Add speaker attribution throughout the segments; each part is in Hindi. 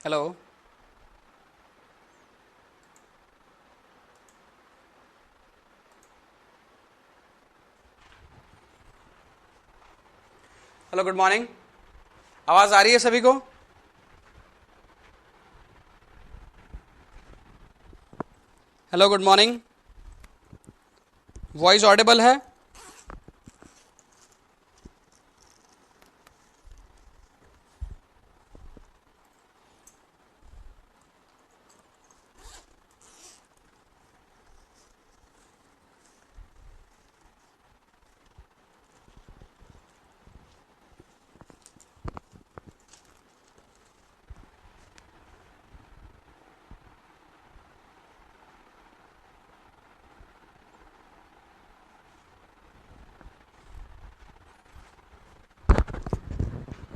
Speaker 1: Hello, hello, good morning. आवाज आ रही है सभी को? Hello, good morning. Voice Audible है?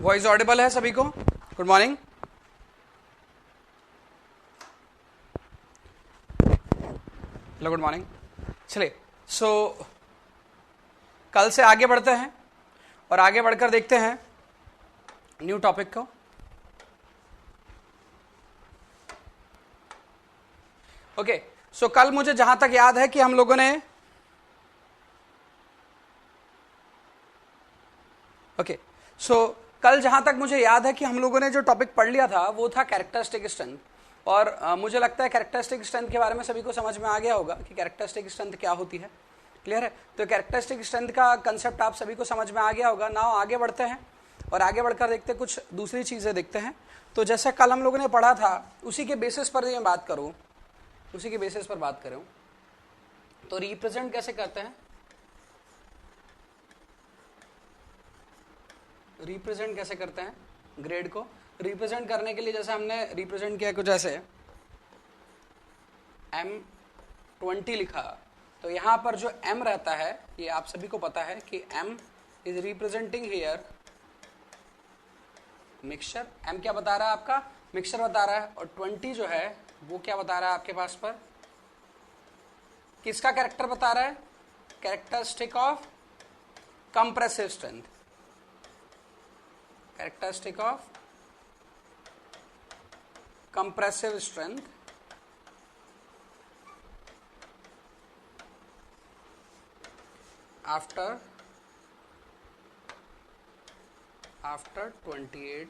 Speaker 1: वॉइस ऑडिबल है सभी को? Good morning. Hello, good morning. चलिए, कल से आगे बढ़ते हैं और आगे बढ़कर देखते हैं न्यू टॉपिक को। ओके, कल मुझे जहां तक याद है कि हम लोगों ने कल जहां तक मुझे याद है कि हम लोगों ने जो टॉपिक पढ़ लिया था वो था कैरेक्टरिस्टिक स्ट्रेंथ। और मुझे लगता है कैरेक्टरिस्टिक स्ट्रेंथ के बारे में सभी को समझ में आ गया होगा कि कैरेक्टरिस्टिक स्ट्रेंथ क्या होती है। क्लियर है? तो कैरेक्टरिस्टिक स्ट्रेंथ का कंसेप्ट आप सभी को समझ में आ गया होगा। नाउ आगे बढ़ते हैं और आगे बढ़कर देखते हैं, कुछ दूसरी चीजें देखते हैं। तो जैसे कल हम लोगों ने पढ़ा था उसी के बेसिस पर मैं बात करूं, उसी के बेसिस पर बात करूं तो रिप्रेजेंट कैसे करते हैं, रिप्रेजेंट कैसे करते हैं ग्रेड को। रिप्रेजेंट करने के लिए जैसे हमने रिप्रेजेंट किया कुछ ऐसे M20 लिखा, तो यहां पर जो M रहता है ये आप सभी को पता है कि M is representing here mixture. M क्या बता रहा है आपका? मिक्सचर बता रहा है। और 20 जो है वो क्या बता रहा है आपके पास पर? किसका कैरेक्टर बता रहा है? Characteristic of compressive strength, characteristic of compressive strength after 28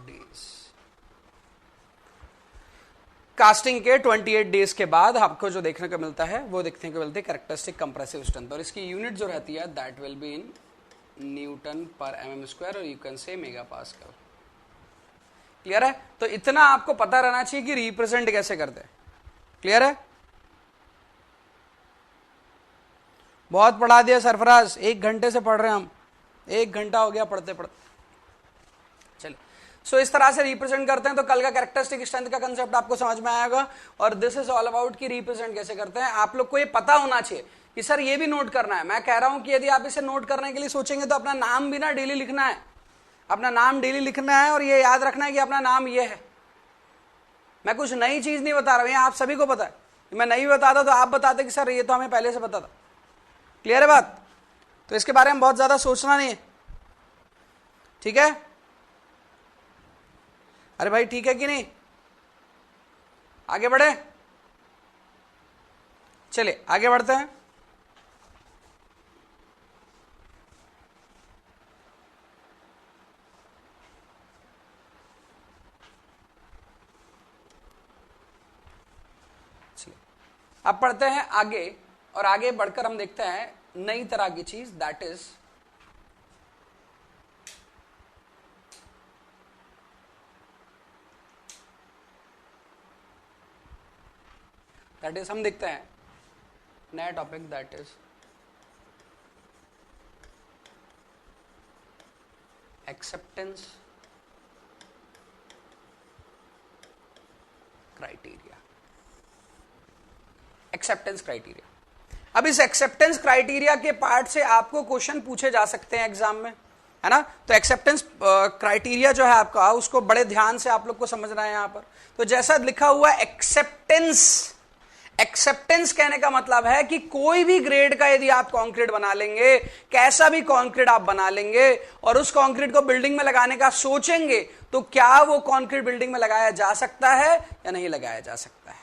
Speaker 1: days। Casting के 28 डेज के बाद आपको जो देखने को मिलता है वो देखने को मिलती है कैरेक्टरिस्टिक कंप्रेसिव स्ट्रेंथ। और इसकी यूनिट जो रहती है that will be in newton पर mm स्क्वायर, और you can say mega pascal. Clear है? तो इतना आपको पता रहना चाहिए कि रिप्रेजेंट कैसे करते हैं। क्लियर है? बहुत पढ़ा दिया सरफराज, 1 घंटे से पढ़ रहे हैं हम, 1 घंटा हो गया पढ़ते पढ़ते। चलिए, इस तरह से रिप्रेजेंट करते हैं। तो कल का कैरेक्टरिस्टिक स्ट्रेंथ का कंसेप्ट आपको समझ में आएगा और दिस इज ऑल अबाउट कि रिप्रेजेंट कैसे करते हैं। आप लोग को ये पता होना चाहिए कि सर ये भी नोट करना है। मैं कह रहा हूं कि यदि आप इसे नोट करने के लिए सोचेंगे तो अपना नाम भी ना डेली लिखना है, अपना नाम डेली लिखना है और ये याद रखना है कि अपना नाम ये है। मैं कुछ नई चीज नहीं बता रहा हूं, ये आप सभी को पता है। मैं नहीं बताता तो आप बताते कि सर ये तो हमें पहले से पता था। क्लियर है बात? तो इसके बारे में बहुत ज्यादा सोचना नहीं है। ठीक है? अरे भाई ठीक है कि नहीं? आगे बढ़े? चलिए आगे बढ़ते हैं। अब पढ़ते हैं आगे और आगे बढ़कर हम देखते हैं नई तरह की चीज दैट इज हम देखते हैं नया topic that is acceptance criteria. Acceptance criteria. अब इस एक्सेप्टेंस क्राइटेरिया के पार्ट से आपको क्वेश्चन पूछे जा सकते हैं एग्जाम में, है ना। तो एक्सेप्टेंस क्राइटेरिया जो है आपका, उसको बड़े ध्यान से आप लोग को समझना है यहां पर। तो जैसा लिखा हुआ एक्सेप्टेंस, एक्सेप्टेंस कहने का मतलब है कि कोई भी ग्रेड का यदि आप कंक्रीट बना लेंगे, कैसा भी कंक्रीट आप बना लेंगे और उस कंक्रीट को बिल्डिंग में लगाने का सोचेंगे, तो क्या वो कंक्रीट बिल्डिंग में लगाया जा सकता है या नहीं लगाया जा सकता है।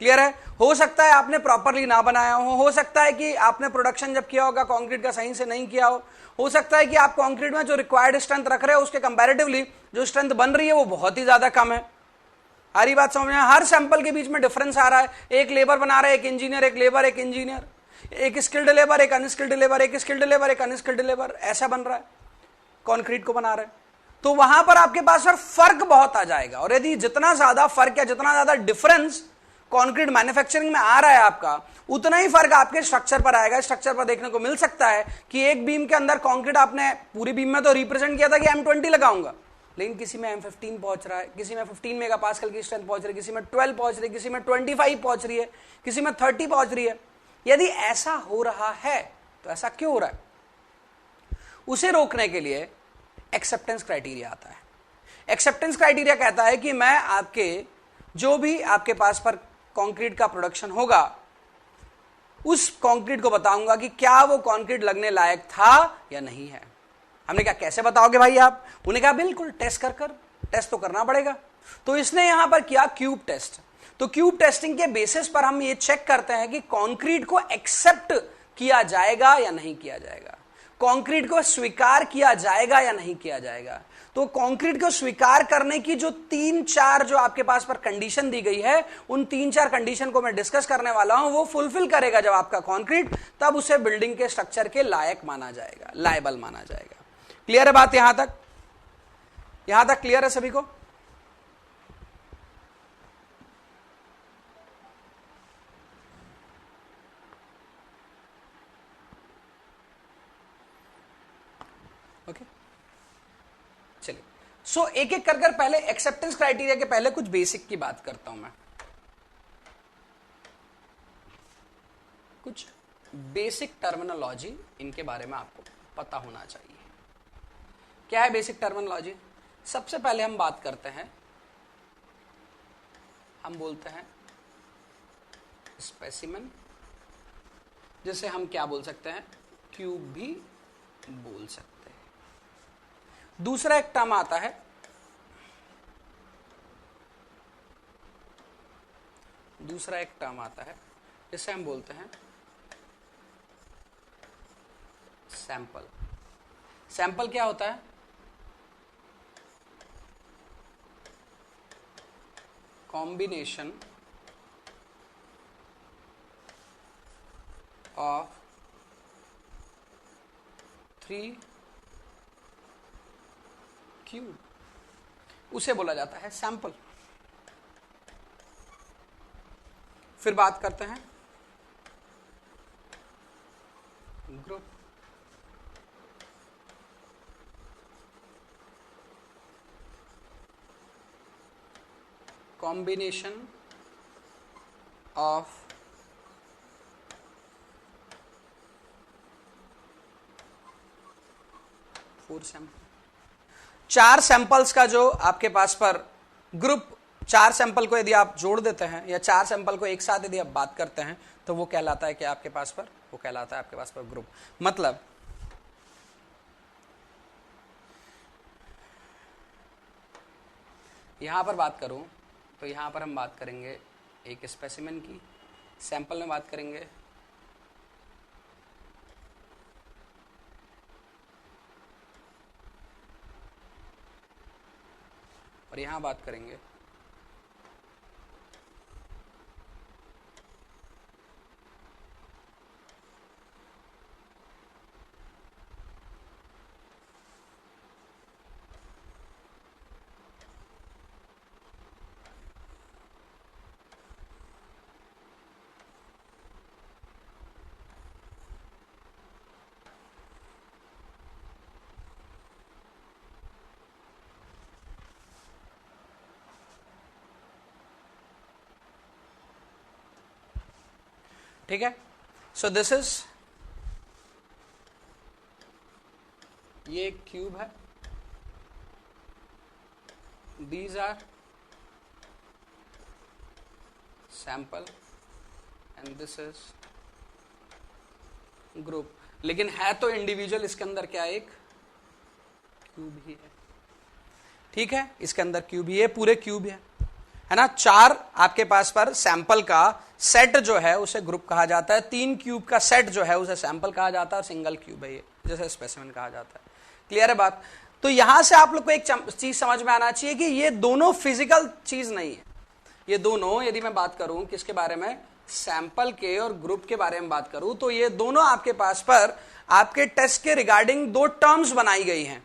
Speaker 1: क्लियर है? हो सकता है आपने प्रॉपरली ना बनाया हो सकता है कि आपने प्रोडक्शन जब किया होगा कंक्रीट का सही से नहीं किया हो सकता है कि आप कंक्रीट में जो रिक्वायर्ड स्ट्रेंथ रख रहे हो उसके कंपैरेटिवली जो स्ट्रेंथ बन रही है वो बहुत ही ज्यादा कम है। हरी बात समझ में? हर सैंपल के बीच में डिफरेंस आ रहा है, एक लेबर बना रहा है, एक इंजीनियर, एक लेबर, एक इंजीनियर, एक स्किल्ड लेबर, एक अनस्किल्ड लेबर, एक स्किल्ड लेबर, एक अनस्किल्ड लेबर, ऐसा बन रहा है, कंक्रीट को बना रहे हैं। तो वहां पर आपके पास फिर फर्क बहुत आ जाएगा, और यदि जितना ज्यादा फर्क या जितना ज्यादा डिफरेंस कंक्रीट मैन्युफैक्चरिंग में आ रहा है आपका, उतना ही फर्क आपके स्ट्रक्चर पर आएगा। स्ट्रक्चर पर देखने को मिल सकता है कि एक बीम के अंदर कंक्रीट आपने पूरी बीम में तो रिप्रेजेंट किया था कि M20 लगाऊंगा, लेकिन किसी में M15 पहुंच रहा है, किसी में 15 मेगापास्कल की स्ट्रेंथ पहुंच रही है, किसी में 12 पहुंच रही है, किसी में 25 पहुंच रही है, किसी में 30 पहुंच रही है। यदि ऐसा हो रहा है तो ऐसा क्यों हो रहा है? उसे रोकने के लिए एक्सेप्टेंस क्राइटेरिया आता है। एक्सेप्टेंस क्राइटेरिया कहता है कि मैं आपके जो भी आपके पास पर कंक्रीट का प्रोडक्शन होगा उस कंक्रीट को बताऊंगा कि क्या वो कंक्रीट लगने लायक था या नहीं है। हमने कहा कैसे बताओगे भाई आप? उन्हें कहा बिल्कुल टेस्ट कर टेस्ट तो करना पड़ेगा। तो इसने यहां पर किया क्यूब टेस्ट। तो क्यूब टेस्टिंग के बेसिस पर हम ये चेक करते हैं कि कंक्रीट को एक्सेप्ट किया जाएगा या नहीं किया जाएगा, कंक्रीट को स्वीकार किया जाएगा या नहीं किया जाएगा। तो कंक्रीट को स्वीकार करने की जो 3-4 जो आपके पास पर कंडीशन दी गई है, उन 3-4 कंडीशन को मैं डिस्कस करने वाला हूं। वो फुलफिल करेगा जब आपका कंक्रीट, तब उसे बिल्डिंग के स्ट्रक्चर के लायक माना जाएगा, लायबल माना जाएगा। क्लियर है बात? यहां तक क्लियर है सभी को? ओके, चलिए। सो एक एक कर पहले एक्सेप्टेंस क्राइटेरिया के पहले कुछ बेसिक की बात करता हूं मैं। कुछ बेसिक टर्मिनोलॉजी इनके बारे में आपको पता होना चाहिए। क्या है बेसिक टर्मिनोलॉजी? सबसे पहले हम बात करते हैं, हम बोलते हैं स्पेसिमेन, जिसे हम क्या बोल सकते हैं? क्यूब भी बोल सकते हैं। दूसरा एक टर्म आता है जिसे हम बोलते हैं सैंपल। सैंपल क्या होता है? कॉम्बिनेशन ऑफ 3 क्यूब, उसे बोला जाता है सैंपल। फिर बात करते हैं group. Combination of 4 sample. 4 samples का जो आपके पास पर ग्रुप, 4 सैंपल को यदि आप जोड़ देते हैं या 4 सैंपल को एक साथ यदि आप बात करते हैं तो वो कहलाता है कि आपके पास पर, वो कहलाता है आपके पास पर ग्रुप। मतलब यहां पर बात करूं तो यहां पर हम बात करेंगे एक स्पेसिमेन की, सैंपल में बात करेंगे और यहां बात करेंगे ठीक है। सो दिस इज, ये एक क्यूब है, these are sample and this is group, लेकिन है तो इंडिविजुअल, इसके अंदर क्या एक क्यूब ही है। ठीक है, इसके अंदर क्यूब ही है, पूरे क्यूब है ना। 4 आपके पास पर सैंपल का सेट जो है उसे ग्रुप कहा जाता है, 3 क्यूब का सेट जो है उसे सैंपल कहा जाता है, और सिंगल क्यूब है ये जैसे स्पेसिमेन कहा जाता है। क्लियर है बात। तो यहां से आप लोग को एक चीज समझ में आना चाहिए कि ये दोनों फिजिकल चीज नहीं है। ये दोनों, यदि मैं बात करूं किसके बारे में, सैंपल के और ग्रुप के बारे में बात करूं, तो ये दोनों आपके पास पर आपके टेस्ट के रिगार्डिंग 2 टर्म्स बनाई गई हैं।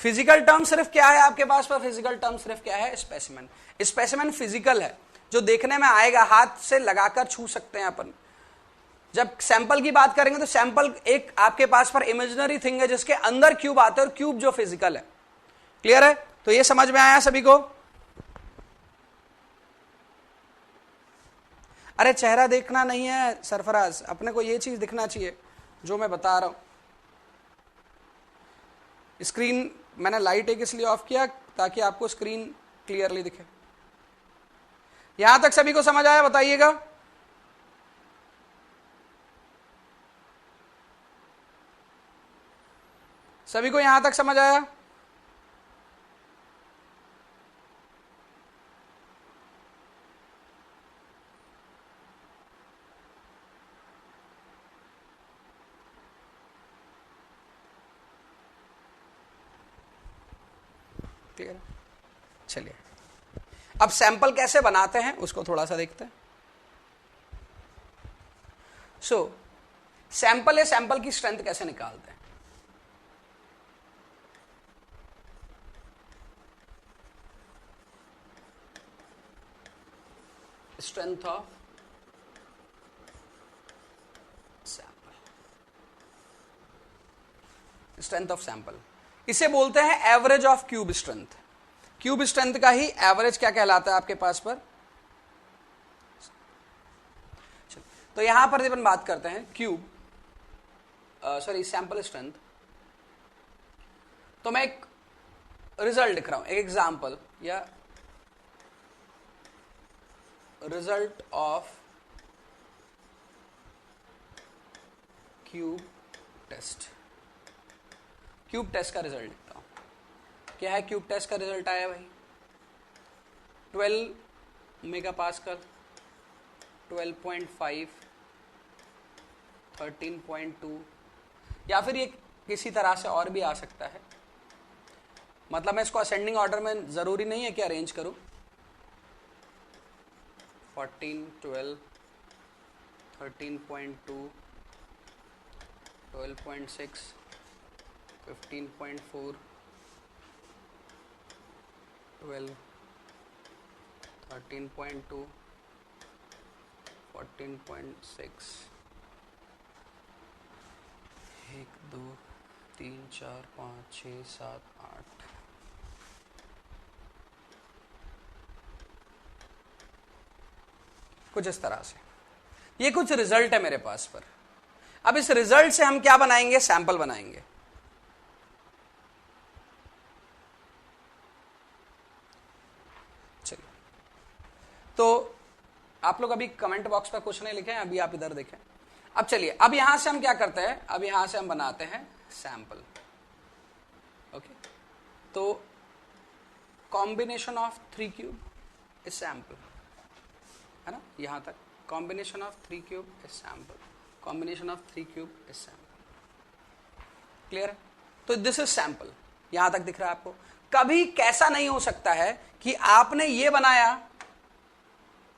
Speaker 1: फिजिकल टर्म सिर्फ क्या है आपके पास पर, फिजिकल टर्म सिर्फ क्या है, स्पेसिमेन। स्पेसिमेन फिजिकल है, जो देखने में आएगा, हाथ से लगाकर छू सकते हैं अपन। जब सैंपल की बात करेंगे तो सैंपल एक आपके पास पर इमेजिनरी थिंग है जिसके अंदर क्यूब आते हैं, और क्यूब जो फिजिकल है। क्लियर है, तो ये समझ में आया सभी को। अरे चेहरा देखना नहीं है सरफराज, अपने को ये चीज दिखना चाहिए जो मैं बता रहा हूं। स्क्रीन मैंने लाइट एक इसलिए ऑफ किया ताकि आपको स्क्रीन क्लियरली दिखे। यहां तक सभी को समझ आया, बताइएगा। सभी को यहां तक समझ आया? क्लियर? चलिए अब सैंपल कैसे बनाते हैं उसको थोड़ा सा देखते हैं। सैंपल है, सैंपल की स्ट्रेंथ कैसे निकालते हैं। Strength of sample, strength of sample, इसे बोलते हैं average of cube strength. Cube strength का ही एवरेज क्या कहलाता है आपके पास पर। तो यहां पर जब हम बात करते हैं क्यूब सैंपल स्ट्रेंथ, तो मैं एक रिजल्ट लिख रहा हूं, एक एग्जांपल, या result of cube test. Cube test का रिजल्ट लिखता हूं। क्या है क्यूब टेस्ट का रिजल्ट आया भाई, 12 मेगापास्कल, 12.5, 13.2, या फिर ये किसी तरह से और भी आ सकता है। मतलब मैं इसको असेंडिंग ऑर्डर में जरूरी नहीं है कि अरेंज करूं। 14, 12, 13.2, 12.6, 15.4, 12, 13.2, 14.6, 1, 2, 3, 4, 5, 6, 7, 8। कुछ इस तरह से ये कुछ रिजल्ट है मेरे पास पर। अब इस रिजल्ट से हम क्या बनाएंगे, सैंपल बनाएंगे। चलिए, तो आप लोग अभी कमेंट बॉक्स पर कुछ नहीं लिखे हैं, अभी आप इधर देखें। अब चलिए, अब यहां से हम क्या करते हैं, अब यहां से हम बनाते हैं सैंपल। ओके, तो combination of 3 cube is sample, है ना। यहां तक combination of 3 cube is sample, combination of 3 cube is sample. Clear है, तो दिस इज सैंपल। यहां तक दिख रहा है आपको। कभी कैसा नहीं हो सकता है कि आपने ये बनाया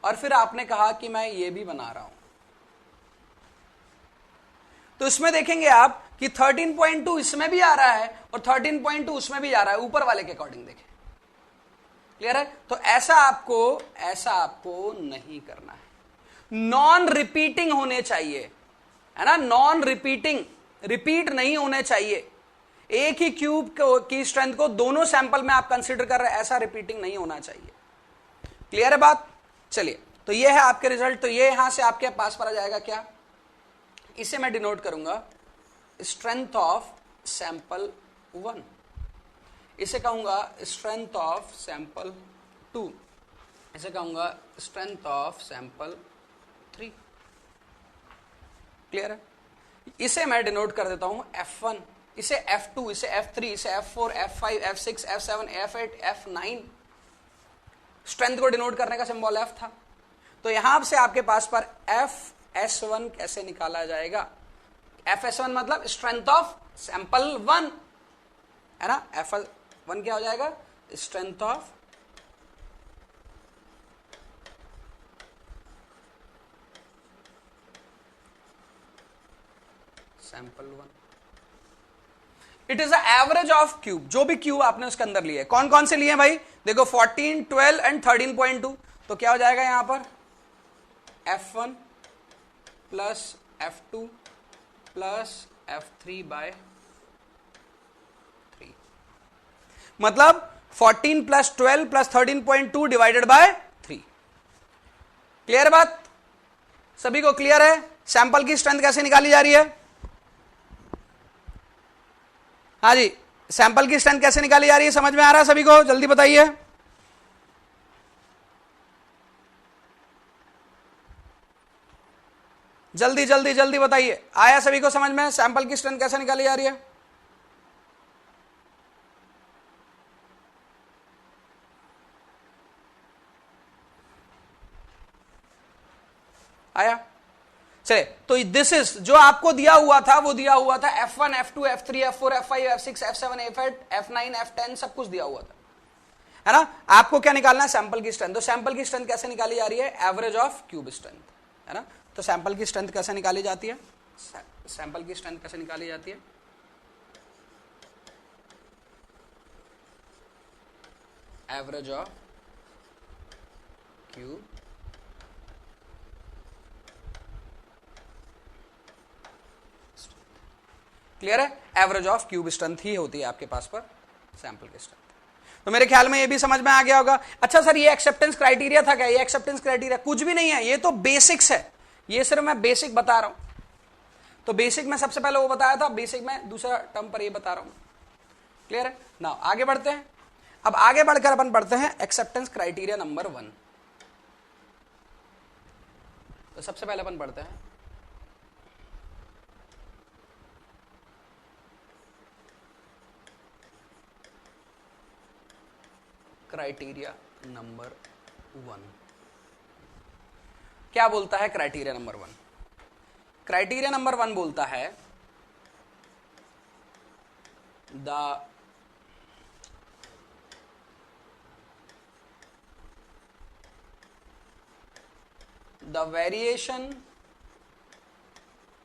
Speaker 1: और फिर आपने कहा कि मैं ये भी बना रहा हूं। तो इसमें देखेंगे आप कि 13.2 इसमें भी आ रहा है और 13.2 उसमें भी आ रहा है, ऊपर वाले के अकॉर्डिंग देखें। क्लियर है, तो ऐसा आपको नहीं करना है। नॉन रिपीटिंग होने चाहिए, है ना, नॉन रिपीटिंग, रिपीट नहीं होने चाहिए। एक ही क्यूब की स्ट्रेंथ को दोनों सैंपल में आप कंसीडर कर रहे हैं, ऐसा रिपीटिंग नहीं होना चाहिए। क्लियर है बात। चलिए, तो ये है आपके रिजल्ट। तो ये यहां से आपके पास पर आ जाएगा क्या, इसे मैं डिनोट करूंगा स्ट्रेंथ ऑफ सैंपल 1, इसे कहूंगा स्ट्रेंथ ऑफ सैंपल 2, इसे कहूंगा स्ट्रेंथ ऑफ सैंपल 3। क्लियर है? इसे मैं डिनोट कर देता हूं F1, इसे F2, इसे F3, इसे F4, F5, F6, F7, F8, F9। Strength को डिनोट करने का सिंबल F था। तो यहां से आपके पास पर FS1 कैसे निकाला जाएगा? FS1 मतलब स्ट्रेंथ ऑफ सैंपल 1, है ना? F1 क्या हो जाएगा? Strength of sample 1। It is the average of cube, जो भी क्यूब आपने उसके अंदर लिए। कौन कौन से लिए भाई? देखो 14, 12 एंड 13.2। तो क्या हो जाएगा यहां पर? F1 plus F2 plus F3 bye 3, मतलब 14 plus 12 plus 13.2 divided by 3। Clear बात? सभी को क्लियर है? सैंपल की स्ट्रेंथ कैसे निकाली जा रही है? हाँ जी, सैंपल की स्ट्रेंथ कैसे निकाली जा रही है? समझ में आ रहा है सभी को? जल्दी बताइए। जल्दी जल्दी जल्दी बताइए, आया सभी को समझ में? सैंपल की स्ट्रेंथ कैसे निकाली जा रही है? आया? चले, तो दिस इज जो आपको दिया हुआ था, वो दिया हुआ था F1, F2, F3, F4, F5, F6, F7, F8, F9, F10, सब कुछ दिया हुआ था, है ना? आपको क्या निकालना है? सैंपल की स्ट्रेंथ। तो सैंपल की स्ट्रेंथ कैसे निकाली जा रही है? एवरेज ऑफ क्यूब स्ट्रेंथ, है ना? तो सैंपल की स्ट्रेंथ कैसे निकाली जाती है? सैंपल की स्ट्रेंथ कैसे निकाली जाती है? एवरेज ऑफ क्यूब क्लियर है? एवरेज ऑफ क्यूब स्ट्रेंथ ही होती है आपके पास पर सैंपल की स्ट्रेंथ। तो मेरे ख्याल में ये भी समझ में आ गया होगा। अच्छा सर, ये एक्सेप्टेंस क्राइटेरिया था क्या? ये एक्सेप्टेंस क्राइटेरिया कुछ भी नहीं है, ये तो बेसिक्स है। ये सिर्फ मैं बेसिक बता रहा हूं। तो बेसिक में सबसे पहले वो बताया था, बेसिक में दूसरा टर्म पर ये बता रहा हूं। क्लियर है ना? आगे बढ़ते हैं। अब आगे बढ़कर अपन पढ़ते हैं एक्सेप्टेंस क्राइटेरिया नंबर 1। तो सबसे पहले अपन पढ़ते हैं क्राइटेरिया नंबर 1। क्या बोलता है क्राइटेरिया नंबर 1? क्राइटेरिया नंबर 1 बोलता है the variation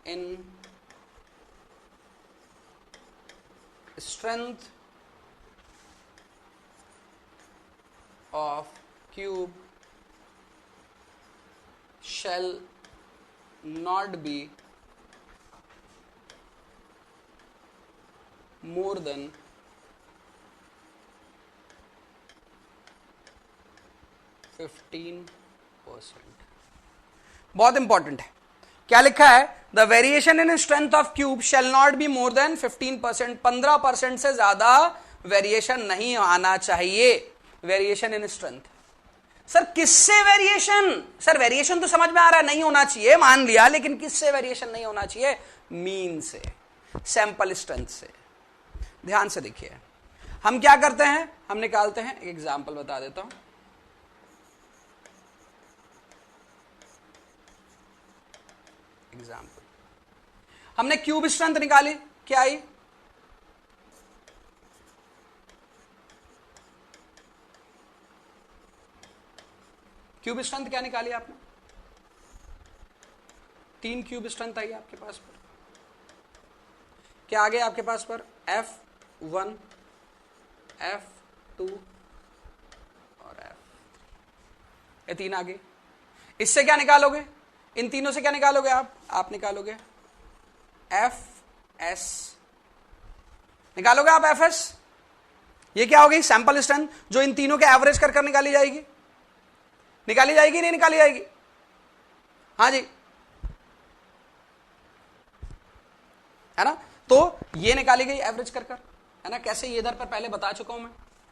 Speaker 1: in strength of cube shall not be more than 15%। बहुत इंपॉर्टेंट है। क्या लिखा है? The variation in strength of cube shall not be more than 15%। 15% से ज्यादा वेरिएशन नहीं आना चाहिए। Variation in strength. सर किससे वेरिएशन? सर वेरिएशन तो समझ में आ रहा है, नहीं होना चाहिए, मान लिया, लेकिन किससे वेरिएशन नहीं होना चाहिए? मीन से, सैंपल स्ट्रेंथ से। ध्यान से देखिए, हम क्या करते हैं? हम निकालते हैं, एक एग्जांपल बता देता हूं। एग्जांपल, हमने क्यूब स्ट्रेंथ निकाली, क्या आई? क्यूब स्ट्रेंथ क्या निकाली आपने? 3 क्यूब स्ट्रेंथ आई आपके पास पर। क्या आ गया आपके पास पर? F1, F2 और F3, ये 3 आ गए। इससे क्या निकालोगे? इन तीनों से क्या निकालोगे आप निकालोगे FS, निकालोगे आप FS। ये क्या होगी? सैंपल स्ट्रेंथ, जो इन तीनों के एवरेज कर निकाली जाएगी। निकाली जाएगी नहीं निकाली जाएगी? हाँ जी, है ना? तो ये निकाली गई एवरेज कर, है ना? कैसे? ये इधर पर पहले बता चुका हूं मैं,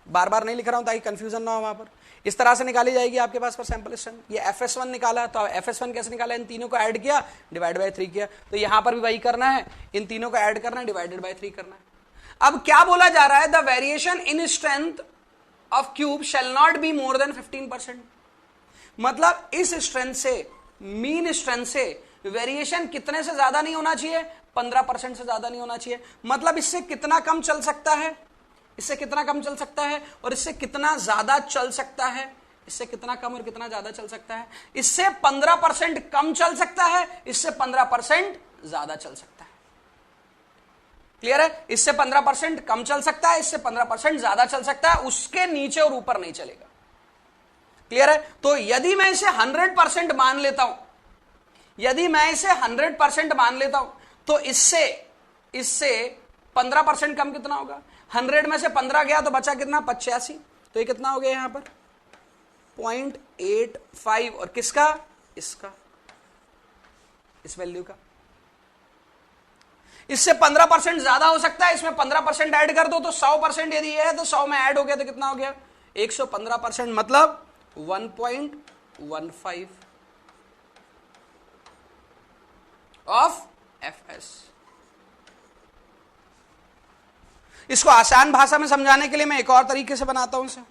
Speaker 1: बार बार नहीं लिख रहा हूं ताकि कंफ्यूजन ना हो वहां पर। इस तरह से निकाली जाएगी आपके पास पर सैंपल स्ट्रेंथ। ये FS1 निकाला, तो FS1 कैसे निकाला, इन तीनों को ऐड किया, डिवाइड बाय 3 किया। तो यहां पर भी वही करना है, इन तीनों को ऐड करना है, डिवाइडेड बाय 3 करना है। अब क्या बोला जा रहा है, the variation in strength of cube shall not be more than 15%। मतलब इस स्ट्रेंथ से, मीन स्ट्रेंथ से वेरिएशन कितने से ज्यादा नहीं होना चाहिए, 15% से ज्यादा नहीं होना चाहिए। मतलब इससे कितना कम चल सकता है, इससे कितना कम चल सकता है, और इससे कितना ज्यादा चल सकता है, इससे कितना कम और कितना ज्यादा चल सकता है। इससे 15% कम चल सकता है, इससे 15% ज्यादा चल सकता है। क्लियर है? इससे 15% कम चल सकता है, इससे 15% ज्यादा चल सकता है, उसके नीचे और ऊपर नहीं चलेगा। क्लियर है? तो यदि मैं इसे 100% मान लेता हूं, यदि मैं इसे 100% मान लेता हूं, तो इससे 15% कम कितना होगा, 100 में से 15 गया तो बचा कितना, 85। तो ये कितना हो गया यहां पर 0.85, और किसका, इसका, इस वैल्यू का। इससे 15% ज्यादा हो सकता है, इसमें 15% ऐड कर दो तो 100% यदि ये है तो 100 में ऐड हो गया तो कितना हो गया 115%, मतलब 1.15 ऑफ FS। इसको आसान भाषा में समझाने के लिए मैं एक और तरीके से बनाता हूं इसे।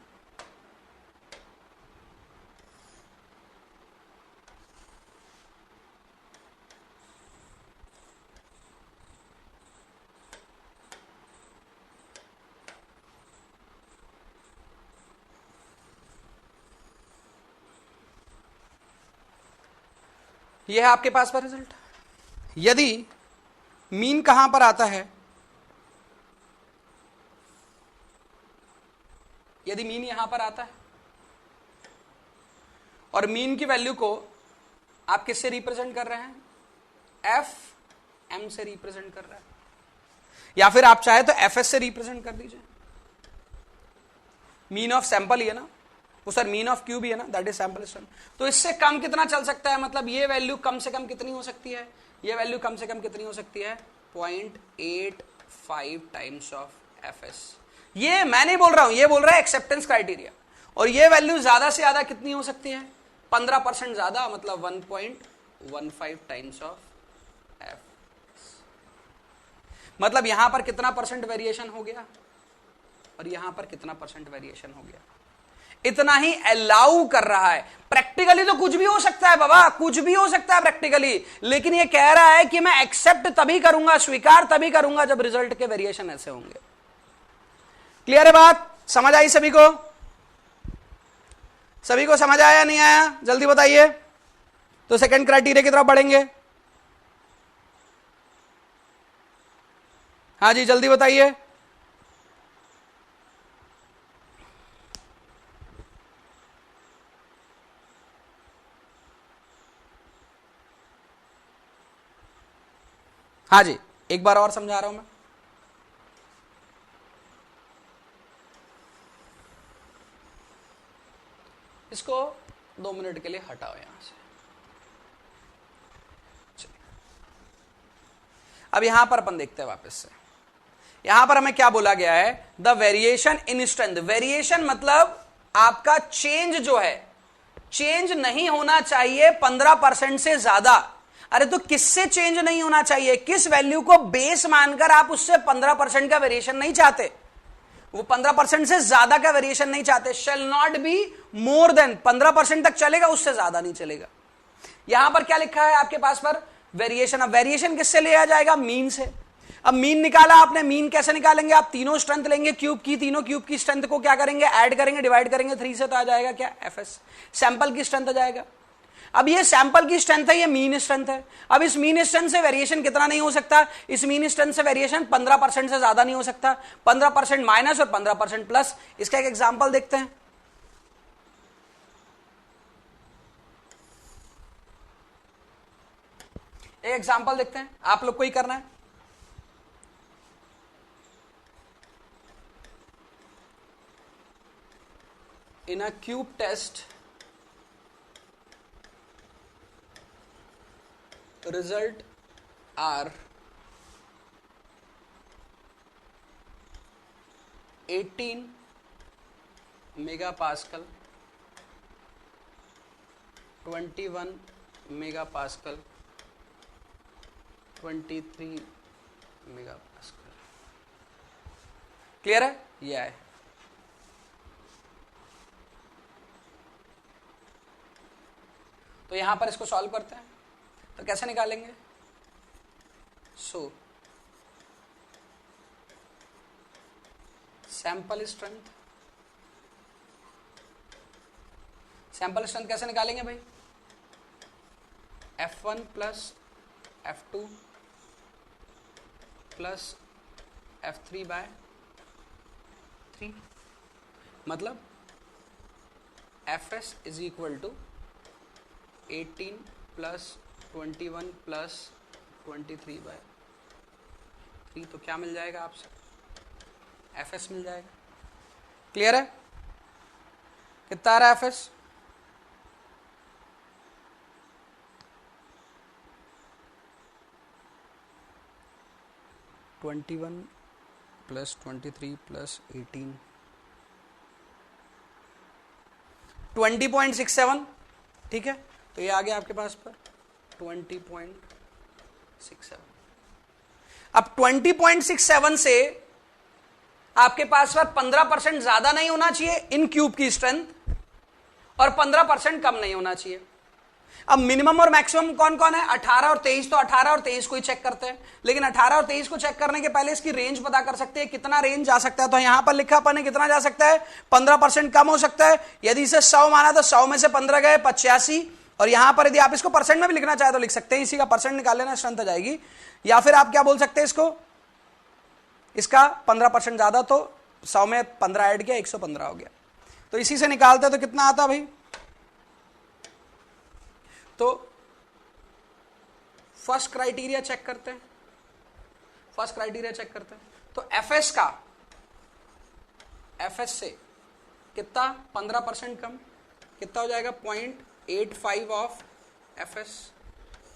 Speaker 1: यह है आपके पास पर रिजल्ट। यदि मीन कहां पर आता है, यदि मीन यहां पर आता है और मीन की वैल्यू को आप किससे रिप्रेजेंट कर रहे हैं, FM से रिप्रेजेंट कर रहे हैं, या फिर आप चाहे तो FS से रिप्रेजेंट कर दीजिए। मीन ऑफ सैंपल ही है ना वो सर, मीन ऑफ क्यूब ही है ना, दैट इज सैंपल स्ट्रेंथ। तो इससे कम कितना चल सकता है, मतलब ये वैल्यू कम से कम कितनी हो सकती है, ये वैल्यू कम से कम कितनी हो सकती है 0.85 टाइम्स ऑफ FS। ये मैं नहीं बोल रहा हूं, ये बोल रहा है एक्सेप्टेंस क्राइटेरिया। और ये वैल्यू ज्यादा से ज्यादा कितनी हो सकती है, 15% ज्यादा, मतलब 1.15 टाइम्स ऑफ FS। मतलब यहां पर कितना परसेंट वेरिएशन हो गया और यहां पर कितना परसेंट वेरिएशन हो गया, इतना ही अलाउ कर रहा है। प्रैक्टिकली तो कुछ भी हो सकता है बाबा, कुछ भी हो सकता है प्रैक्टिकली, लेकिन ये कह रहा है कि मैं एक्सेप्ट तभी करूंगा, स्वीकार तभी करूंगा जब रिजल्ट के वेरिएशन ऐसे होंगे। क्लियर है बात, समझ आई सभी को? सभी को समझ आया नहीं आया, जल्दी बताइए। तो सेकंड क्राइटेरिया की तरफ बढ़ेंगे। हाँ जी जल्दी बताइए। हाँ जी, एक बार और समझा रहा हूं मैं। इसको 2 मिनट के लिए हटाओ यहां से। अब यहां पर अपन देखते हैं वापस से, यहां पर हमें क्या बोला गया है, the variation in strength. Variation मतलब आपका चेंज जो है, चेंज नहीं होना चाहिए 15% से ज्यादा। अरे तो किससे चेंज नहीं होना चाहिए, किस वैल्यू को बेस मानकर आप उससे 15% का वेरिएशन नहीं चाहते, वो 15% से ज्यादा का वेरिएशन नहीं चाहते। Shall not be more than, 15% तक चलेगा, उससे ज्यादा नहीं चलेगा। यहां पर क्या लिखा है आपके पास पर, वेरिएशन। अब वेरिएशन किससे लिया जाएगा, मीन से। अब मीन निकाला आपने, मीन कैसे निकालेंगे, आप तीनों स्ट्रेंथ लेंगे क्यूब की, तीनों क्यूब की स्ट्रेंथ को क्या करेंगे, ऐड करेंगे, डिवाइड करेंगे 3 से, तो आ जाएगा क्या, FS। सैंपल की स्ट्रेंथ आ जाएगा। अब ये सैंपल की स्ट्रेंथ है, ये मीन स्ट्रेंथ है। अब इस मीन स्ट्रेंथ से वेरिएशन कितना नहीं हो सकता, इस मीन स्ट्रेंथ से वेरिएशन 15% से ज्यादा नहीं हो सकता। 15% माइनस और 15% प्लस। इसका एक एग्जांपल देखते हैं। एक एग्जांपल देखते हैं, आप लोग को ही करना है। In a cube test, result are 18 mega pascal, 21 mega pascal, 23 mega pascal. Clear है? ये है। तो यहां पर इसको सॉल्व करते हैं, तो कैसे निकालेंगे? सो सैंपल स्ट्रेंथ, सैंपल स्ट्रेंथ कैसे निकालेंगे भाई? F1 plus F2 plus F3 bye 3, मतलब Fs is equal to 18 plus 21 plus 23 by 3। तो क्या मिल जाएगा आपसे? Fs मिल जाएगा। क्लियर है? कितना आ रहा है Fs? (21 plus 23 plus 18) 20.67। ठीक है, तो ये आ गया आपके पास पर 20.67। अब 20.67 से आपके पास पर 15% ज्यादा नहीं होना चाहिए इन क्यूब की स्ट्रेंथ, और 15% कम नहीं होना चाहिए। अब मिनिमम और मैक्सिमम कौन कौन है? 18 और 23। तो 18 और 23 को ही चेक करते हैं, लेकिन 18 और 23 को चेक करने के पहले इसकी रेंज पता कर सकते हैं, कितना रेंज जा सकता है। तो यहां पर लिखा अपन ने कितना जा सकता है? 15% कम हो सकता है। यदि इसे 100 माना तो 100 में से 15 गए 85, और यहां पर यदि आप इसको परसेंट में भी लिखना चाहे तो लिख सकते हैं, इसी का परसेंट निकाल लेना, स्ट्रेंथ आ जाएगी। या फिर आप क्या बोल सकते हैं इसको, इसका 15% ज्यादा, तो 100 में 15 ऐड किया 115 हो गया। तो इसी से निकालते हैं तो कितना आता भाई? तो फर्स्ट क्राइटेरिया चेक करते हैं, फर्स्ट क्राइटेरिया चेक करते हैं। तो एफएस का, एफएस से कितना 15% कम, कितना हो जाएगा? 0.85 ऑफ एफएस।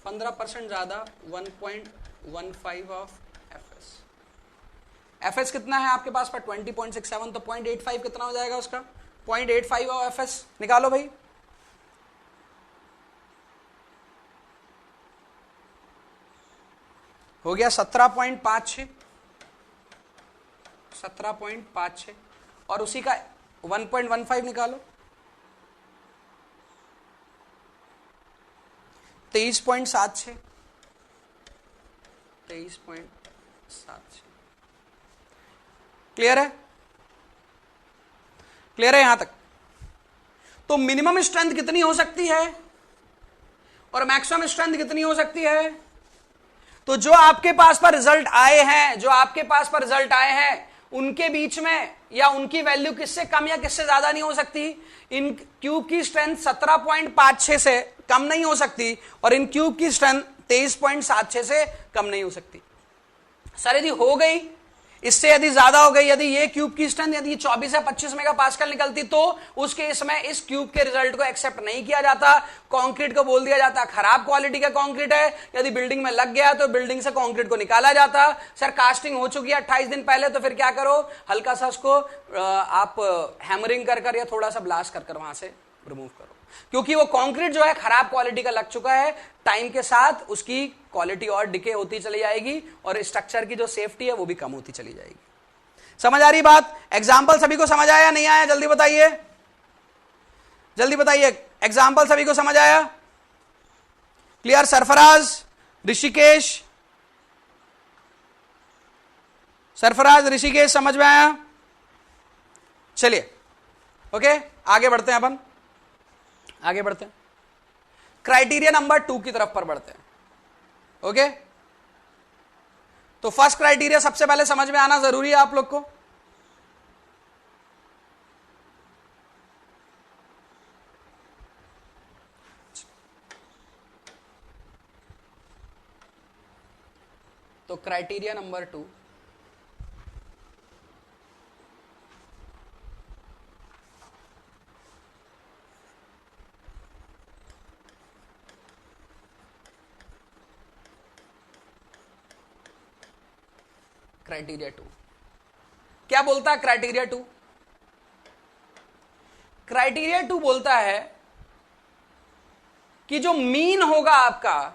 Speaker 1: 15% ज्यादा 1.15 ऑफ एफएस। एफएस कितना है आपके पास पर? 20.67। तो 0.85 कितना हो जाएगा उसका? 0.85 ऑफ एफएस निकालो भाई। हो गया 17.56, 17.56, और उसी का 1.15 निकालो, 23.76, 23.76। क्लियर है? क्लियर है यहां तक? तो मिनिमम स्ट्रेंथ कितनी हो सकती है और मैक्सिमम स्ट्रेंथ कितनी हो सकती है? तो जो आपके पास पर रिजल्ट आए हैं, जो आपके पास पर रिजल्ट आए हैं, उनके बीच में या उनकी वैल्यू किससे कम या किससे ज्यादा नहीं हो सकती? इन क्यूब की स्ट्रेंथ 17.56 से कम नहीं हो सकती, और इन क्यूब की स्ट्रेंथ 23.76 से कम नहीं हो सकती। सर यदि हो गई, इससे यदि ज्यादा हो गई, यदि ये क्यूब की स्ट्रेंथ यदि 24 या 25 मेगा पास्कल निकलती, तो उस केस में इस क्यूब के रिजल्ट को एक्सेप्ट नहीं किया जाता। कंक्रीट को बोल दिया जाता खराब क्वालिटी का कंक्रीट है। यदि बिल्डिंग में लग गया तो बिल्डिंग से कंक्रीट को निकाला जाता। सर कास्टिंग हो चुकी है 28 दिन पहले, तो फिर क्या करो? हल्का सा उसको आप हैमरिंग कर या थोड़ा सा ब्लास्ट कर वहां से रिमूव करो, क्योंकि वो कंक्रीट जो है खराब क्वालिटी का लग चुका है। टाइम के साथ उसकी क्वालिटी और डिके होती चली जाएगी, और स्ट्रक्चर की जो सेफ्टी है वो भी कम होती चली जाएगी। समझ आ रही बात? एग्जाम्पल सभी को समझ आया नहीं आया? जल्दी बताइए, जल्दी बताइए। एग्जाम्पल सभी को समझ आया? क्लियर? सरफराज, ऋषिकेश, सरफराज, ऋषिकेश, समझ में आया? चलिए ओके, आगे बढ़ते हैं अपन, आगे बढ़ते हैं। क्राइटेरिया नंबर 2 की तरफ पर बढ़ते हैं। ओके, तो फर्स्ट क्राइटेरिया सबसे पहले समझ में आना जरूरी है आप लोग को। तो क्राइटेरिया नंबर 2, क्राइटेरिया 2 क्या बोलता है? क्राइटेरिया 2 क्राइटेरिया 2 बोलता है कि जो मीन होगा आपका,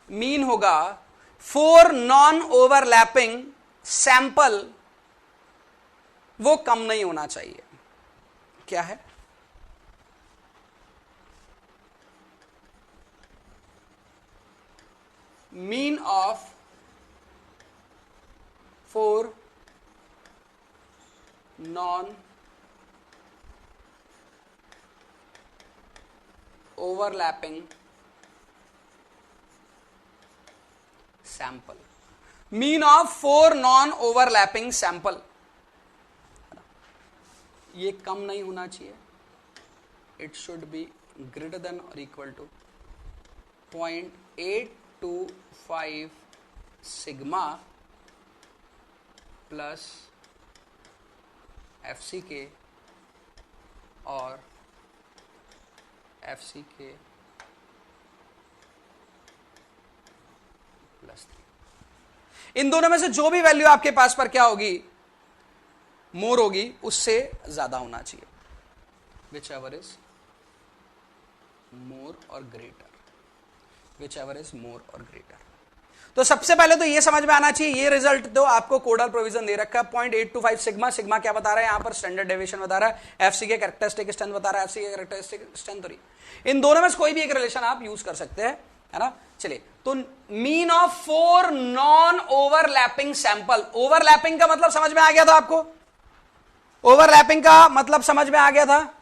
Speaker 1: मीन होगा फॉर नॉन ओवरलैपिंग सैंपल, वो कम नहीं होना चाहिए। क्या है? Mean of four non overlapping sample, mean of 4 non overlapping sample, ये कम नहीं होना चाहिए। It should be greater than और equal to 0.825 sigma plus FCK और FCK प्लस 3। इन दोनों में से जो भी वैल्यू आपके पास पर क्या होगी, मोर होगी, उससे ज्यादा होना चाहिए। विच एवर इज मोर और ग्रेटर, विच एवर इज मोर और ग्रेटर। तो सबसे पहले तो ये समझ में आना चाहिए, ये रिजल्ट तो आपको कोडल प्रोविजन दे रखा है 0.825 सिग्मा। सिग्मा क्या बता रहा है यहां पर? स्टैंडर्ड डेविएशन बता रहा है। FCK कैरेक्टरिस्टिक स्ट्रेंथ बता रहा है, FCK कैरेक्टरिस्टिक स्ट्रेंथ। इन दोनों में से कोई भी एक रिलेशन आप यूज कर सकते हैं, है ना। चलिए, तो mean of 4 non overlapping sample, overlapping का मतलब समझ में आ गया था आपको? ओवरलैपिंग का मतलब समझ में आ गया था?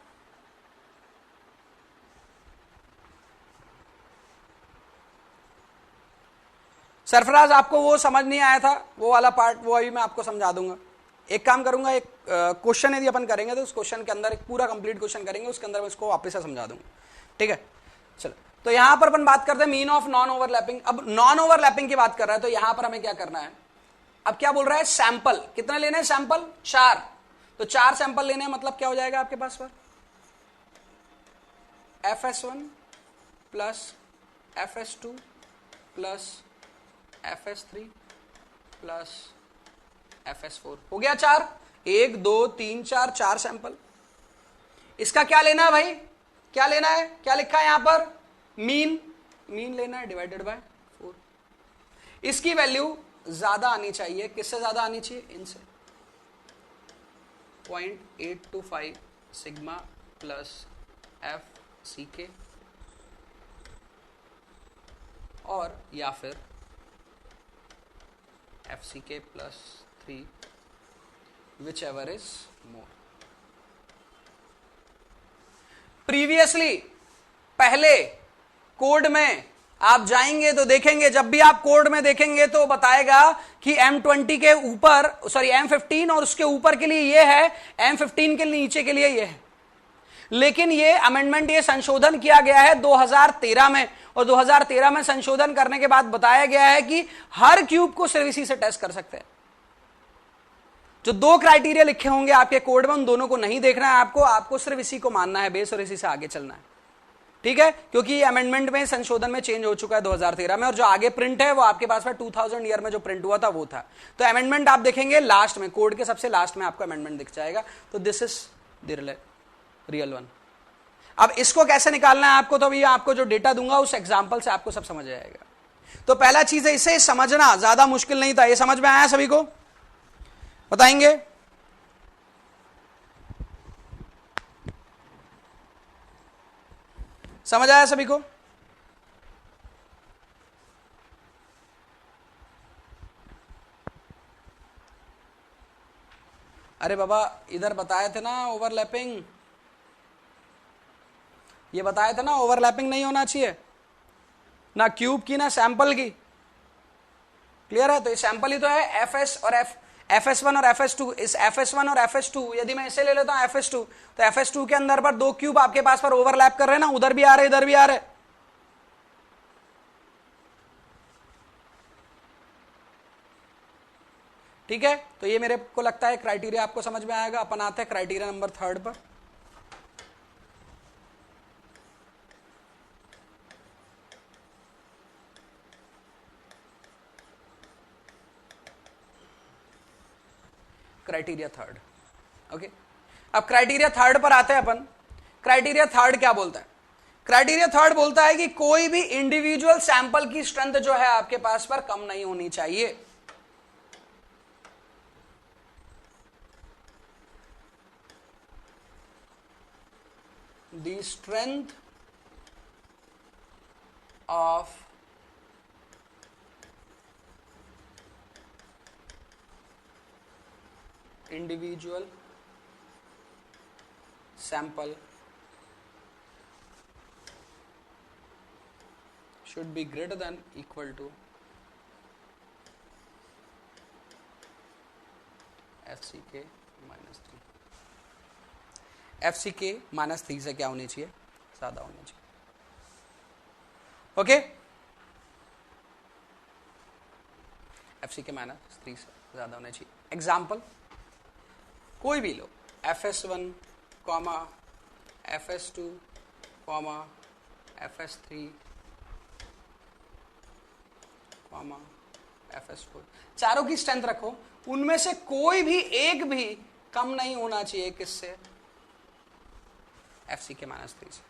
Speaker 1: सरफराज, आपको वो समझ नहीं आया था वो वाला पार्ट, वो अभी मैं आपको समझा दूंगा। एक काम करूंगा, एक क्वेश्चन यदि अपन करेंगे तो उस क्वेश्चन के अंदर एक पूरा कंप्लीट क्वेश्चन करेंगे, उसके अंदर मैं इसको वापस से समझा दूंगा, ठीक है। चलो, तो यहां पर अपन बात करते हैं मीन ऑफ नॉन ओवरलैपिंग। अब नॉन ओवरलैपिंग की बात कर रहा है, तो यहां पर हमें क्या करना है? अब क्या बोल रहा है? सैंपल कितने लेने हैं? सैंपल 4। तो 4 सैंपल लेने हैं, मतलब क्या हो जाएगा आपके पास पर? FS1 plus FS2 plus FS3 plus FS4, हो गया 4। 1 2 3 4, 4 सैंपल। इसका क्या लेना है भाई? क्या लेना है? क्या लिखा है यहां पर? मीन, मीन लेना है डिवाइडेड बाय 4। इसकी वैल्यू ज्यादा आनी चाहिए, किससे ज्यादा आनी चाहिए? इनसे। 0.825 सिग्मा प्लस FCK और या फिर FCK plus 3, whichever is more. Previously पहले कोड में आप जाएंगे तो देखेंगे, जब भी आप कोड में देखेंगे तो बताएगा कि M20 के ऊपर, सॉरी M15 और उसके ऊपर के लिए ये है, M15 के नीचे के लिए ये है। लेकिन ये अमेंडमेंट, ये संशोधन किया गया है 2013 में, और 2013 में संशोधन करने के बाद बताया गया है कि हर क्यूब को सिर्फ इसी से टेस्ट कर सकते हैं। जो 2 क्राइटेरिया लिखे होंगे आपके कोड में, उन दोनों को नहीं देखना है आपको, आपको सिर्फ इसी को मानना है बेस और इसी से आगे चलना है, ठीक है। क्योंकि ये अमेंडमेंट में, संशोधन में चेंज हो चुका है 2013 में, और जो आगे प्रिंट है वो आपके पास में 2000 ईयर में जो प्रिंट हुआ था वो था। तो अमेंडमेंट आप देखेंगे लास्ट में, कोड के सबसे लास्ट में आपको अमेंडमेंट दिख जाएगा। तो this is the real one. अब इसको कैसे निकालना है आपको, तो अभी आपको जो डेटा दूंगा उस एग्जांपल से आपको सब समझ आएगा। तो पहला चीज है, इसे समझना ज्यादा मुश्किल नहीं था। ये समझ में आया सभी को? बताएंगे? समझ आया सभी को? अरे बाबा, इधर बताए थे ना ओवरलैपिंग, ये बताया था ना ओवरलैपिंग नहीं होना चाहिए, ना क्यूब की ना सैंपल की। क्लियर है? तो ये सैंपल ही तो है, FS और FS1 और FS2। इस FS1 और FS2 यदि मैं इसे ले लेता हूं FS2, तो FS2 के अंदर पर 2 क्यूब आपके पास पर ओवरलैप कर रहे हैं ना, उधर भी आ रहे इधर भी आ रहे। ठीक है, तो ये मेरे को लगता है क्राइटेरिया आपको समझ में आएगा। अपन आते हैं क्राइटेरिया नंबर 3 पर। Criteria 3, okay. अब क्राइटेरिया 3 पर आते हैं अपन। क्राइटेरिया थर्ड क्या बोलता है? क्राइटेरिया थर्ड बोलता है कि कोई भी इंडिविजुअल सैंपल की स्ट्रेंथ जो है आपके पास पर कम नहीं होनी चाहिए। The strength of individual sample should be greater than equal to FCK minus 3। FCK minus 3 से क्या होनी चाहिए? ज्यादा होनी चाहिए। ओके, FCK minus 3 से ज्यादा होना चाहिए। एग्जाम्पल कोई भी लो, FS1, FS2, FS3, FS4, चारों की स्ट्रेंथ रखो, उनमें से कोई भी एक भी कम नहीं होना चाहिए किससे? FCK minus 3 से।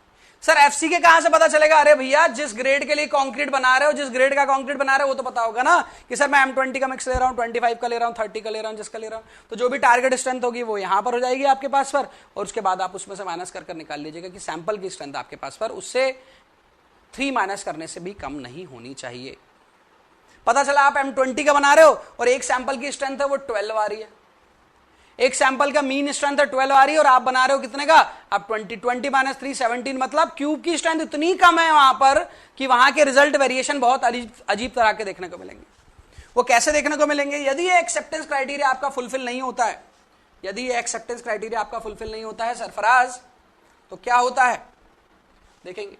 Speaker 1: सर FCK कहां से पता चलेगा? अरे भैया जिस ग्रेड के लिए कंक्रीट बना रहे हो, जिस ग्रेड का कंक्रीट बना रहे हो वो तो पता होगा ना कि सर मैं M20 का मिक्स ले रहा हूं, 25 का ले रहा हूं, 30 का ले रहा हूं, जिसका ले रहा हूं, तो जो भी टारगेट स्ट्रेंथ होगी वो यहां पर हो जाएगी आपके पास पर, और उसके बाद आप उसमें से माइनस कर निकाल लीजिएगा कि सैंपल की स्ट्रेंथ आपके पास पर उससे 3 माइनस करने से भी कम नहीं होनी चाहिए। पता चला आप M20 का बना रहे हो और एक सैंपल की स्ट्रेंथ है वो 12 आ रही है, एक सैंपल का मीन स्ट्रेंथ है 12 आ रही है, और आप बना रहे हो कितने का? आप 20 माइनस 3 17, मतलब क्यूब की स्ट्रेंथ इतनी कम है वहां पर कि वहां के रिजल्ट वेरिएशन बहुत अजीब तरह के देखने को मिलेंगे। वो कैसे देखने को मिलेंगे? यदि ये एक्सेप्टेंस क्राइटेरिया आपका फुलफिल नहीं होता है, यदि ये एक्सेप्टेंस क्राइटेरिया आपका फुलफिल नहीं होता है सरफराज, तो क्या होता है देखेंगे।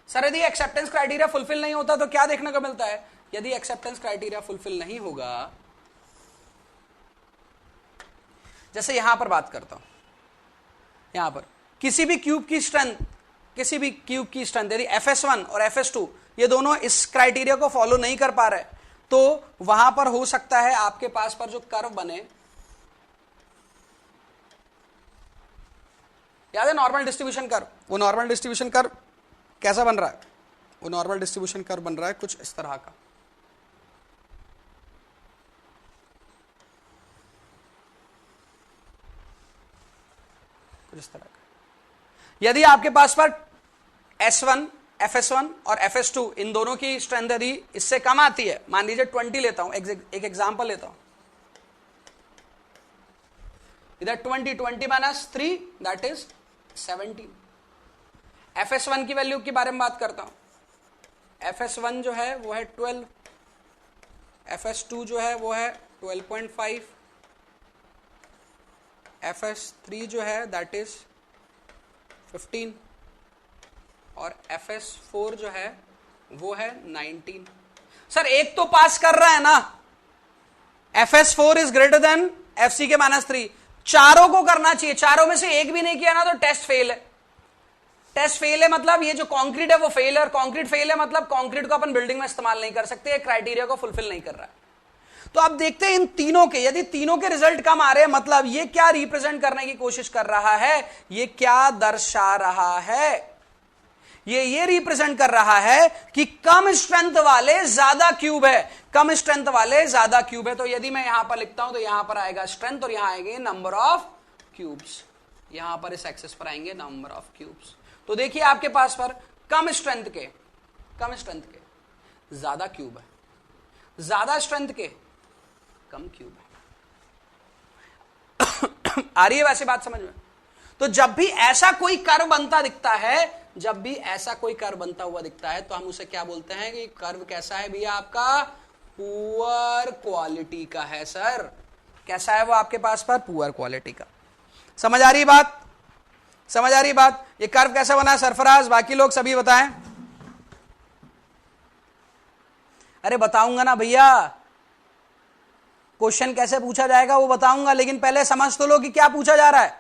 Speaker 1: सर यदि एक्सेप्टेंस क्राइटेरिया फुलफिल नहीं होता तो क्या देखने को मिलता है? यदि एक्सेप्टेंस क्राइटेरिया फुलफिल नहीं होगा, जैसे यहां पर बात करता हूं, यहां पर किसी भी क्यूब की स्ट्रेंथ यदि FS1 और FS2 ये दोनों इस क्राइटेरिया को फॉलो नहीं कर पा रहे, तो वहां पर हो सकता है आपके पास पर जो कर्व बने, याद है नॉर्मल डिस्ट्रीब्यूशन कर्व, वो नॉर्मल डिस्ट्रीब्यूशन कर्व कैसा बन रहा है? वो नॉर्मल डिस्ट्रीब्यूशन कर्व बन रहा है कुछ इस तरह का, कुछ इस तरह का। यदि आपके पास पर S1, FS1 और FS2 इन दोनों की स्ट्रेंथ यदि इससे कम आती है, मान लीजिए 20 लेता हूं, एक एग्जांपल लेता हूं, इधर 20 माइनस 3 दैट इज 17। FS1 की वैल्यू के बारे में बात करता हूं, FS1 जो है वो है 12, FS2 जो है वो है 12.5, FS3 जो है दैट इज 15 और FS4 जो है वो है 19। सर एक तो पास कर रहा है ना, FS4 is greater than FCK minus 3, चारों को करना चाहिए, चारों में से एक भी नहीं किया ना तो टेस्ट फेल है। टेस्ट फेल है मतलब ये जो कंक्रीट है वो फेल है, और कंक्रीट फेल है मतलब कंक्रीट को अपन बिल्डिंग में इस्तेमाल नहीं कर सकते, क्राइटेरिया को फुलफिल नहीं कर रहा है। तो अब देखते हैं इन तीनों के, यदि तीनों के रिजल्ट कम आ रहे हैं, मतलब ये क्या रिप्रेजेंट करने की कोशिश कर रहा है, ये क्या दर्शा रहा है? ये रिप्रेजेंट कर रहा है कि कम स्ट्रेंथ वाले ज्यादा क्यूब है, कम स्ट्रेंथ वाले ज्यादा क्यूब है। तो यदि मैं यहां पर लिखता हूं तो यहां पर आएगा स्ट्रेंथ और यहां आएंगे नंबर ऑफ क्यूब्स, यहां पर इस एक्सेस पर आएंगे नंबर ऑफ क्यूब्स। तो देखिए आपके पास पर कम स्ट्रेंथ के ज्यादा क्यूब है, ज्यादा स्ट्रेंथ के कम क्यूब है। आ रही है वैसे बात समझ में? तो जब भी ऐसा कोई कर्व बनता दिखता है, जब भी ऐसा कोई कर्व बनता हुआ दिखता है, तो हम उसे क्या बोलते हैं कि कर्व कैसा है भैया? आपका पुअर क्वालिटी का है। सर कैसा है वो आपके पास पर? पुअर क्वालिटी का। समझ आ रही बात? समझ आ रही बात? ये कर्व कैसा बना है सरफराज? बाकी लोग सभी बताएं। अरे बताऊंगा ना भैया, क्वेश्चन कैसे पूछा जाएगा वो बताऊंगा, लेकिन पहले समझ तो लो कि क्या पूछा जा रहा है।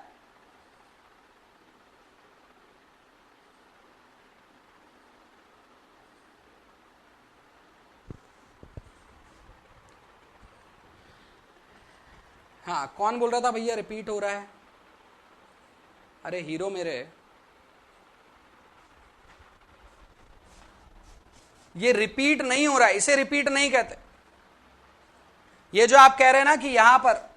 Speaker 1: हाँ, कौन बोल रहा था भैया रिपीट हो रहा है? अरे हीरो मेरे, ये रिपीट नहीं हो रहा है, इसे रिपीट नहीं कहते। ये जो आप कह रहे हैं ना कि यहां पर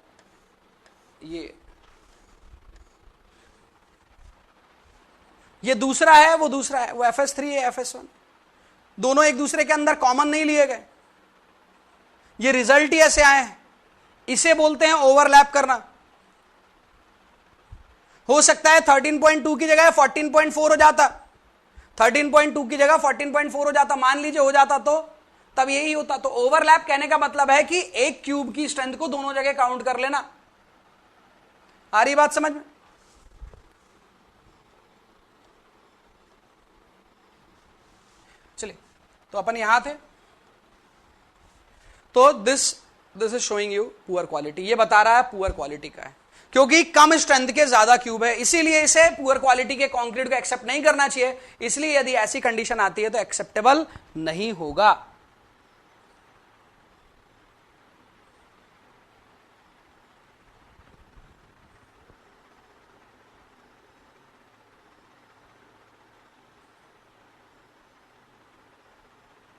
Speaker 1: ये दूसरा है, वो दूसरा है, वो FS3 है, FS1, दोनों एक दूसरे के अंदर कॉमन नहीं लिए गए, ये रिजल्ट ही ऐसे आए हैं। इसे बोलते हैं ओवरलैप करना। हो सकता है 13.2 की जगह 14.4 हो जाता, 13.2 की जगह 14.4 हो जाता, मान लीजिए हो जाता, तो तब यही होता। तो ओवरलैप कहने का मतलब है कि एक क्यूब की स्ट्रेंथ को दोनों जगह काउंट कर लेना। आ रही बात समझ में? चलिए, तो अपन यहां थे, तो this is showing you poor quality, ये बता रहा है पुअर क्वालिटी का है, क्योंकि कम स्ट्रेंथ के ज्यादा क्यूब है, इसीलिए इसे पुअर क्वालिटी के कंक्रीट को एक्सेप्ट नहीं करना चाहिए। इसलिए यदि ऐसी कंडीशन आती है तो एक्सेप्टेबल नहीं होगा।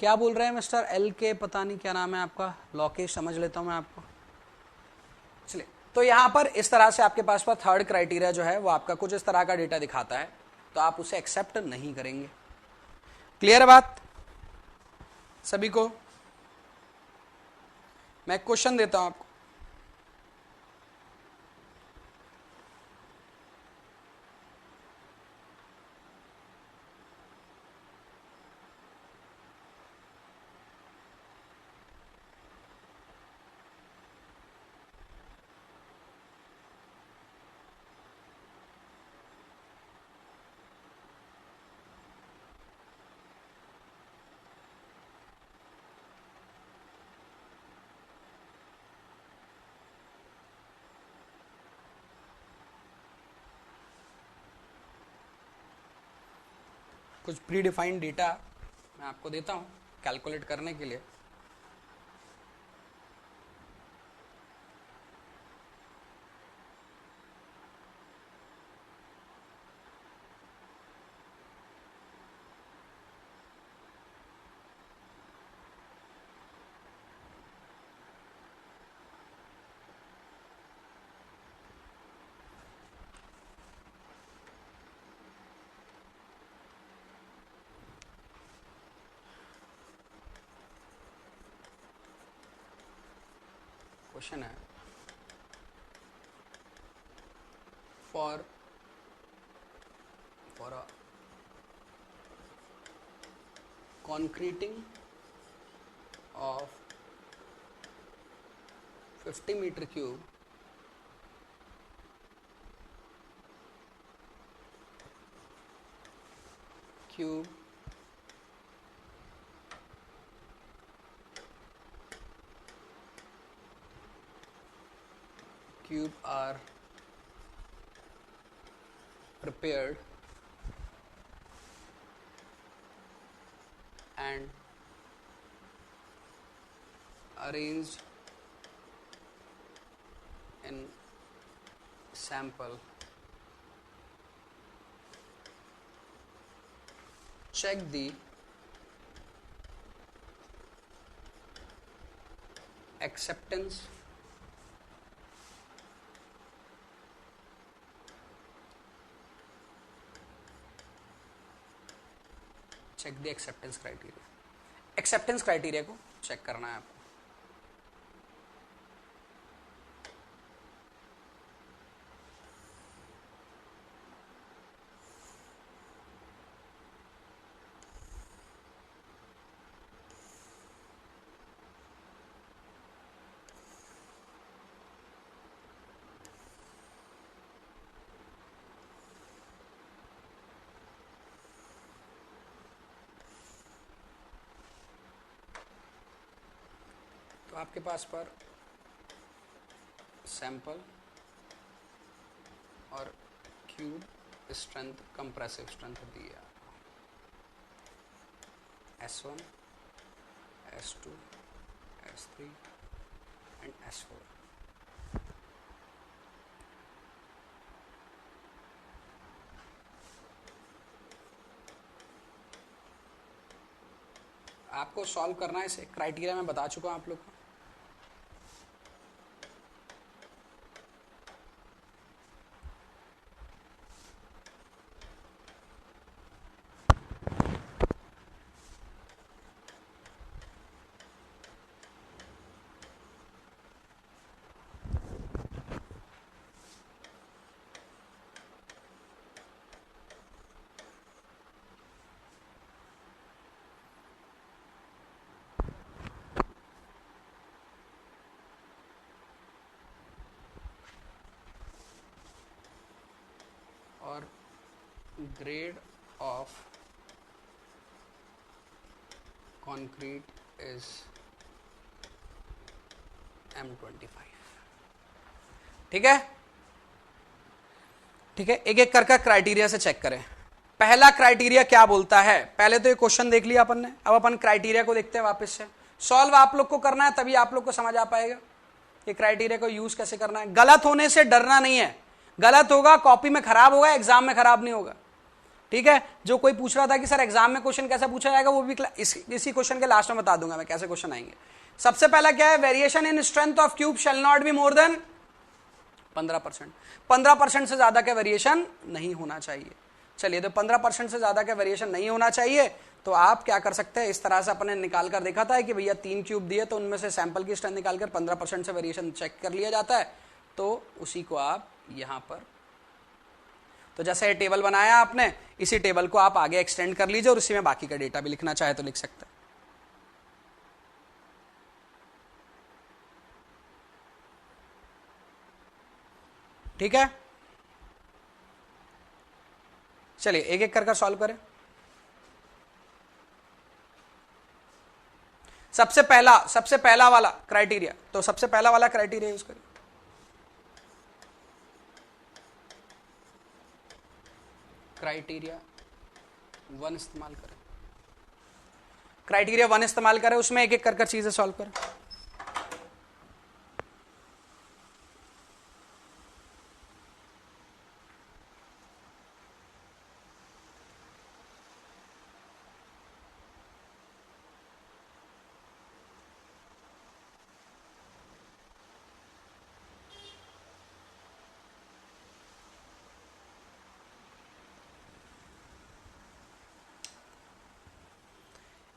Speaker 1: क्या बोल रहे हैं मिस्टर एल के, पता नहीं क्या नाम है आपका, लॉकेश समझ लेता हूं मैं आपको। चलिए, तो यहां पर इस तरह से आपके पास पर थर्ड क्राइटेरिया जो है वो आपका कुछ इस तरह का डेटा दिखाता है, तो आप उसे एक्सेप्ट नहीं करेंगे। क्लियर है बात सभी को? मैं क्वेश्चन देता हूं आपको, कुछ प्री डिफाइंड डेटा मैं आपको देता हूं कैलकुलेट करने के लिए। क्वेश्चन है, for a concreting of 50 meter cube are prepared and arranged in sample, check the acceptance criteria. Acceptance criteria को चेक करना है आपको। तो आपके पास पर सैंपल और क्यूब स्ट्रेंथ, कंप्रेसिव स्ट्रेंथ दी है S1, S2, S3 and S4। आपको सॉल्व करना है इसे, क्राइटेरिया मैं बता चुका हूं आप लोग को। और grade of concrete is M25। ठीक है, ठीक है, एक एक करके क्राइटेरिया से चेक करें। पहला क्राइटेरिया क्या बोलता है, पहले तो ये क्वेश्चन देख लिया अपन ने, अब अपन क्राइटेरिया को देखते हैं वापस से। सॉल्व आप लोग को करना है, तभी आप लोग को समझ आ पाएगा कि क्राइटेरिया को यूज कैसे करना है। गलत होने से डरना नहीं है, गलत होगा कॉपी में खराब होगा, एग्जाम में खराब नहीं होगा। ठीक है, जो कोई पूछ रहा था कि सर एग्जाम में क्वेश्चन कैसे पूछा जाएगा, वो भी इसी क्वेश्चन के लास्ट में बता दूंगा मैं कैसे क्वेश्चन आएंगे। सबसे पहला क्या है, variation in strength of cube shall not be more than 15%। 15% से ज्यादा का वेरिएशन नहीं होना चाहिए। चलिए, तो 15% से ज्यादा का वेरिएशन नहीं होना चाहिए, तो आप क्या कर सकते हैं, इस तरह से अपने निकाल कर देखा था कि भैया 3 क्यूब दिए, तो उनमें से सैंपल की स्ट्रेंथ निकालकर 15% से वेरिएशन चेक कर लिया जाता है, तो उसी को आप यहां पर, तो जैसे ये टेबल बनाया आपने, इसी टेबल को आप आगे एक्सटेंड कर लीजिए और उसी में बाकी का डेटा भी लिखना चाहे तो लिख सकते हैं। ठीक है, चलिए एक एक कर सॉल्व करें। सबसे पहला वाला क्राइटेरिया, तो सबसे पहला वाला क्राइटेरिया यूज करें। क्राइटेरिया 1 इस्तेमाल करें, क्राइटेरिया 1 इस्तेमाल करें, उसमें एक एक कर चीजें सॉल्व करें।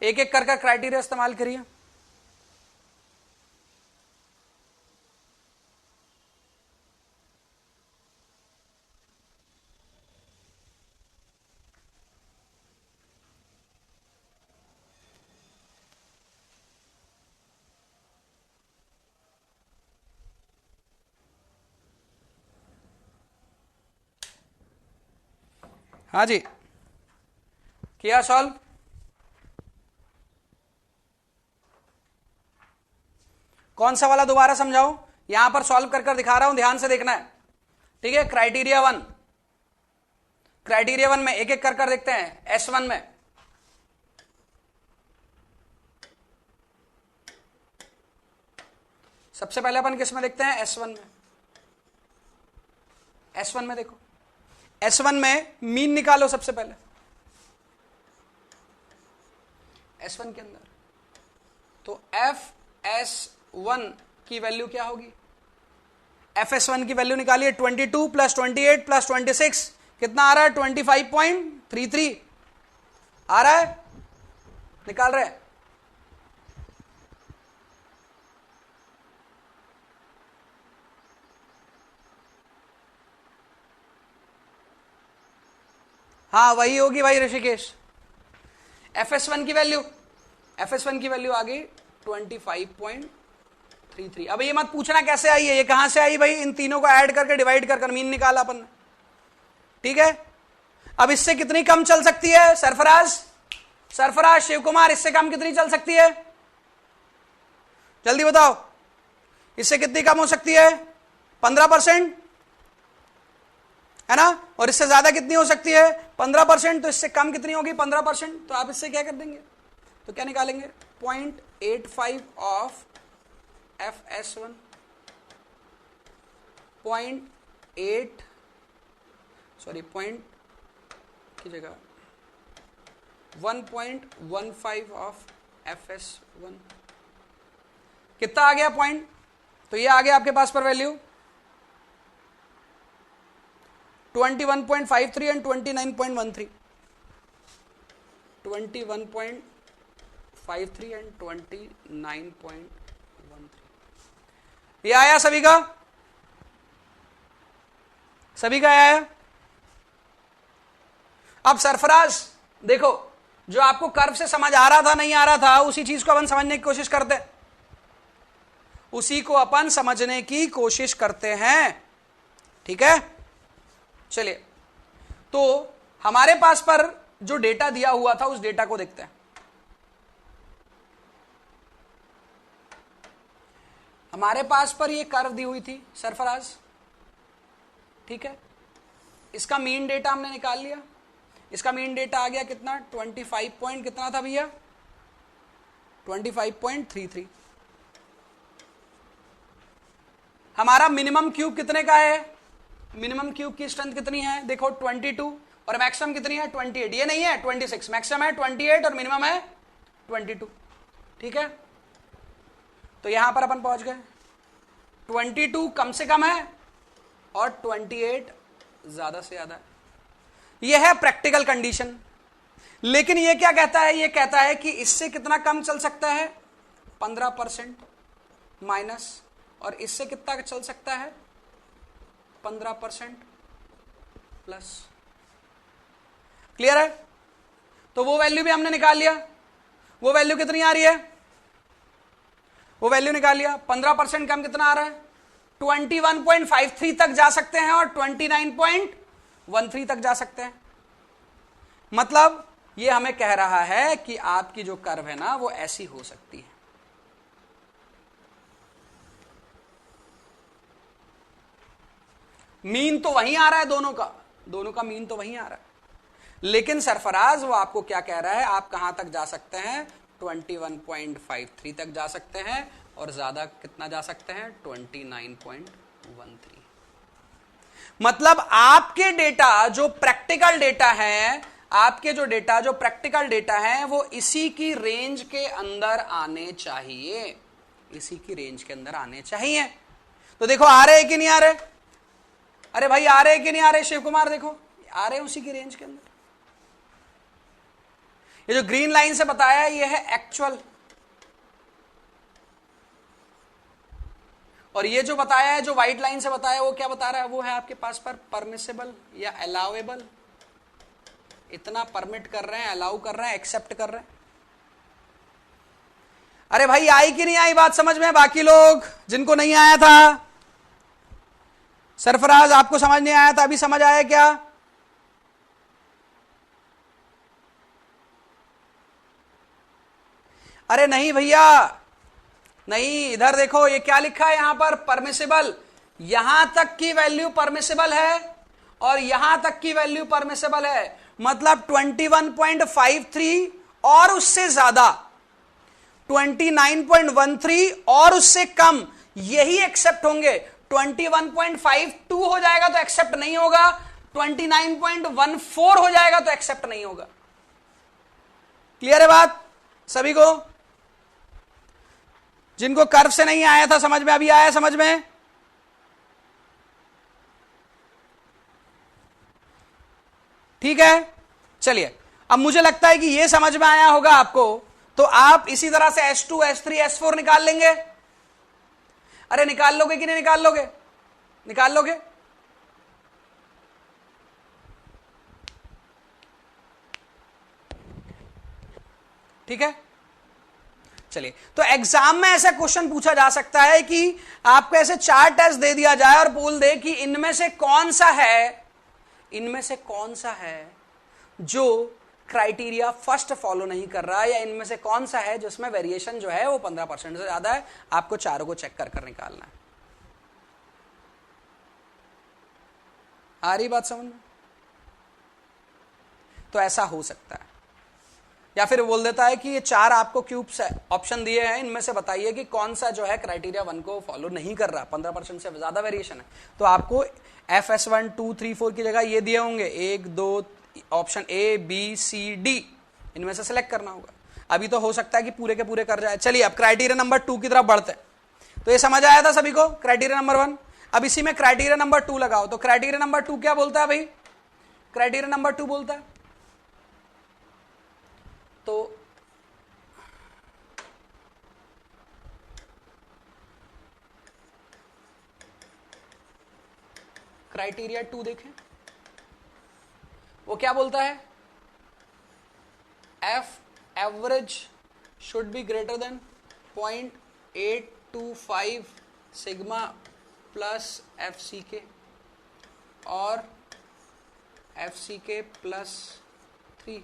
Speaker 1: एक एक कर क्राइटेरिया इस्तेमाल करिए। हाँ जी, किया सॉल्व। कौन सा वाला दोबारा समझाऊं, यहां पर सॉल्व कर दिखा रहा हूं, ध्यान से देखना है। ठीक है, क्राइटेरिया 1, क्राइटेरिया 1 में एक एक कर देखते हैं। S1 में सबसे पहले अपन किस में देखते हैं, S1 में। S1 में देखो, S1 में मीन निकालो सबसे पहले। S1 के अंदर तो FS1 की वैल्यू क्या होगी, FS1 की वैल्यू निकालिए। 22 प्लस 28 प्लस 26 कितना आ रहा है, 25.33 आ रहा है, निकाल रहे हैं। हाँ वही होगी भाई ऋषिकेश। FS1 की वैल्यू, FS1 की वैल्यू आ गई 25.33। अब ये मत पूछना कैसे आई है, ये कहां से आई भाई, इन तीनों को ऐड करके डिवाइड कर मीन निकाला अपन ने। ठीक है, अब इससे कितनी कम चल सकती है, सरफराज शिव कुमार, इससे कम कितनी चल सकती है, जल्दी बताओ, इससे कितनी कम हो सकती है, 15%, है ना, और इससे ज्यादा कितनी हो सकती है, 15%, तो इससे कम कितनी होगी, 15%, तो आप इससे क्या कर देंगे, तो क्या निकालेंगे, 0.85 ऑफ FS1, 0.8 की जगह 1.15 ऑफ FS1 कितना आ गया पॉइंट, तो ये आ गया आपके पास पर वैल्यू 21.53 एंड 29.13, 21.53 एंड 29.13। ये आया सभी का, सभी का आया। अब सरफराज देखो, जो आपको कर्व से समझ आ रहा था नहीं आ रहा था, उसी चीज को अपन समझने की कोशिश करते हैं, उसी को अपन समझने की कोशिश करते हैं, ठीक है। चलिए, तो हमारे पास पर जो डेटा दिया हुआ था उस डेटा को देखते हैं। हमारे पास पर ये कर्व दी हुई थी सरफराज, ठीक है। इसका मीन डेटा हमने निकाल लिया, इसका मीन डेटा आ गया कितना 25 पॉइंट कितना था भैया 25.33। हमारा मिनिमम क्यूब कितने का है, मिनिमम क्यूब की स्ट्रेंथ कितनी है देखो 22 और मैक्सिमम कितनी है 28, ये नहीं है 26, मैक्सिमम है 28 और मिनिमम है 22, ठीक है। तो यहां पर अपन पहुंच गए, 22 कम से कम है और 28 ज्यादा से ज्यादा है, यह है प्रैक्टिकल कंडीशन। लेकिन यह क्या कहता है, यह कहता है कि इससे कितना कम चल सकता है 15% माइनस, और इससे कितना चल सकता है 15% प्लस। क्लियर है। तो वो वैल्यू भी हमने निकाल लिया, वो वैल्यू कितनी आ रही है, वो वैल्यू निकाल लिया। 15% कम कितना आ रहा है 21.53 तक जा सकते हैं और 29.13 तक जा सकते हैं। मतलब ये हमें कह रहा है कि आपकी जो कर्व है ना वो ऐसी हो सकती है। मीन तो वहीं आ रहा है, दोनों का मीन तो वहीं आ रहा है, लेकिन सरफराज वो आपको क्या कह रहा है, आप कहां तक जा सकते हैं 21.53 तक जा सकते हैं और ज्यादा कितना जा सकते हैं 29.13। मतलब आपके डेटा जो प्रैक्टिकल डेटा है, आपके जो डेटा जो प्रैक्टिकल डेटा है वो इसी की रेंज के अंदर आने चाहिए, इसी की रेंज के अंदर आने चाहिए। तो देखो आ रहे कि नहीं आ रहे, अरे भाई आ रहे कि नहीं आ रहे शिव कुमार, देखो आ रहे उसी की रेंज के अंदर। ये जो ग्रीन लाइन से बताया है ये है एक्चुअल, और ये जो बताया है जो व्हाइट लाइन से बताया वो क्या बता रहा है, वो है आपके पास पर परमिसेबल या अलाउएबल। इतना परमिट कर रहे हैं, अलाउ कर रहे हैं, एक्सेप्ट कर रहे हैं। अरे भाई आई कि नहीं आई बात समझ में, बाकी लोग जिनको नहीं आया था, सरफराज आपको समझ नहीं आया था, अभी समझ आया क्या? अरे नहीं भैया नहीं, इधर देखो ये क्या लिखा है यहां पर, परमिसिबल। यहां तक की वैल्यू परमिसिबल है और यहां तक की वैल्यू परमिसिबल है, मतलब 21.53 और उससे ज्यादा, 29.13 और उससे कम, यही एक्सेप्ट होंगे। 21.52 हो जाएगा तो एक्सेप्ट नहीं होगा, 29.14 हो जाएगा तो एक्सेप्ट नहीं होगा। क्लियर है बात सभी को? जिनको कर्व से नहीं आया था समझ में, अभी आया समझ में? ठीक है, चलिए अब मुझे लगता है कि यह समझ में आया होगा आपको, तो आप इसी तरह से S2, S3, S4 निकाल लेंगे। अरे निकाल लोगे कि नहीं निकाल लोगे? निकाल लोगे? ठीक है, चलिए। तो एग्जाम में ऐसा क्वेश्चन पूछा जा सकता है कि आपको ऐसे 4 टेस्ट दे दिया जाए और बोल दे कि इनमें से कौन सा है जो क्राइटेरिया फर्स्ट फॉलो नहीं कर रहा है, या इनमें से कौन सा है जिसमें वेरिएशन जो है वो 15% से ज्यादा है। आपको चारों को चेक कर निकालना है। आ रही बात समझ में? तो ऐसा हो सकता है, या फिर बोल देता है कि ये 4 आपको क्यूब्स ऑप्शन दिए हैं, इनमें से बताइए कि कौन सा जो है क्राइटेरिया 1 को फॉलो नहीं कर रहा, 15% से ज्यादा वेरिएशन है। तो आपको FS1, 2, 3, 4 की जगह ये दिए होंगे 1, 2 option A, B, C, D, इनमें से सिलेक्ट करना होगा। अभी तो हो सकता है कि पूरे के पूरे कर जाए। चलिए अब क्राइटेरिया नंबर 2 की तरफ बढ़ते हैं। तो ये समझ आया था सभी को क्राइटेरिया नंबर 1। अब इसी में क्राइटेरिया नंबर 2 लगाओ। तो क्राइटेरिया नंबर 2 क्या बोलता है भाई? क्राइटेरिया नंबर 2 बोलता है तो क्राइटेरिया 2 देखें, वो क्या बोलता है? F average should be greater than 0.825 sigma plus F C K और F C K plus 3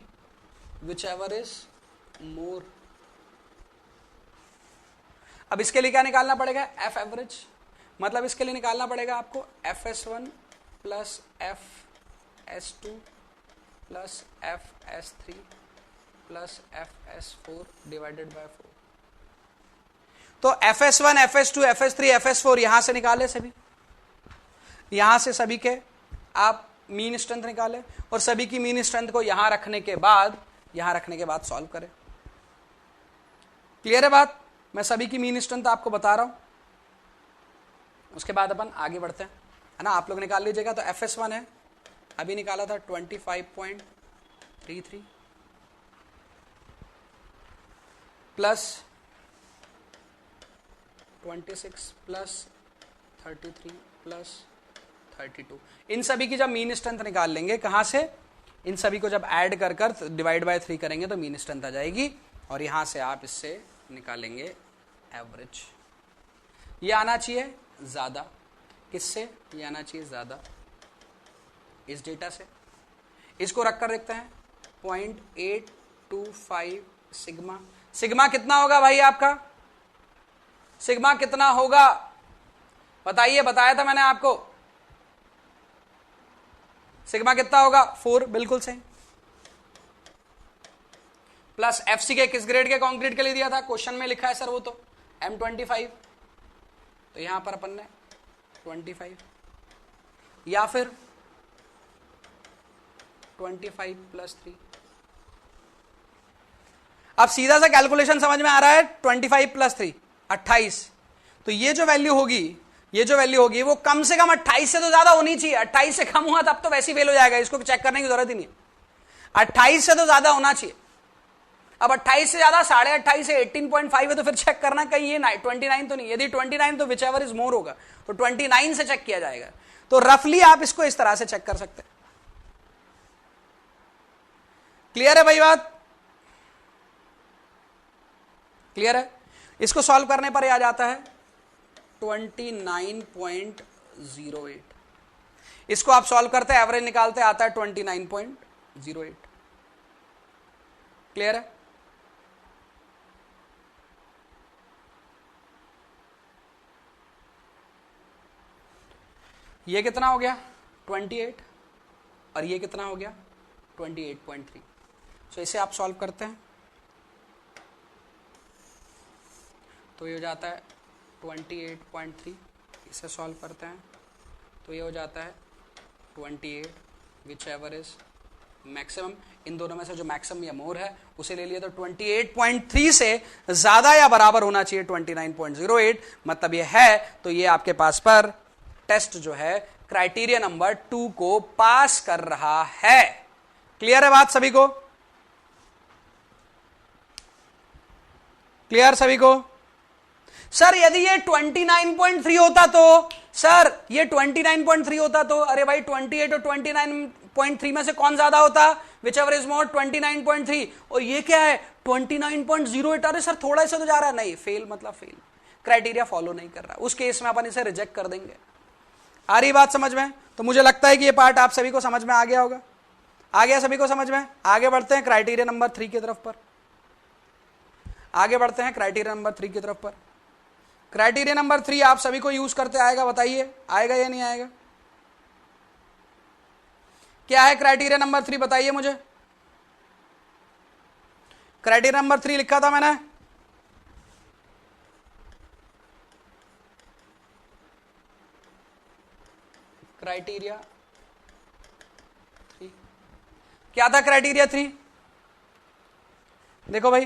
Speaker 1: whichever is more. अब इसके लिए क्या निकालना पड़ेगा? F average. मतलब इसके लिए निकालना पड़ेगा आपको F S one plus F S two plus F S three plus F S four divided by 4। तो F S one, F S two, F S three, F S four यहां से निकाले सभी, यहां से सभी के आप मीन स्ट्रेंथ निकाले और सभी की मीन स्ट्रेंथ को यहां रखने के बाद सॉल्व करें। क्लियर है बात? मैं सभी की मीन स्ट्रेंथ आपको बता रहा हूं, उसके बाद अपन आगे बढ़ते हैं, है ना। आप लोग निकाल लीजिएगा। तो एफ एस वन है, अभी निकाला था 25.33 प्लस 26 प्लस 33 प्लस 32। इन सभी की जब मीन स्ट्रेंथ निकाल लेंगे, कहां से? इन सभी को जब ऐड कर डिवाइड बाय 3 करेंगे तो मीन स्ट्रेंथ आ जाएगी और यहां से आप इससे निकालेंगे एवरेज। ये आना चाहिए ज्यादा, किससे? ये आना चाहिए ज्यादा इस डेटा से। इसको रखकर देखते हैं 0.825 सिग्मा। सिग्मा कितना होगा भाई आपका? सिग्मा कितना होगा बताइए? बताया था मैंने आपको सिग्मा कितना होगा? 4। बिल्कुल सही। प्लस एफसी के किस ग्रेड के कंक्रीट के लिए दिया था? क्वेश्चन में लिखा है सर वो तो M25। तो यहां पर अपन ने 25 या फिर 25 प्लस 3। अब सीधा सा कैलकुलेशन समझ में आ रहा है? 25 प्लस 3 28। तो ये जो वैल्यू होगी वो कम से कम 28 से तो ज्यादा होनी चाहिए। 28 से कम हुआ तब तो वैसे ही फेल हो जाएगा, इसको चेक करने की जरूरत ही नहीं है। 28 से तो ज्यादा होना चाहिए। अब 28 से ज्यादा 28.5 से 18.5 है तो फिर चेक करना कहीं ये 29 तो नहीं। यदि 29 तो विच एवर इज मोर होगा, तो 29 से चेक किया जाएगा। तो रफली आप इसको इस तरह से चेक कर सकते हैं। क्लियर है भाई बात? क्लियर है? इसको सॉल्व करने पर आ जाता है 29.08। इसको आप सॉल्व करते हैं, एवरेज निकालते आता है 29.08। क्लियर है? ये कितना हो गया? 28। और ये कितना हो गया? 28.3। सो इसे आप सॉल्व करते हैं तो ये हो जाता है 28.3। इसे सॉल्व करते हैं तो ये हो जाता है 28 विच एवर इज मैक्सिमम। इन दोनों में से जो मैक्सिमम या मोर है उसे ले लिया। तो 28.3 से ज्यादा या बराबर होना चाहिए 29.08। मतलब ये है तो ये आपके पास पर टेस्ट जो है क्राइटेरिया नंबर 2 को पास कर रहा है। क्लियर है बात सभी को? क्लियर सभी को? सर यदि ये 29.3 होता तो, सर ये 29.3 होता तो, अरे भाई 28 और 29.3 में से कौन ज्यादा होता? विच एवर इज मोर 29.3। और ये क्या है 29.08। अरे सर थोड़ा सा तो जा रहा है। नहीं, फेल मतलब फेल, क्राइटेरिया फॉलो नहीं कर रहा। उस केस में अपन इसे रिजेक्ट कर देंगे। आ रही बात समझ में? तो मुझे लगता है कि ये पार्ट आप सभी को समझ में आ गया होगा। आ गया सभी को समझ में? आगे बढ़ते हैं क्राइटेरिया नंबर 3 की तरफ पर। आगे बढ़ते हैं क्राइटेरिया नंबर 3 की तरफ पर। क्राइटेरिया नंबर 3 आप सभी को यूज करते आएगा? बताइए आएगा या नहीं आएगा? क्या है क्राइटेरिया नंबर 3? बताइए मुझे। क्राइटेरिया नंबर 3 लिखा था मैंने, क्राइटेरिया 3 क्या था? क्राइटेरिया 3 देखो भाई,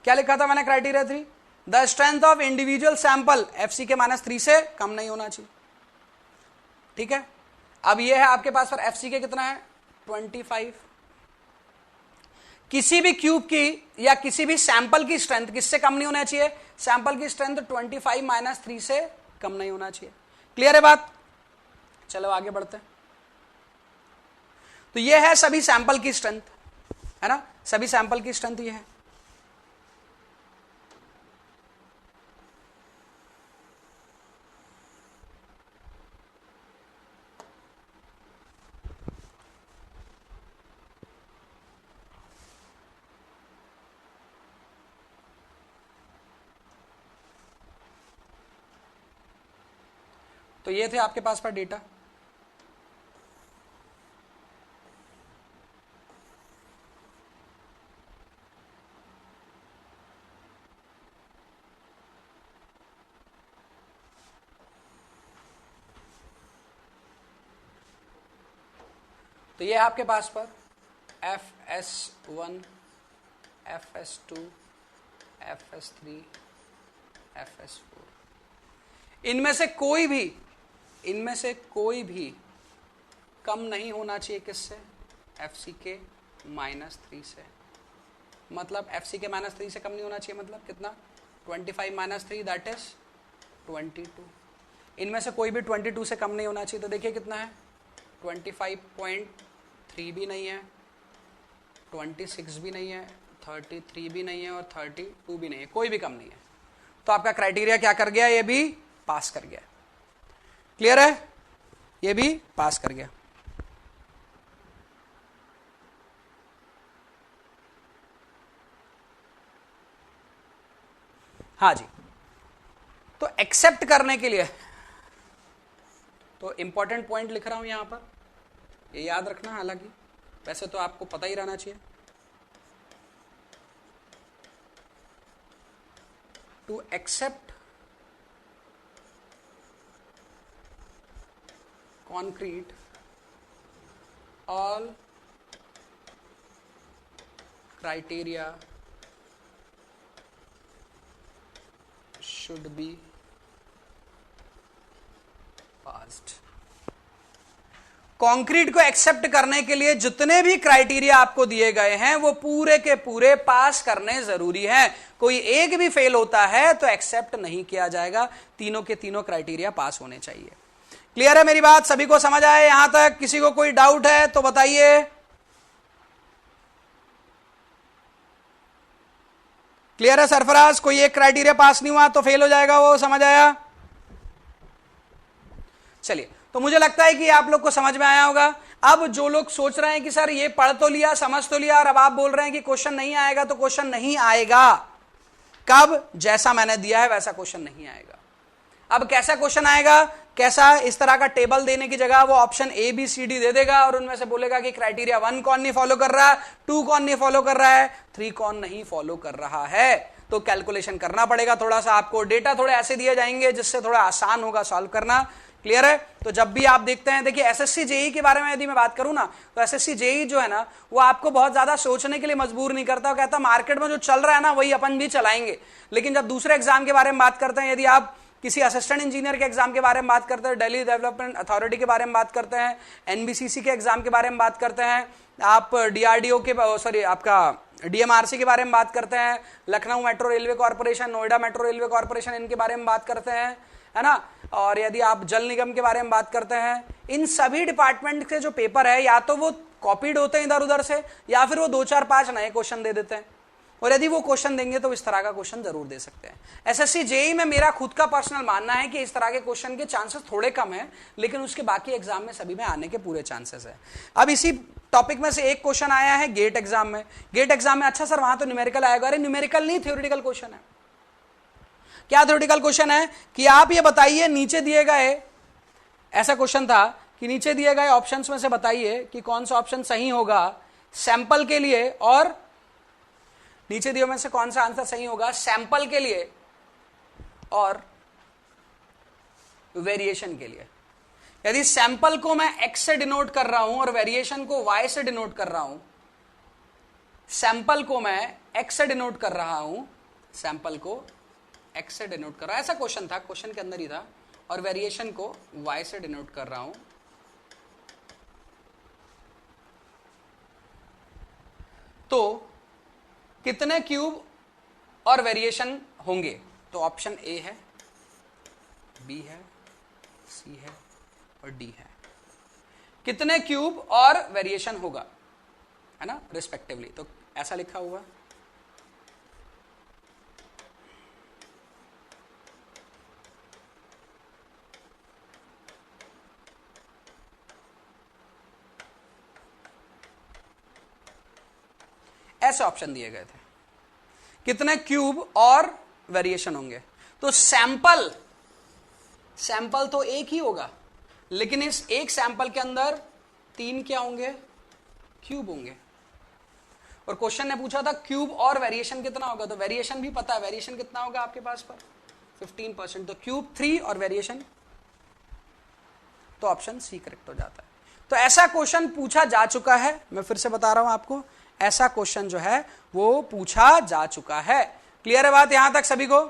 Speaker 1: क्या लिखा था मैंने criteria 3? The strength of individual sample FC के -3 से कम नहीं होना चाहिए। ठीक है, अब ये है आपके पास पर एफसी के कितना है 25। किसी भी क्यूब की या किसी भी सैंपल की स्ट्रेंथ किससे कम नहीं होना चाहिए? सैंपल की स्ट्रेंथ 25 - 3 से कम नहीं होना चाहिए। क्लियर है बात? चलो आगे बढ़ते हैं। तो ये है सभी सैंपल की स्ट्रेंथ, है ना, सभी सैंपल की स्ट्रेंथ ये है। तो ये थे आपके पास पर डेटा। तो ये है आपके पास पर FS1, FS2, FS3, FS4। इनमें से कोई भी कम नहीं होना चाहिए किससे? FC के -3 से। मतलब FC के -3 से कम नहीं होना चाहिए, मतलब कितना? 25 - 3 दैट इज 22। इनमें से कोई भी 22 से कम नहीं होना चाहिए। तो देखिए कितना है, 25.3 भी नहीं है, 26 भी नहीं है, 33 भी नहीं है और 32 भी नहीं है, कोई भी कम नहीं है। तो आपका क्राइटेरिया क्या कर गया? ये भी पास कर गया। क्लियर है? ये भी पास कर गया। हाँ जी, तो एक्सेप्ट करने के लिए तो इंपॉर्टेंट पॉइंट लिख रहा हूं यहां पर, ये याद रखना। हालांकि वैसे तो आपको पता ही रहना चाहिए। To accept concrete all criteria should be passed। Concrete को एक्सेप्ट करने के लिए जितने भी क्राइटेरिया आपको दिए गए हैं वो पूरे के पूरे पास करने जरूरी हैं। कोई एक भी फेल होता है तो एक्सेप्ट नहीं किया जाएगा, तीनों के तीनों क्राइटेरिया पास होने चाहिए। क्लियर है मेरी बात? सभी को समझ आए यहां तक? किसी को कोई डाउट है तो बताइए। क्लियर है सरफराज? कोई एक क्राइटेरिया पास नहीं हुआ तो फेल हो जाएगा वो, समझ आया? चलिए, तो मुझे लगता है कि आप लोग को समझ में आया होगा। अब जो लोग सोच रहे हैं कि सर ये पढ़ तो लिया, समझ तो लिया, और अब आप बोल रहे हैं कि क्वेश्चन नहीं आएगा, तो क्वेश्चन नहीं आएगा। कब? जैसा मैंने दिया है वैसा क्वेश्चन नहीं आएगा। अब कैसा क्वेश्चन आएगा? कैसा? इस तरह का टेबल देने की जगह वो ऑप्शन ABCD दे देगा और उनमें से बोलेगा कि क्राइटेरिया 1 कौन नहीं फॉलो कर रहा है, 2 कौन नहीं फॉलो कर रहा है, 3 कौन नहीं फॉलो कर रहा है। तो कैलकुलेशन करना पड़ेगा थोड़ा सा आपको। डेटा थोड़े ऐसे दिए जाएंगे जिससे थोड़ा आसान होगा सॉल्व करना। क्लियर है? तो जब भी आप देखते हैं, देखिए SSC JEE के बारे में यदि मैं बात करूं ना, तो SSC JEE जो है ना वो आपको बहुत ज्यादा सोचने के लिए मजबूर नहीं करता। वो कहता मार्केट में जो चल रहा है ना वही अपन भी चलाएंगे। लेकिन जब दूसरे एग्जाम के बारे में बात करते हैं, यदि आप किसी असिस्टेंट इंजीनियर के एग्जाम के बारे में बात करते हैं, दिल्ली डेवलपमेंट अथॉरिटी के बारे में बात करते हैं, NBCC के एग्जाम के बारे में बात करते हैं, आप DRDO के आपका DMRC के बारे में बात करते हैं, Lucknow metro railway corporation, Noida metro railway corporation, इनके बारे में बात करते हैं, है ना, और यदि आप जल निगम के बारे में बात करते हैं, इन सभी डिपार्टमेंट के जो पेपर है या तो वो कॉपीड होते हैं इधर उधर से, या फिर वो 2-4-5 नए क्वेश्चन दे देते हैं। और यदि वो क्वेश्चन देंगे तो इस तरह का क्वेश्चन जरूर दे सकते हैं। SSC JEE में मेरा खुद का पर्सनल मानना है कि इस तरह के क्वेश्चन के चांसेस थोड़े कम है, लेकिन उसके बाकी एग्जाम में सभी में आने के पूरे चांसेस है। अब इसी टॉपिक में से एक क्वेश्चन आया है गेट एग्जाम में। गेट एग्जाम में, अच्छा सर वहां तो न्यूमेरिकल आएगा। अरे न्यूमेरिकल नहीं, थ्योरेटिकल क्वेश्चन है। क्या थ्योरेटिकल क्वेश्चन है कि आप ये बताइए, नीचे दिए गए, ऐसा क्वेश्चन था कि नीचे दिए गए ऑप्शंस में से बताइए कि कौन सा ऑप्शन सही होगा सैंपल के लिए, और नीचे दिए में से कौन सा आंसर सही होगा सैंपल के लिए और वेरिएशन के लिए। यदि सैंपल को मैं x से डिनोट कर रहा हूं और वेरिएशन को y से डिनोट कर रहा हूं, सैंपल को मैं x से डिनोट कर रहा हूं सैंपल को x से डिनोट कर रहा हूं, ऐसा क्वेश्चन था, क्वेश्चन के अंदर ही था, और वेरिएशन को y से डिनोट कर रहा हूं। तो कितने क्यूब और वेरिएशन होंगे? तो ऑप्शन ए है, बी है, सी है और डी है। कितने क्यूब और वेरिएशन होगा, है ना, रिस्पेक्टिवली। तो ऐसा लिखा हुआ, ऐसे ऑप्शन दिए गए थे, कितने क्यूब और वेरिएशन होंगे। तो सैंपल तो एक ही होगा, लेकिन इस एक सैंपल के अंदर 3 क्या होंगे, क्यूब होंगे। और क्वेश्चन ने पूछा था क्यूब और वेरिएशन कितना होगा, तो वेरिएशन भी पता है, वेरिएशन कितना होगा आपके पास पर 15%, तो क्यूब 3 और वेरिएशन, तो ऑप्शन सी करेक्ट हो जाता है। तो ऐसा क्वेश्चन पूछा जा चुका है, मैं फिर से बता रहा हूं आपको, ऐसा क्वेश्चन जो है वो पूछा जा चुका है। क्लियर है बात यहां तक सभी को?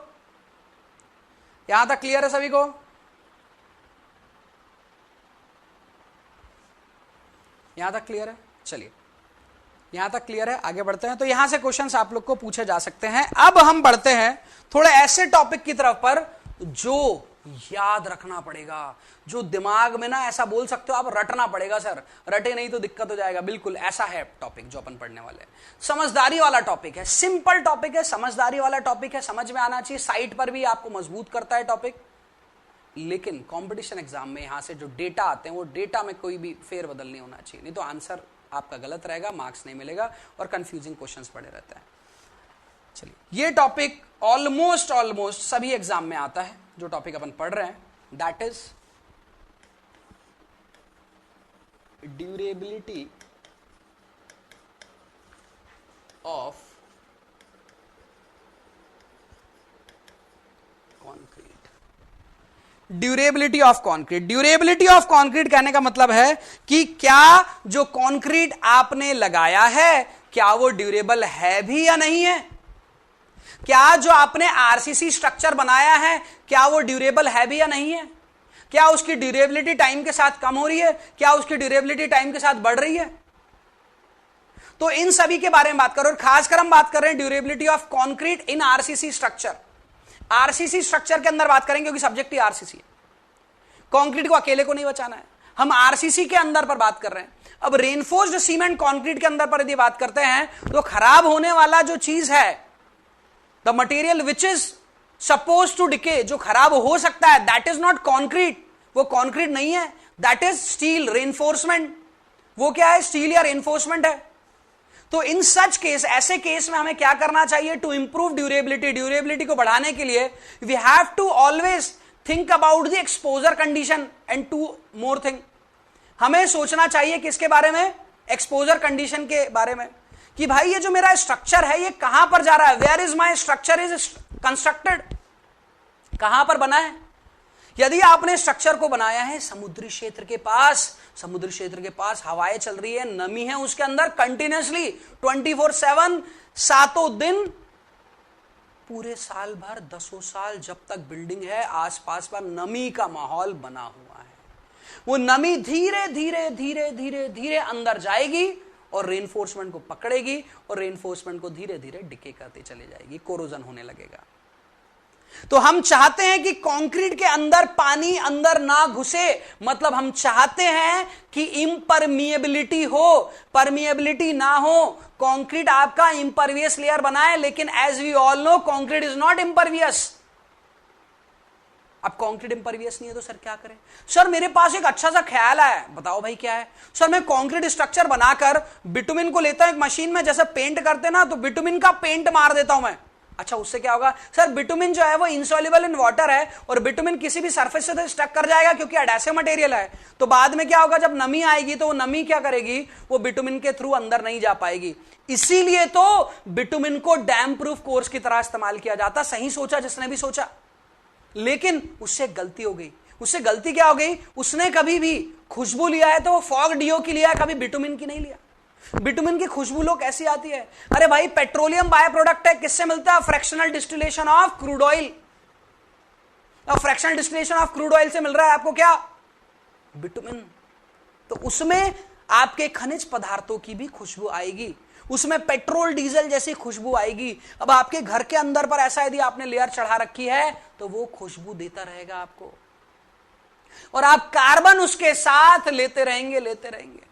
Speaker 1: यहां तक क्लियर है सभी को? यहां तक क्लियर है? चलिए, यहां तक क्लियर है, आगे बढ़ते हैं। तो यहां से क्वेश्चंस आप लोग को पूछे जा सकते हैं। अब हम बढ़ते हैं थोड़े ऐसे टॉपिक की तरफ पर जो याद रखना पड़ेगा, जो दिमाग में ना, ऐसा बोल सकते हो आप, रटना पड़ेगा। सर रटे नहीं तो दिक्कत हो जाएगा, बिल्कुल ऐसा है टॉपिक जो अपन पढ़ने वाले हैं। समझदारी वाला टॉपिक है, सिंपल टॉपिक है, समझदारी वाला टॉपिक है, समझ में आना चाहिए। साइट पर भी आपको मजबूत करता है टॉपिक, लेकिन कंपटीशन एग्जाम में यहां से जो डेटा आते हैं वो डेटा में कोई भी फेरबदल नहीं होना चाहिए, नहीं तो आंसर आपका गलत रहेगा, मार्क्स नहीं मिलेगा और कंफ्यूजिंग क्वेश्चंस पड़े रहते हैं। चलिए, ये टॉपिक ऑलमोस्ट सभी एग्जाम में आता है, जो टॉपिक अपन पढ़ रहे हैं, that is durability of concrete. Durability of concrete, durability of concrete कहने का मतलब है कि क्या जो कॉन्क्रीट आपने लगाया है क्या वो ड्यूरेबल है भी या नहीं है। क्या जो आपने आरसीसी स्ट्रक्चर बनाया है क्या वो ड्यूरेबल है भी या नहीं है। क्या उसकी ड्यूरेबिलिटी टाइम के साथ कम हो रही है, क्या उसकी ड्यूरेबिलिटी टाइम के साथ बढ़ रही है। तो इन सभी के बारे में बात करो, और खासकर हम बात कर रहे हैं durability of concrete in RCC structure. RCC structure के अंदर बात करेंगे क्योंकि सब्जेक्ट ही आरसीसी है, कंक्रीट को अकेले को नहीं बचाना है, हम आरसीसी के अंदर पर बात कर रहे हैं। अब रेनफोर्स्ड सीमेंट कंक्रीट के अंदर पर यदि बात करते हैं तो खराब होने वाला जो चीज है, the material which is suppose to decay, जो खराब हो सकता है, दैट इज नॉट कॉन्क्रीट, वो कॉन्क्रीट नहीं है, दैट इज स्टील रेनफोर्समेंट। वो क्या है, स्टील या रेनफोर्समेंट है। तो इन सच केस, ऐसे केस में हमें क्या करना चाहिए, टू इंप्रूव ड्यूरेबिलिटी, ड्यूरेबिलिटी को बढ़ाने के लिए we have to always think about the exposure condition and to more thing. हमें सोचना चाहिए किसके बारे में, एक्सपोजर कंडीशन के बारे में, कि भाई ये जो मेरा स्ट्रक्चर है ये कहां पर जा रहा है, where is my structure is constructed, कहां पर बना है। यदि आपने स्ट्रक्चर को बनाया है समुद्री क्षेत्र के पास, समुद्री क्षेत्र के पास हवाएं चल रही है, नमी है उसके अंदर कंटिन्यूसली 24/7, सातों दिन, पूरे साल भर, 10 साल, जब तक बिल्डिंग है आसपास पर नमी का माहौल बना हुआ है, वो नमी धीरे धीरे धीरे धीरे धीरे अंदर जाएगी और रेनफोर्समेंट को पकड़ेगी और रेनफोर्समेंट को धीरे धीरे डिके करते चले जाएगी, कोरोजन होने लगेगा। तो हम चाहते हैं कि कंक्रीट के अंदर पानी अंदर ना घुसे, मतलब हम चाहते हैं कि इम्परमिएबिलिटी हो, परमिएबिलिटी ना हो। कंक्रीट आपका इम्परवियस लेयर बनाए, लेकिन as we all know concrete is not impervious. अब कंक्रीट इम्परवियस नहीं है तो सर क्या करें। सर मेरे पास एक अच्छा सा ख्याल है, बताओ भाई क्या है। सर मैं कंक्रीट स्ट्रक्चर बनाकर बिटुमिन को लेता हूं एक मशीन में, जैसे पेंट करते ना, तो बिटुमिन का पेंट मार देता हूं मैं। अच्छा उससे क्या होगा। सर बिटुमिन जो है वो इनसॉल्युबल इन वाटर है और बिटुमिन किसी भी सरफेस से तो स्टक कर जाएगा क्योंकि एडेसिव मटेरियल है। तो बाद में क्या होगा, जब नमी आएगी तो वो नमी क्या करेगी, वो बिटुमिन के थ्रू अंदर नहीं जा पाएगी। इसीलिए तो बिटुमिन को डैम प्रूफ कोर्स की तरह इस्तेमाल किया जाता। सही सोचा जिसने भी सोचा, लेकिन उससे गलती हो गई। उससे गलती क्या हो गई, उसने कभी भी खुशबू लिया है तो वो फॉग डीओ की लिया है, कभी बिटुमिन की नहीं लिया। बिटुमिन की खुशबू लो कैसी आती है? अरे भाई पेट्रोलियम बाय प्रोडक्ट है, किससे मिलता है? Fractional distillation of crude oil. और fractional distillation of crude oil से मिल रहा है आपको क्या? बिटुमिन। तो उसमें आपके खनिज पदार्थों की भी खुशबू आएगी, उसमें पेट्रोल डीजल जैसी खुशबू आएगी। अब आपके घर के अंदर पर ऐसा यदि आपने लेयर चढ़ा रखी है तो वो खुशबू देता रहेगा आपको, और आप कार्बन उसके साथ लेते रहेंगे लेते रहेंगे।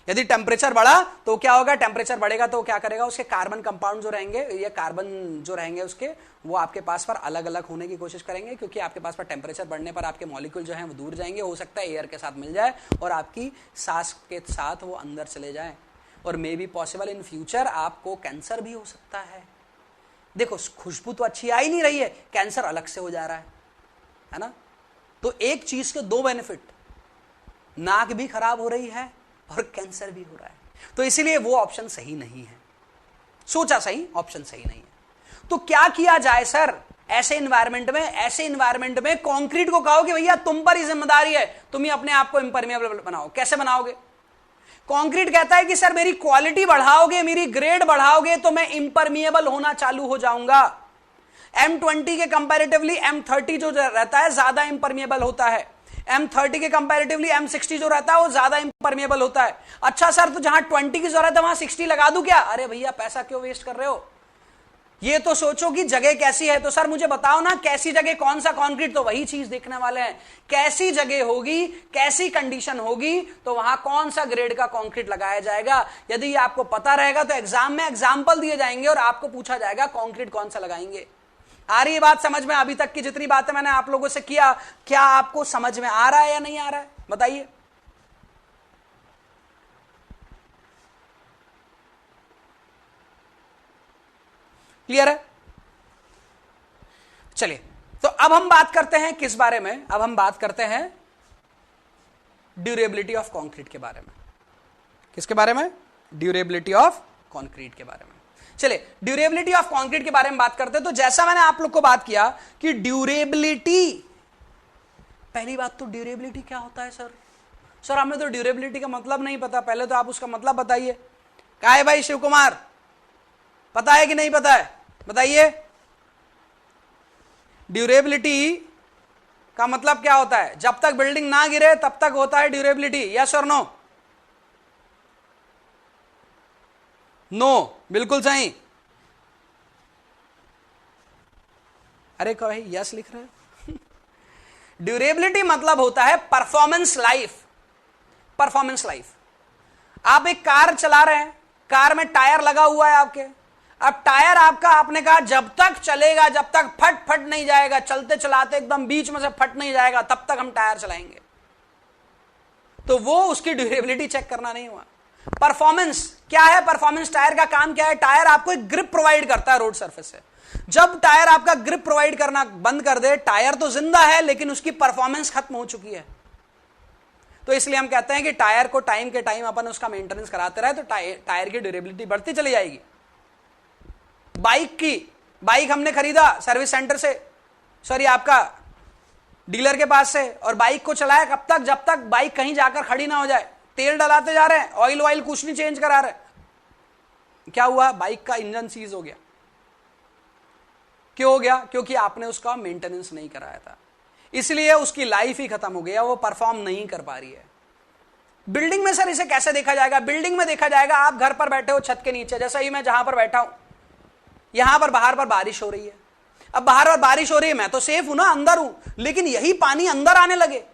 Speaker 1: यदि टेम्परेचर बढ़ा तो क्या होगा? टेम्परेचर बढ़ेगा तो क्या करेगा? उसके कार्बन कंपाउंड जो रहेंगे, ये कार्बन जो रहेंगे उसके, वो आपके पास पर अलग अलग होने की कोशिश करेंगे, क्योंकि आपके पास पर टेम्परेचर बढ़ने पर आपके मॉलिक्यूल जो हैं वो दूर जाएंगे, हो सकता है एयर के साथ मिल जाए और आपकी सांस के साथ वो अंदर चले जाए, और may be possible in future आपको कैंसर भी हो सकता है। देखो खुशबू तो अच्छी आ ही नहीं रही है, कैंसर अलग से हो जा रहा है ना? तो एक चीज के दो बेनिफिट, नाक भी खराब हो रही है और कैंसर भी हो रहा है, तो इसीलिए वो ऑप्शन सही नहीं है, सोचा सही, ऑप्शन सही नहीं है। तो क्या किया जाए सर ऐसे इन्वायरमेंट में कंक्रीट को कहो कि भैया तुम पर ही जिम्मेदारी है, तुम ही अपने आप को इम्परमेबल बनाओ। कैसे बनाओगे? कंक्रीट कहता है कि सर मेरी क्वालिटी बढ़ाओगे, मेरी ग्रेड बढ़ाओगे तो मैं इम्परमिएबल होना चालू हो जाऊंगा। M20 के कंपैरेटिवली M30 जो रहता है ज्यादा इम्परमिएबल होता है, M30 के कंपैरेटिवली M60 जो रहता है वो ज्यादा इम्परमिएबल होता है। अच्छा सर तो जहां 20 की जरूरत है वहां 60 लगा दूं क्या? अरे भैया पैसा क्यों वेस्ट कर रहे हो? ये तो सोचो कि जगह कैसी है। तो सर मुझे बताओ ना कैसी जगह, कौन सा कंक्रीट, तो वही चीज देखने वाले हैं। कैसी जगह होगी, कैसी कंडीशन होगी, तो वहां कौन सा ग्रेड का कंक्रीट लगाया जाएगा। यदि ये आपको पता रहेगा तो एग्जाम में एग्जाम्पल दिए जाएंगे और आपको पूछा जाएगा कंक्रीट कौन सा लगाएंगे। आ रही है बात समझ में? अभी तक की जितनी बातें मैंने आप लोगों से किया, क्या आपको समझ में आ रहा है या नहीं आ रहा है? बताइए। क्लियर है? चलिए तो अब हम बात करते हैं किस बारे में? अब हम बात करते हैं ड्यूरेबिलिटी ऑफ कंक्रीट के बारे में। किसके बारे में? ड्यूरेबिलिटी ऑफ कंक्रीट के बारे में। चलिए ड्यूरेबिलिटी ऑफ कंक्रीट के बारे में बात करते हैं। तो जैसा मैंने आप लोग को बात किया कि ड्यूरेबिलिटी, पहली बात तो ड्यूरेबिलिटी क्या होता है सर हमें तो ड्यूरेबिलिटी का मतलब नहीं पता। पहले तो आप उसका मतलब बताइए। क्या है भाई शिव कुमार, पता है कि नहीं पता है? बताइए। ड्यूरेबिलिटी का मतलब क्या होता है? जब तक बिल्डिंग ना गिरे तब तक होता है ड्यूरेबिलिटी। यस और नो? नो, बिल्कुल सही। अरे कोई यस लिख रहे हैं? ड्यूरेबिलिटी मतलब होता है परफॉर्मेंस लाइफ। Performance life. आप एक कार चला रहे हैं, कार में टायर लगा हुआ है आपके। अब टायर आपका, आपने कहा जब तक चलेगा, जब तक फट नहीं जाएगा, चलते चलाते एकदम बीच में से फट नहीं जाएगा, तब तक हम टायर चलाएंगे। तो वो उसकी ड्यूरेबिलिटी चेक करना नहीं हुआ। परफॉर्मेंस क्या है? परफॉर्मेंस टायर का काम क्या है? टायर आपको एक ग्रिप प्रोवाइड करता है रोड सरफेस से। जब टायर आपका ग्रिप प्रोवाइड करना बंद कर दे, टायर तो जिंदा है लेकिन उसकी परफॉर्मेंस खत्म हो चुकी है। तो इसलिए हम कहते हैं कि टायर को टाइम के टाइम अपन उसका मेंटेनेंस कराते रहे तो टायर की ड्यूरेबिलिटी बढ़ती चली जाएगी। बाइक हमने खरीदा सर्विस सेंटर से, सॉरी आपका डीलर के पास से, और बाइक को चलाया कब तक? जब तक बाइक कहीं जाकर खड़ी ना हो जाए। तेल डलाते जा रहे हैं, ऑयल कुछ नहीं चेंज करा रहे, क्या हुआ? बाइक का इंजन सीज हो गया। क्यों हो गया? क्योंकि आपने उसका मेंटेनेंस नहीं कराया था, इसलिए उसकी लाइफ ही खत्म हो गया, वो परफॉर्म नहीं कर पा रही है। बिल्डिंग में सर इसे कैसे देखा जाएगा? बिल्डिंग में देखा जाएगा, आप घर पर बैठे हो छत के नीचे, जैसा ही मैं जहां पर बैठा हूं, यहां पर बाहर पर बारिश हो रही है। अब बाहर पर बारिश हो रही है, मैं तो सेफ हूं ना, अंदर हूं, लेकिन यही पानी अंदर आने लगे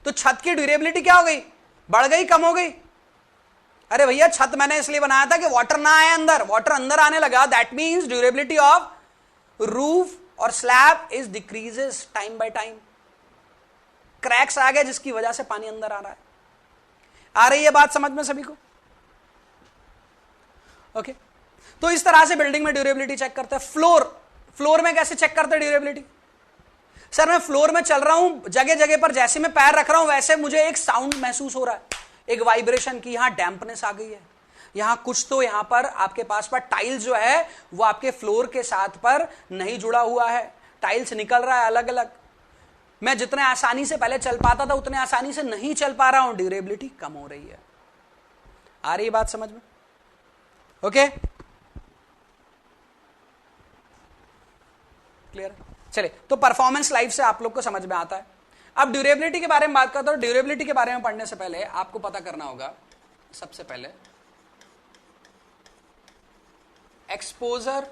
Speaker 1: तो छत की ड्यूरेबिलिटी क्या हो गई? बढ़ गई, कम हो गई? अरे भैया छत मैंने इसलिए बनाया था कि वाटर ना आए अंदर, वाटर अंदर आने लगा, that means durability of roof और slab is decreases time by time. Cracks आ गए जिसकी वजह से पानी अंदर आ रहा है। आ रही है बात समझ में सभी को? ओके तो इस तरह से बिल्डिंग में ड्यूरेबिलिटी चेक करते हैं। फ्लोर में कैसे चेक करते हैं ड्यूरेबिलिटी? सर मैं फ्लोर में चल रहा हूं, जगह जगह पर जैसे मैं पैर रख रहा हूं वैसे मुझे एक साउंड महसूस हो रहा है, एक वाइब्रेशन की, यहां डैम्पनेस आ गई है, यहां कुछ तो यहां पर आपके पास पर टाइल्स जो है वो आपके फ्लोर के साथ पर नहीं जुड़ा हुआ है, टाइल्स निकल रहा है अलग अलग। मैं जितने आसानी से पहले चल पाता था उतने आसानी से नहीं चल पा रहा हूं, ड्यूरेबिलिटी कम हो रही है। आ रही है बात समझ में? ओके, क्लियर है? चलिए, तो परफॉर्मेंस लाइफ से आप लोग को समझ में आता है। अब ड्यूरेबिलिटी के बारे में बात करता हूं। ड्यूरेबिलिटी के बारे में पढ़ने से पहले आपको पता करना होगा, सबसे पहले एक्सपोजर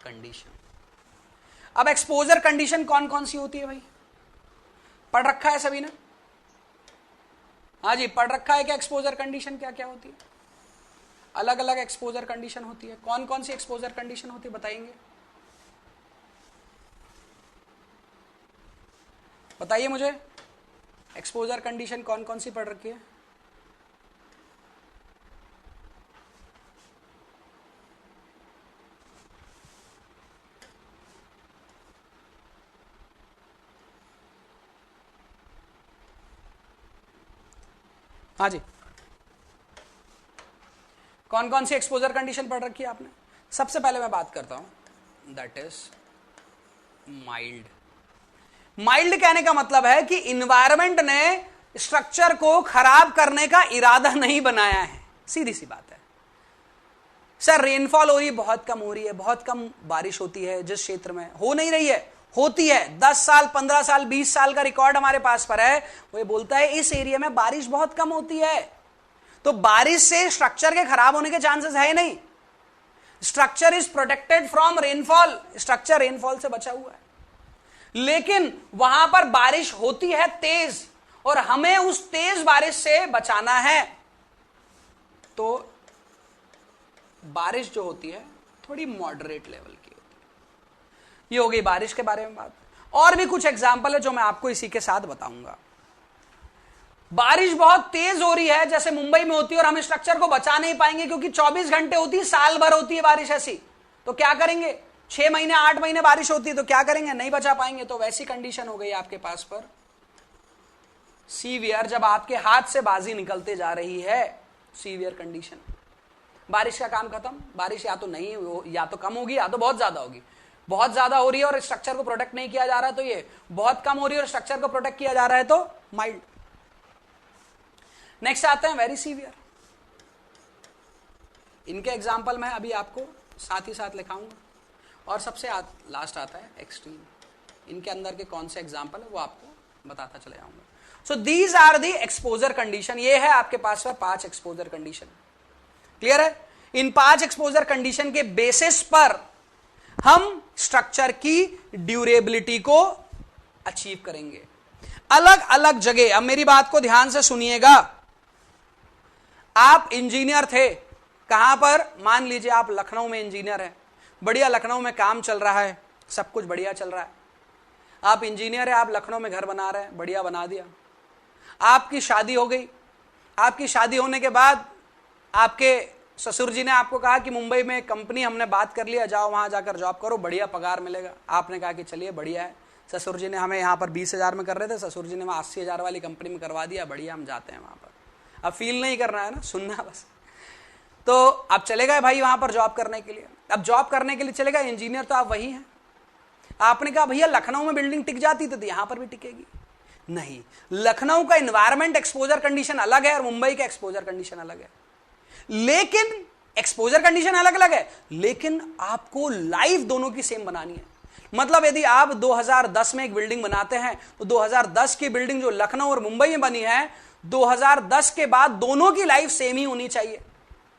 Speaker 1: कंडीशन। अब एक्सपोजर कंडीशन कौन कौन सी होती है भाई? पढ़ रखा है सभी ने? हाँ जी, पढ़ रखा है क्या एक्सपोजर कंडीशन क्या क्या होती है? अलग अलग एक्सपोजर कंडीशन होती है। कौन कौन सी एक्सपोजर कंडीशन होती है बताएंगे? बताइए मुझे, एक्सपोजर कंडीशन कौन कौन सी पढ़ रखी है? हाँ जी, कौन कौन सी एक्सपोजर कंडीशन पढ़ रखी है आपने? सबसे पहले मैं बात करता हूं, दैट इज माइल्ड। माइल्ड कहने का मतलब है कि इन्वायरमेंट ने स्ट्रक्चर को खराब करने का इरादा नहीं बनाया है। सीधी सी बात है। सर रेनफॉल हो रही है, बहुत कम हो रही है, बहुत कम बारिश होती है जिस क्षेत्र में, हो नहीं रही है, होती है। 10 साल 15 साल 20 साल का रिकॉर्ड हमारे पास पर है। वो ये बोलता है इस एरिया में बारिश बहुत कम होती है। तो बारिश से स्ट्रक्चर के खराब होने के चांसेस है नहीं। Structure is protected from rainfall, structure rainfall से बचा हुआ है। लेकिन वहां पर बारिश होती है तेज, और हमें उस तेज बारिश से बचाना है। तो बारिश जो होती है थोड़ी मॉडरेट लेवल की होती है। ये हो गई बारिश के बारे में बात। और भी कुछ एग्जाम्पल है जो मैं आपको इसी के साथ बताऊंगा। बारिश बहुत तेज हो रही है जैसे मुंबई में होती है, और हम स्ट्रक्चर को बचा नहीं पाएंगे क्योंकि 24 घंटे होती है, साल भर होती है बारिश ऐसी। तो क्या करेंगे? 6 महीने 8 महीने बारिश होती है, तो क्या करेंगे? नहीं बचा पाएंगे। तो वैसी कंडीशन हो गई आपके पास पर सीवियर, जब आपके हाथ से बाजी निकलते जा रही है, सीवियर कंडीशन। बारिश का काम खत्म। बारिश या तो नहीं हो, या तो कम होगी, या तो बहुत ज्यादा होगी। बहुत ज्यादा हो रही है और स्ट्रक्चर को प्रोटेक्ट नहीं किया जा रहा है तो ये, बहुत कम हो रही है और स्ट्रक्चर को प्रोटेक्ट किया जा रहा है तो माइल्ड। नेक्स्ट आते हैं वेरी सीवियर। इनके एग्जाम्पल मैं अभी आपको साथ ही साथ लिखाऊंगा। और सबसे लास्ट आता है एक्सट्रीम। इनके अंदर के कौन से एग्जाम्पल है वो आपको बताता चले जाऊंगा। So these are the exposure condition. ये है आपके पास में 5 एक्सपोजर कंडीशन। क्लियर है? इन 5 एक्सपोजर कंडीशन के बेसिस पर हम स्ट्रक्चर की ड्यूरेबिलिटी को अचीव करेंगे। अलग अलग जगह, अब मेरी बात को ध्यान से सुनिएगा। आप इंजीनियर थे, कहां पर? मान लीजिए आप लखनऊ में इंजीनियर हैं, बढ़िया लखनऊ में काम चल रहा है, सब कुछ बढ़िया चल रहा है। आप इंजीनियर है, आप लखनऊ में घर बना रहे हैं, बढ़िया बना दिया। आपकी शादी हो गई। आपकी शादी होने के बाद आपके ससुर जी ने आपको कहा कि मुंबई में कंपनी हमने बात कर लिया, जाओ वहां जाकर जॉब करो, बढ़िया पगार मिलेगा। आपने कहा कि चलिए बढ़िया है। ससुर जी ने हमें यहाँ पर 20,000 में कर रहे थे, ससुर जी ने वहां 80,000 वाली कंपनी में करवा दिया, बढ़िया हम जाते हैं वहां पर। अब फील नहीं करना है ना, सुनना बस। तो आप चले गए भाई वहां पर जॉब करने के लिए। अब जॉब करने के लिए चले गए, इंजीनियर तो आप वही हैं। आपने कहा भैया लखनऊ में बिल्डिंग टिक जाती तो यहां पर भी टिकेगी। नहीं, लखनऊ का एनवायरमेंट एक्सपोजर कंडीशन अलग है और मुंबई का एक्सपोजर कंडीशन अलग है। लेकिन एक्सपोजर कंडीशन अलग अलग है, लेकिन आपको लाइफ दोनों की सेम बनानी है। मतलब यदि आप 2010 में एक बिल्डिंग बनाते हैं तो 2010 की बिल्डिंग जो लखनऊ और मुंबई में बनी है, 2010 के बाद दोनों की लाइफ सेम ही होनी चाहिए।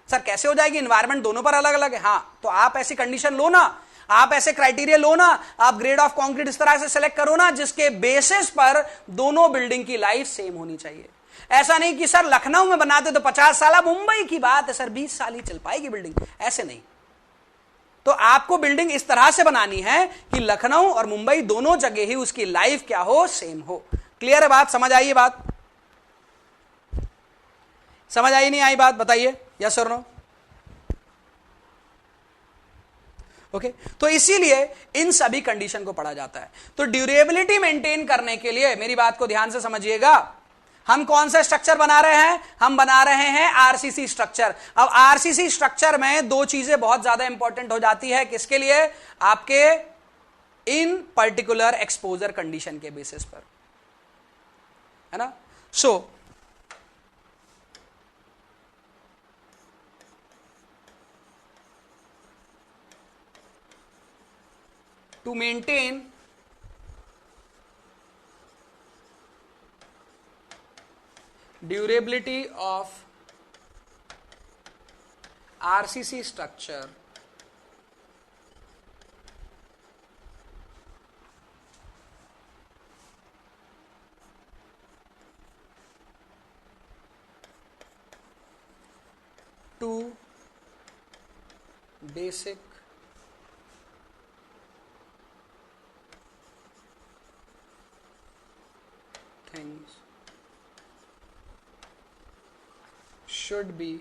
Speaker 1: सर कैसे हो जाएगी? एनवायरमेंट दोनों पर अलग अलग है। हाँ, तो आप ऐसी कंडीशन लो ना, आप ऐसे क्राइटेरिया लो ना, आप ग्रेड ऑफ कंक्रीट इस तरह से सिलेक्ट करो ना जिसके बेसिस पर दोनों बिल्डिंग की लाइफ सेम होनी चाहिए। ऐसा नहीं कि सर लखनऊ में बनाते तो 50 साल, मुंबई की बात है सर 20 साल ही चल पाएगी बिल्डिंग, ऐसे नहीं। तो आपको बिल्डिंग इस तरह से बनानी है कि लखनऊ और मुंबई दोनों जगह ही उसकी लाइफ क्या हो? सेम हो। क्लियर है बात? समझ आई बात? समझ आई नहीं आई बात? बताइए यस और नो। ओके, तो इसीलिए इन सभी कंडीशन को पढ़ा जाता है। तो ड्यूरेबिलिटी मेंटेन करने के लिए मेरी बात को ध्यान से समझिएगा, हम कौन सा स्ट्रक्चर बना रहे हैं? हम बना रहे हैं आरसीसी स्ट्रक्चर। अब आरसीसी स्ट्रक्चर में 2 चीजें बहुत ज्यादा इंपॉर्टेंट हो जाती है। किसके लिए? आपके इन पर्टिकुलर एक्सपोजर कंडीशन के बेसिस पर, है ना। सो to maintain durability of RCC structure, two basic things should be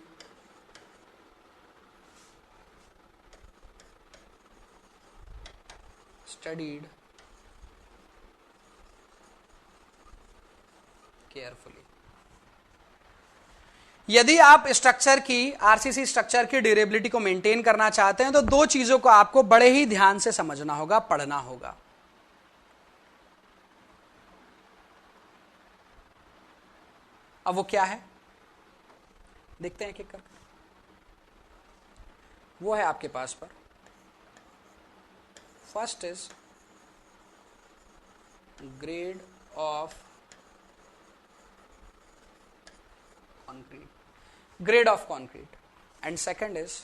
Speaker 1: studied carefully. यदि आप स्ट्रक्चर की आरसीसी स्ट्रक्चर की ड्यूरेबिलिटी को मेंटेन करना चाहते हैं तो दो चीजों को आपको बड़े ही ध्यान से समझना होगा, पढ़ना होगा. अब वो क्या है देखते हैं एक एक करके. वो है आपके पास पर first is grade of concrete, grade of concrete, and second is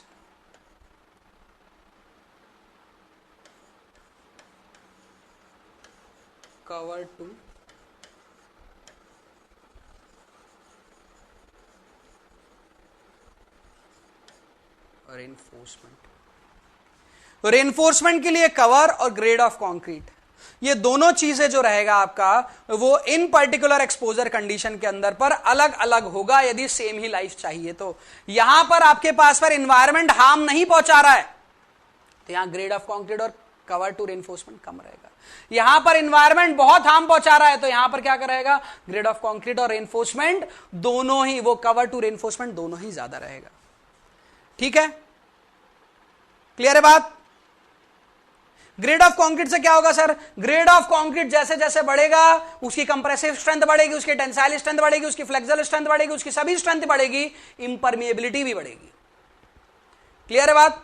Speaker 1: cover to reinforcement. reinforcement के लिए कवर और ग्रेड ऑफ कंक्रीट, ये दोनों चीजें जो रहेगा आपका वो इन पर्टिकुलर एक्सपोजर कंडीशन के अंदर पर अलग अलग होगा. यदि सेम ही लाइफ चाहिए तो यहां पर आपके पास पर एनवायरमेंट हार्म नहीं पहुंचा रहा है तो यहां ग्रेड ऑफ कंक्रीट और कवर टू रेनफोर्समेंट कम रहेगा. यहां पर एनवायरमेंट बहुत हार्म पहुंचा रहा है तो यहां पर क्या रहेगा, ग्रेड ऑफ कंक्रीट और रेनफोर्समेंट दोनों ही, वो कवर टू रेनफोर्समेंट दोनों ही ज्यादा रहेगा. ठीक है, क्लियर है बात. ग्रेड ऑफ कंक्रीट से क्या होगा सर, ग्रेड ऑफ कंक्रीट जैसे जैसे बढ़ेगा उसकी कंप्रेसिव स्ट्रेंथ बढ़ेगी, उसकी टेंसाइल स्ट्रेंथ बढ़ेगी, उसकी फ्लेक्सुरल स्ट्रेंथ बढ़ेगी, उसकी सभी स्ट्रेंथ बढ़ेगी, इंपरमिएबिलिटी भी बढ़ेगी. क्लियर है बात,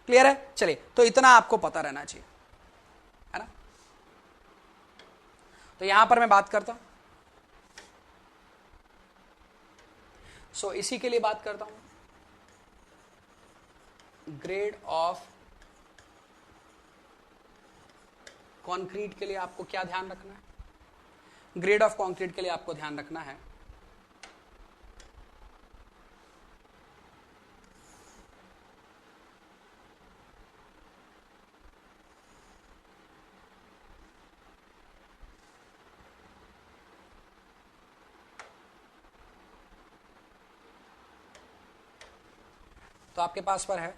Speaker 1: क्लियर है. चलिए, तो इतना आपको पता रहना चाहिए, है ना. तो यहां पर मैं बात करता हूं, इसी के लिए बात करता हूं. ग्रेड ऑफ कंक्रीट के लिए आपको क्या ध्यान रखना है, ग्रेड ऑफ कंक्रीट के लिए आपको ध्यान रखना है तो आपके पास पर है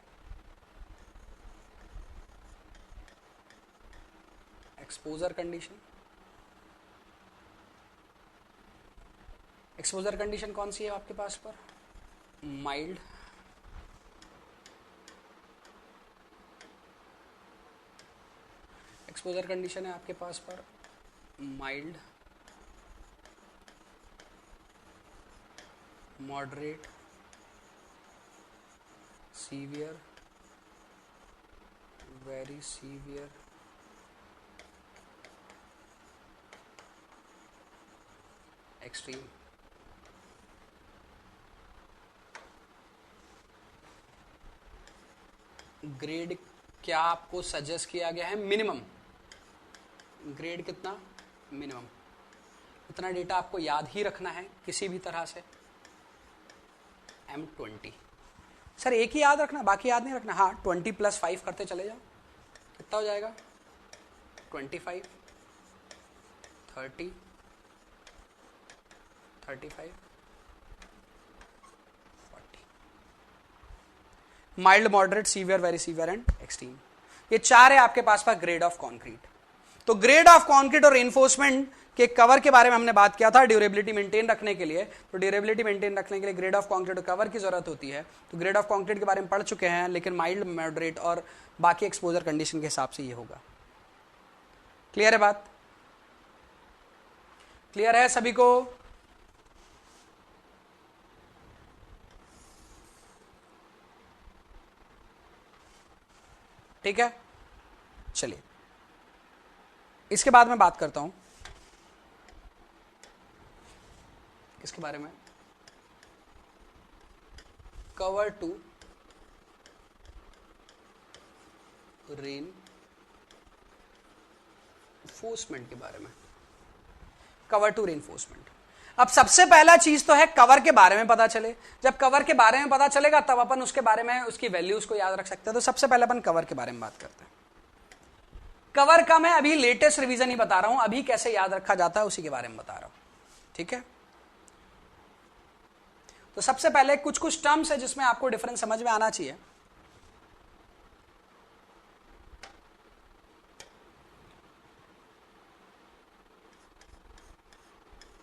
Speaker 1: एक्सपोजर कंडीशन. एक्सपोजर कंडीशन कौन सी है आपके पास पर, माइल्ड, एक्सपोजर कंडीशन है आपके पास पर mild, moderate, severe, very severe, extreme. Grade क्या आपको सजेस्ट किया गया है, मिनिमम. ग्रेड कितना, मिनिमम. इतना डेटा आपको याद ही रखना है किसी भी तरह से. M20 सर एक ही याद रखना, बाकी याद नहीं रखना. हाँ, 20 + 5 करते चले जाओ, कितना हो जाएगा, 25, 30, 35, 40. Mild, moderate, severe, very severe and extreme, ये चार है आपके पास पर ग्रेड ऑफ कंक्रीट. तो ग्रेड ऑफ कंक्रीट और रेनफोर्समेंट के कवर के बारे में हमने बात किया था ड्यूरेबिलिटी मेंटेन रखने के लिए. तो ड्यूरेबिलिटी मेंटेन रखने के लिए ग्रेड ऑफ कंक्रीट और कवर की जरूरत होती है. तो ग्रेड ऑफ कंक्रीट के बारे में पढ़ चुके हैं, लेकिन माइल्ड, मॉडरेट और बाकी एक्सपोजर कंडीशन के हिसाब से ये होगा. क्लियर है बात. क्लियर है सभी को? ठीक है, चलिए इसके बाद मैं बात करता हूं किसके बारे में, कवर टू रेनफोर्समेंट के बारे में। Cover to reinforcement. अब सबसे पहला चीज तो है कवर के बारे में पता चले। जब कवर के बारे में पता चलेगा तब अपन उसके बारे में उसकी वैल्यूज को याद रख सकते हैं। तो सबसे पहले अपन कवर के बारे में बात करते हैं। कवर का मैं अभी लेटेस्ट रिवीजन ही बता रहा हूं, अभी कैसे याद रखा जाता है उसी के बारे में बता रहा हूं। ठीक है, तो सबसे पहले कुछ कुछ टर्म्स है जिसमें आपको डिफरेंस समझ में आना चाहिए।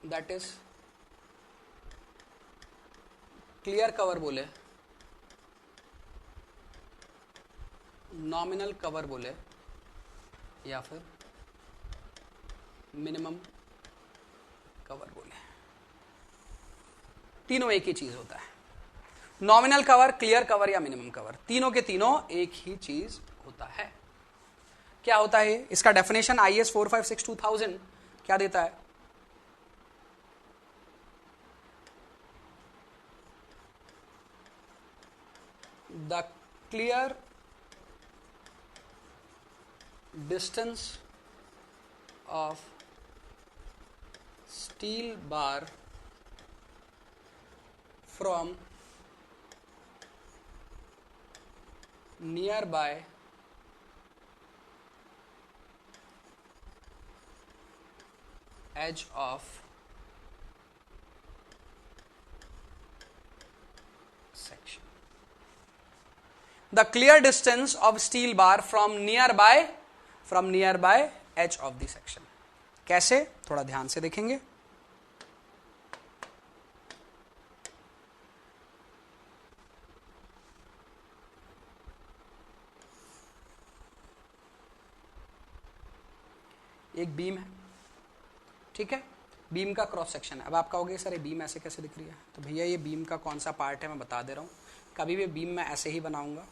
Speaker 1: दैट इज क्लियर कवर बोले, नॉमिनल कवर बोले, या फिर मिनिमम कवर बोले, तीनों एक ही चीज होता है। नॉमिनल कवर, क्लियर कवर या मिनिमम कवर, तीनों के तीनों एक ही चीज होता है। क्या होता है इसका डेफिनेशन? IS 456/2000 क्या देता है? The clear distance of steel bar from nearby edge of section. The clear distance of steel bar from nearby edge of the section. कैसे? थोड़ा ध्यान से देखेंगे। एक बीम है, ठीक है, बीम का क्रॉस सेक्शन है। अब आप कहोगे सर ये बीम ऐसे कैसे दिख रही है? तो भैया ये बीम का कौन सा पार्ट है मैं बता दे रहा हूं। कभी भी बीम मैं ऐसे ही बनाऊंगा,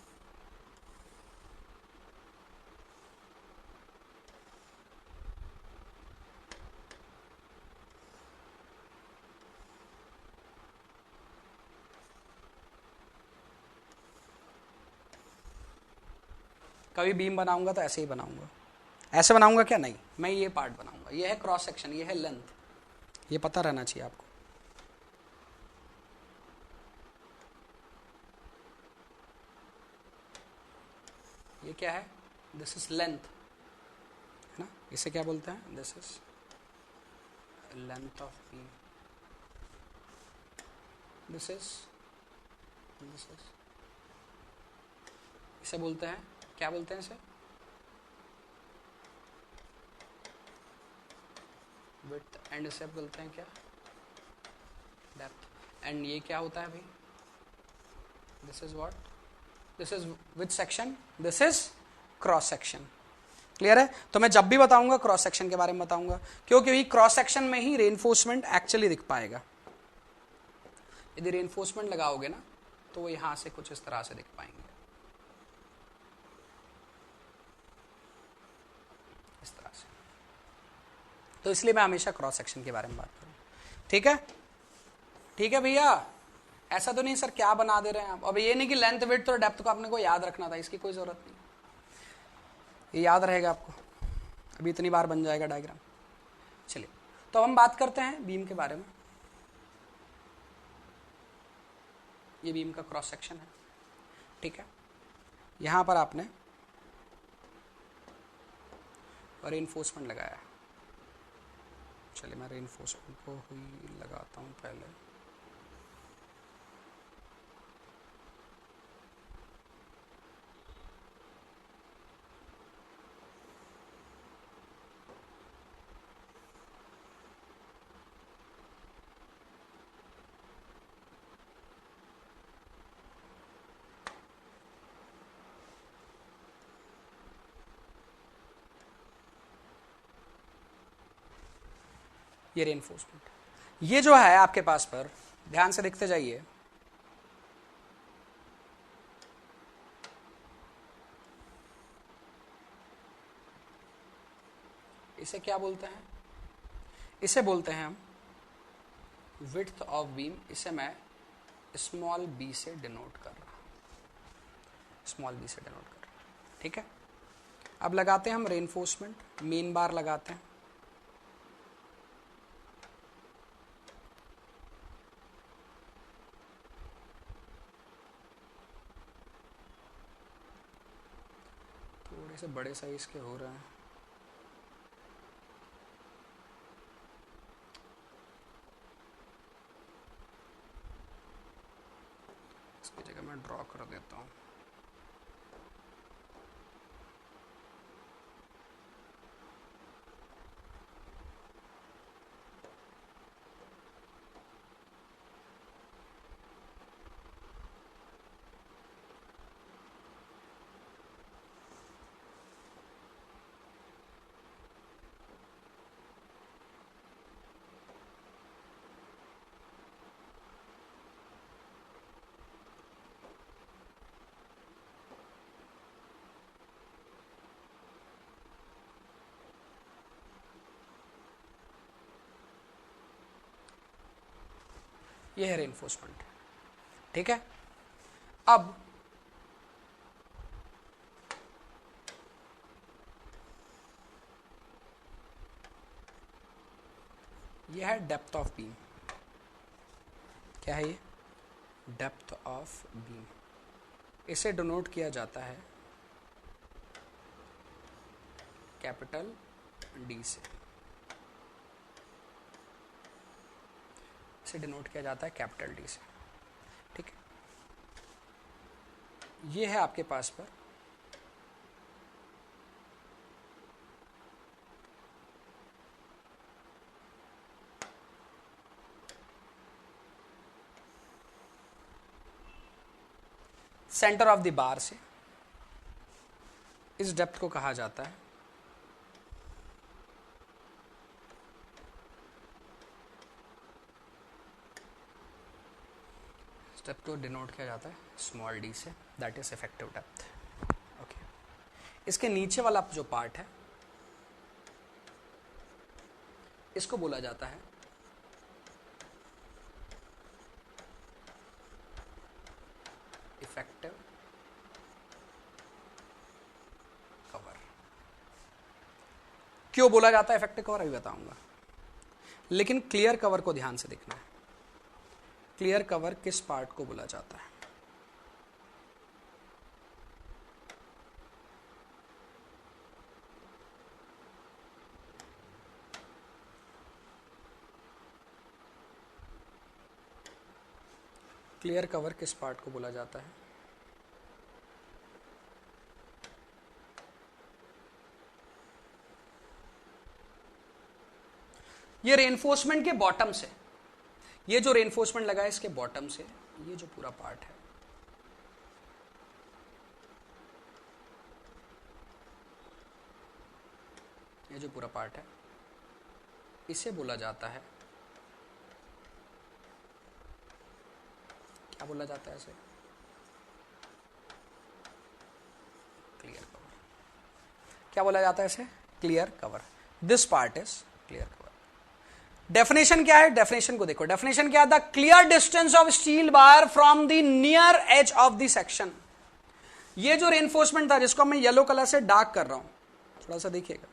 Speaker 1: कभी बीम बनाऊंगा तो ऐसे ही बनाऊंगा। ऐसे बनाऊंगा क्या? नहीं, मैं ये पार्ट बनाऊंगा। ये है क्रॉस सेक्शन, ये है लेंथ, ये पता रहना चाहिए आपको। ये क्या है? दिस इज लेंथ, है ना? इसे क्या बोलते हैं? This is length of beam. This is इसे बोलते हैं, क्या बोलते हैं इसे? विड्थ। एंड इसे बोलते हैं क्या? डेप्थ। एंड ये क्या होता है भाई? This is what? This is which section? This is cross section. Clear है? तो मैं जब भी बताऊंगा क्रॉस सेक्शन के बारे में बताऊंगा, क्योंकि क्रॉस सेक्शन में ही रेनफोर्समेंट एक्चुअली दिख पाएगा। यदि रेनफोर्समेंट लगाओगे ना तो वो यहां से कुछ इस तरह से दिख पाएंगे, इस तरह से। तो इसलिए मैं हमेशा क्रॉस सेक्शन के बारे में बात करूं। ठीक है, ठीक है भैया। ऐसा तो नहीं सर क्या बना दे रहे हैं आप? अब ये नहीं कि लेंथ विड्थ और डेप्थ को आपने को याद रखना था, इसकी कोई जरूरत नहीं, ये याद रहेगा आपको, अभी इतनी बार बन जाएगा डायग्राम। चलिए, तो हम बात करते हैं बीम के बारे में। ये बीम का क्रॉस सेक्शन है, ठीक है। यहां पर आपने रेनफोर्समेंट लगाया है। चलिए मैं रेनफोर्समेंट को ही लगाता हूं पहले। ये रेनफोर्समेंट, ये जो है आपके पास पर, ध्यान से देखते जाइए, इसे क्या बोलते हैं? इसे बोलते हैं हम विड्थ ऑफ बीम। इसे मैं स्मॉल बी से डिनोट कर रहा हूं, स्मॉल बी से डिनोट कर रहा हूं, ठीक है। अब लगाते हैं हम रेनफोर्समेंट, मेन बार लगाते हैं। थोड़े से बड़े साइज के हो रहे हैं, इसकी जगह मैं ड्रॉ कर देता हूं। ये है रेनफोर्समेंट, ठीक है। अब ये है डेप्थ ऑफ बीम। क्या है ये? Depth of beam. इसे डिनोट किया जाता है कैपिटल डी से, इसे डिनोट किया जाता है कैपिटल डी से, ठीक है। ये है आपके पास पर सेंटर ऑफ द बार से, इस डेप्थ को कहा जाता है डेप्थ को डिनोट किया जाता है स्मॉल डी से, that is effective depth, okay. इसके नीचे वाला जो पार्ट है इसको बोला जाता है इफेक्टिव कवर। क्यों बोला जाता है इफेक्टिव कवर अभी बताऊंगा, लेकिन क्लियर कवर को ध्यान से देखना है। क्लियर कवर किस पार्ट को बोला जाता है? क्लियर कवर किस पार्ट को बोला जाता है? ये रेनफोर्समेंट के बॉटम से, ये जो रेनफोर्समेंट लगा है इसके बॉटम से, ये जो पूरा पार्ट है, ये जो पूरा पार्ट है, इसे बोला जाता है, क्या बोला जाता है इसे? Clear cover. क्या बोला जाता है इसे? Clear cover. This part is clear cover. Definition क्या है? डेफिनेशन को देखो। डेफिनेशन क्या था? Clear distance of steel bar from the near edge of the section. ये जो रेनफोर्समेंट था जिसको मैं येलो कलर से डार्क कर रहा हूं, थोड़ा सा देखिएगा,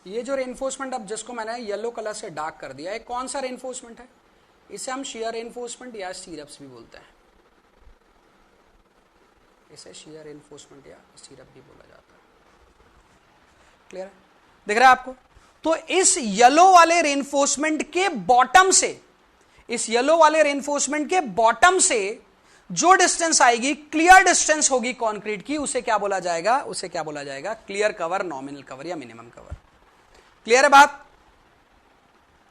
Speaker 1: ये जो रेनफोर्समेंट अब जिसको मैंने येलो कलर से डार्क कर दिया है, कौन सा रेनफोर्समेंट है? इसे हम शियर रेनफोर्समेंट या स्टीरअप्स भी बोलते हैं। इसे शियर रेनफोर्समेंट या स्टीरअप भी बोला जाता है। क्लियर है? दिख रहा है आपको? तो इस येलो वाले रेनफोर्समेंट के बॉटम से इस येलो वाले रेनफोर्समेंट के बॉटम से जो डिस्टेंस आएगी, क्लियर डिस्टेंस होगी कंक्रीट की, उसे क्या बोला जाएगा? उसे क्या बोला जाएगा? क्लियर कवर, नॉमिनल कवर या मिनिमम कवर। क्लियर है बात?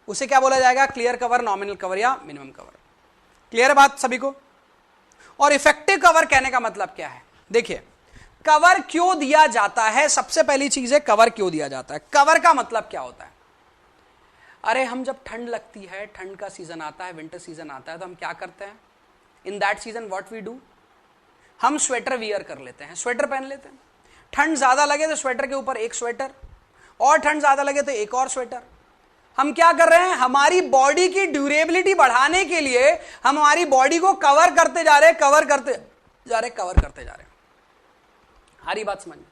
Speaker 1: उसे क्या बोला जाएगा? क्लियर कवर, नॉमिनल कवर या मिनिमम कवर। क्लियर है बात सभी को? और इफेक्टिव कवर कहने का मतलब क्या है? देखिए, कवर क्यों दिया जाता है? सबसे पहली चीज है कवर क्यों दिया जाता है। कवर का मतलब क्या होता है? अरे हम जब ठंड लगती है, ठंड का सीजन आता है, विंटर सीजन आता है, तो हम क्या करते हैं? In that season what we do, हम स्वेटर वियर कर लेते हैं, स्वेटर पहन लेते हैं। ठंड ज्यादा लगे तो स्वेटर के ऊपर एक स्वेटर, और ठंड ज्यादा लगे तो एक और स्वेटर। हम क्या कर रहे हैं? हमारी बॉडी की ड्यूरेबिलिटी बढ़ाने के लिए हम हमारी बॉडी को कवर करते जा रहे हैं, कवर करते जा रहे, कवर करते जा रहे हैं। हरी बात समझ में?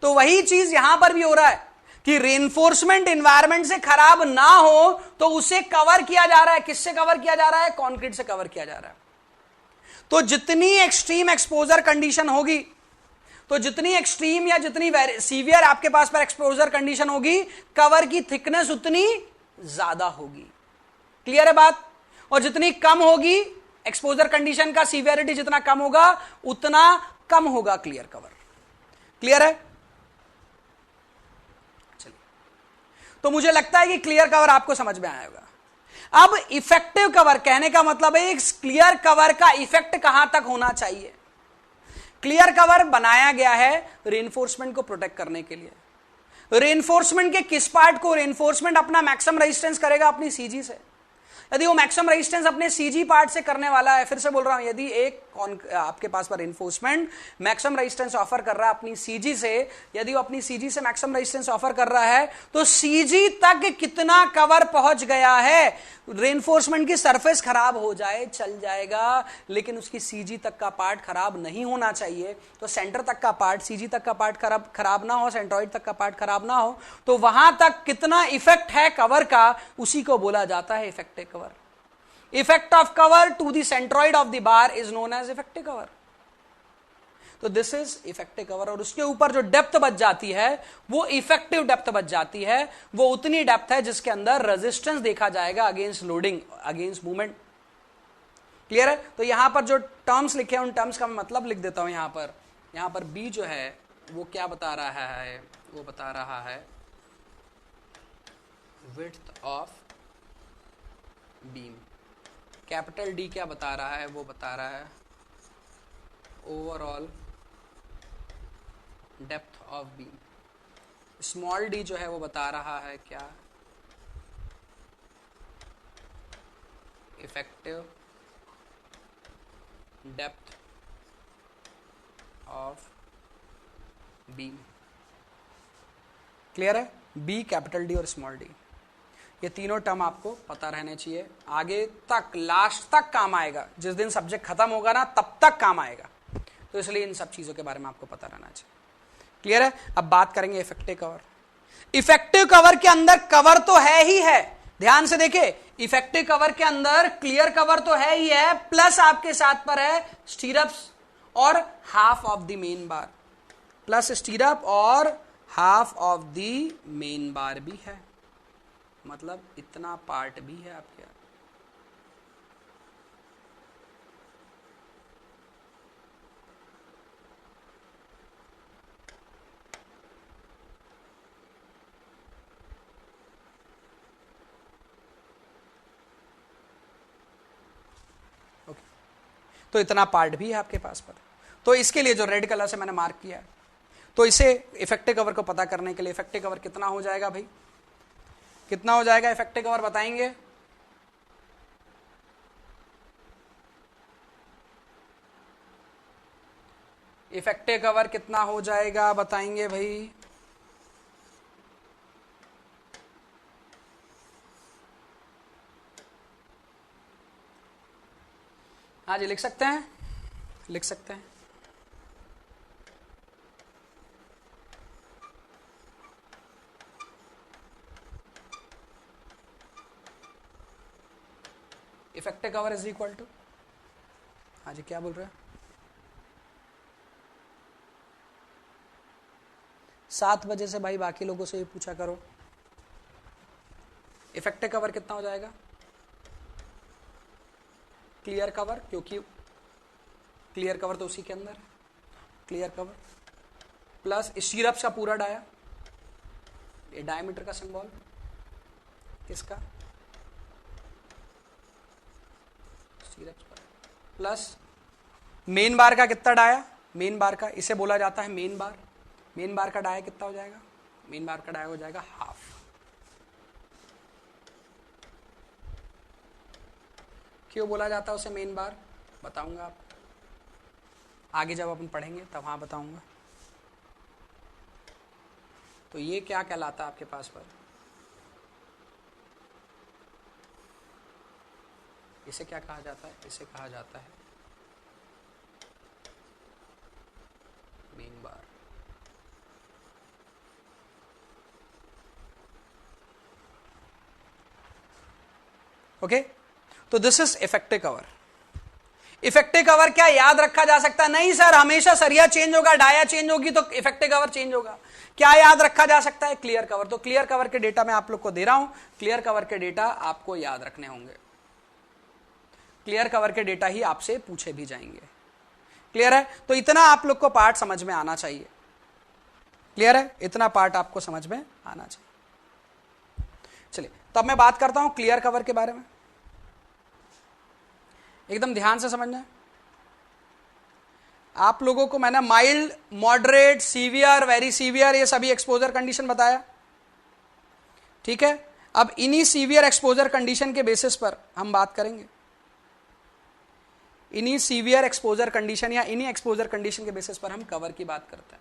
Speaker 1: तो वही चीज यहां पर भी हो रहा है कि रेनफोर्समेंट एनवायरमेंट से खराब ना हो तो उसे कवर किया जा रहा है। किससे कवर किया जा रहा है? कंक्रीट से कवर किया जा रहा है। तो जितनी एक्सट्रीम एक्सपोजर कंडीशन होगी, तो जितनी एक्सट्रीम या जितनी सीवियर आपके पास पर एक्सपोजर कंडीशन होगी, कवर की थिकनेस उतनी ज्यादा होगी। क्लियर है बात? और जितनी कम होगी एक्सपोजर कंडीशन का सीवियरिटी, जितना कम होगा उतना कम होगा क्लियर कवर। क्लियर है? चलिए, तो मुझे लगता है कि क्लियर कवर आपको समझ में आया होगा। अब इफेक्टिव कवर कहने का मतलब है इस क्लियर कवर का इफेक्ट कहां तक होना चाहिए। क्लियर कवर बनाया गया है रेनफोर्समेंट को प्रोटेक्ट करने के लिए। रेनफोर्समेंट के किस पार्ट को? रेनफोर्समेंट अपना मैक्सिमम रेजिस्टेंस करेगा अपनी सीजी से। यदि वो मैक्सिमम रेजिस्टेंस अपने सीजी पार्ट से करने वाला है, फिर से बोल रहा हूं, यदि एक आपके पास पर रेनफोर्समेंट मैक्सिमम रेजिस्टेंस ऑफर कर रहा है अपनी सीजी से, यदि वो अपनी सीजी से मैक्सिमम रेजिस्टेंस ऑफर कर रहा है, तो सीजी तक कितना कवर पहुंच गया है? रेनफोर्समेंट की सरफेस खराब हो जाए चल जाएगा, लेकिन उसकी सीजी तक का पार्ट खराब नहीं होना चाहिए। तो सेंटर तक का पार्ट, सीजी तक का पार्ट खराब ना हो, सेंट्रॉइड तक का पार्ट खराब ना हो, तो वहां तक कितना इफेक्ट है कवर का, उसी को बोला जाता है effective cover. Effect of cover to the centroid of the bar is known as effective cover. तो दिस इज इफेक्टिव कवर। और उसके ऊपर जो डेप्थ बच जाती है वो इफेक्टिव डेप्थ बच जाती है। वो उतनी डेप्थ है जिसके अंदर रेजिस्टेंस देखा जाएगा against loading, against movement. Clear है? तो यहां पर जो टर्म्स लिखे हैं उन टर्म्स का मैं मतलब लिख देता हूं। यहां पर बी जो है वो क्या बता रहा है? वो बता रहा है width of beam. Capital D क्या बता रहा है? वो बता रहा है overall depth of beam. Small D जो है वो बता रहा है क्या? Effective depth of beam. Clear है? बी, कैपिटल डी और स्मॉल डी, ये तीनों टर्म आपको पता रहने चाहिए। आगे तक, लास्ट तक काम आएगा। जिस दिन सब्जेक्ट खत्म होगा ना, तब तक काम आएगा। तो इसलिए इन सब चीजों के बारे में आपको पता रहना चाहिए। क्लियर है? अब बात करेंगे इफेक्टिव कवर। इफेक्टिव कवर के अंदर कवर तो है ही है, ध्यान से देखिए। इफेक्टिव कवर के अंदर क्लियर कवर तो है ही है, प्लस आपके साथ पर है स्टीरअप्स और half of the main bar. Plus stirrup और half of the main bar भी है, मतलब इतना पार्ट भी है आपके। ओके, तो इतना पार्ट भी है आपके पास पर। तो इसके लिए जो रेड कलर से मैंने मार्क किया है, तो इसे इफेक्टिव कवर को पता करने के लिए इफेक्टिव कवर कितना हो जाएगा भाई? कितना हो जाएगा इफेक्टिव कवर बताएंगे? इफेक्टिव कवर कितना हो जाएगा बताएंगे भाई? हाँ जी, लिख सकते हैं, लिख सकते हैं। Effective cover is equal to, हाँ जी क्या बोल रहे हैं? 7 बजे से भाई बाकी लोगों से ये पूछा करो। इफेक्टिव कवर कितना हो जाएगा? क्लियर कवर, क्योंकि क्लियर कवर तो उसी के अंदर है, क्लियर कवर प्लस स्टीरप्स का पूरा डाया, ये डायमीटर का सिंबल किसका, स्टीरप्स पर, प्लस मेन बार का कितना डाया, मेन बार का, इसे बोला जाता है मेन बार। मेन बार का डाया कितना हो जाएगा, मेन बार का डाया हो जाएगा हाफ। क्यों बोला जाता है उसे मेन बार, बताऊंगा आपको आगे जब अपन पढ़ेंगे तब, हाँ बताऊंगा। तो ये क्या कहलाता है आपके पास पर, इसे क्या कहा जाता है, इसे कहा जाता है मेन बार। ओके, तो this is effective cover. Effective cover क्या याद रखा जा सकता है, नहीं सर, हमेशा सरिया चेंज होगा, डाया चेंज होगी तो इफेक्टिव कवर चेंज होगा। क्या याद रखा जा सकता है, क्लियर कवर। तो क्लियर कवर के डेटा मैं आप लोग को दे रहा हूं, क्लियर कवर के डेटा आपको याद रखने होंगे, क्लियर कवर के डेटा ही आपसे पूछे भी जाएंगे। क्लियर है, तो इतना आप लोग को पार्ट समझ में आना चाहिए। क्लियर है, इतना पार्ट आपको समझ में आना चाहिए। चलिए, तो अब मैं बात करता हूं क्लियर कवर के बारे में, एकदम ध्यान से समझना है। आप लोगों को मैंने mild, moderate, severe, very severe, ये सभी एक्सपोजर कंडीशन बताया, ठीक है। अब इन्हीं सीवियर एक्सपोजर कंडीशन के बेसिस पर हम बात करेंगे, इन्हीं सीवियर एक्सपोजर कंडीशन या इन्हीं एक्सपोजर कंडीशन के बेसिस पर हम कवर की बात करते हैं।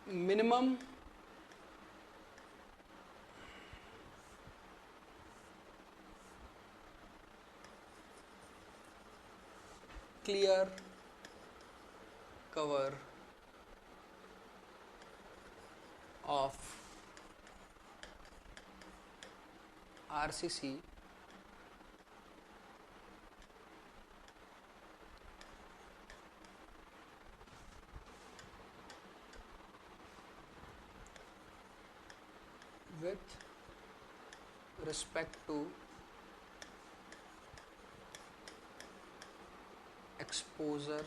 Speaker 1: Minimum clear cover of RCC with respect to exposure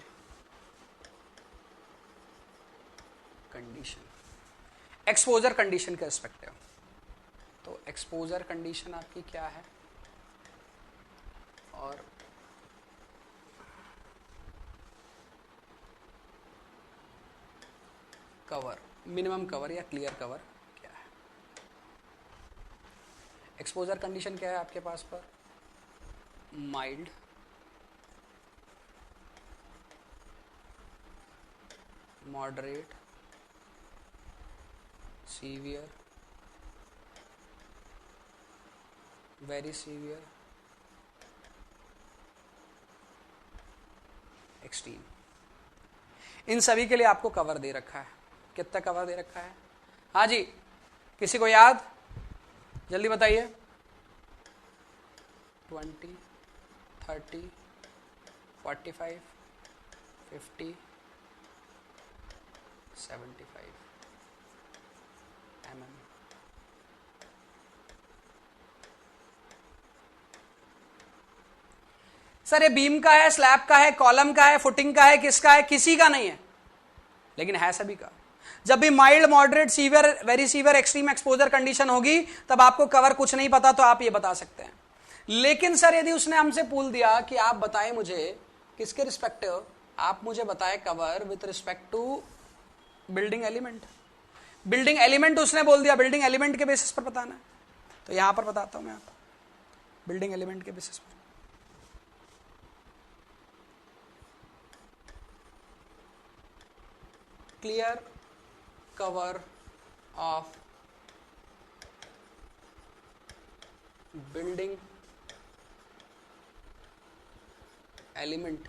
Speaker 1: condition, exposure condition के रिस्पेक्टिव। तो एक्सपोजर कंडीशन आपकी क्या है, और कवर, मिनिमम कवर या क्लियर कवर क्या है। एक्सपोजर कंडीशन क्या है आपके पास पर, mild, moderate, severe, very severe, extreme. इन सभी के लिए आपको कवर दे रखा है। कितना कवर दे रखा है, हाँ जी, किसी को याद, जल्दी बताइए। 20, 30, 45, 50, 75 mm। सर ये बीम का है, स्लैब का है, कॉलम का है, फुटिंग का है, किसका है, किसी का नहीं है, लेकिन है सभी का। जब भी mild, moderate, severe, very severe, extreme exposure condition होगी तब आपको कवर कुछ नहीं पता तो आप ये बता सकते हैं। लेकिन सर यदि उसने हमसे पूछ दिया कि आप बताएं मुझे किसके रिस्पेक्टिव, आप मुझे बताएं cover with respect to building element. Building element उसने बोल दिया, बिल्डिंग एलिमेंट के बेसिस पर बताना है, तो यहां पर बताता हूं मैं आपको बिल्डिंग एलिमेंट के बेसिस पर। clear cover of building element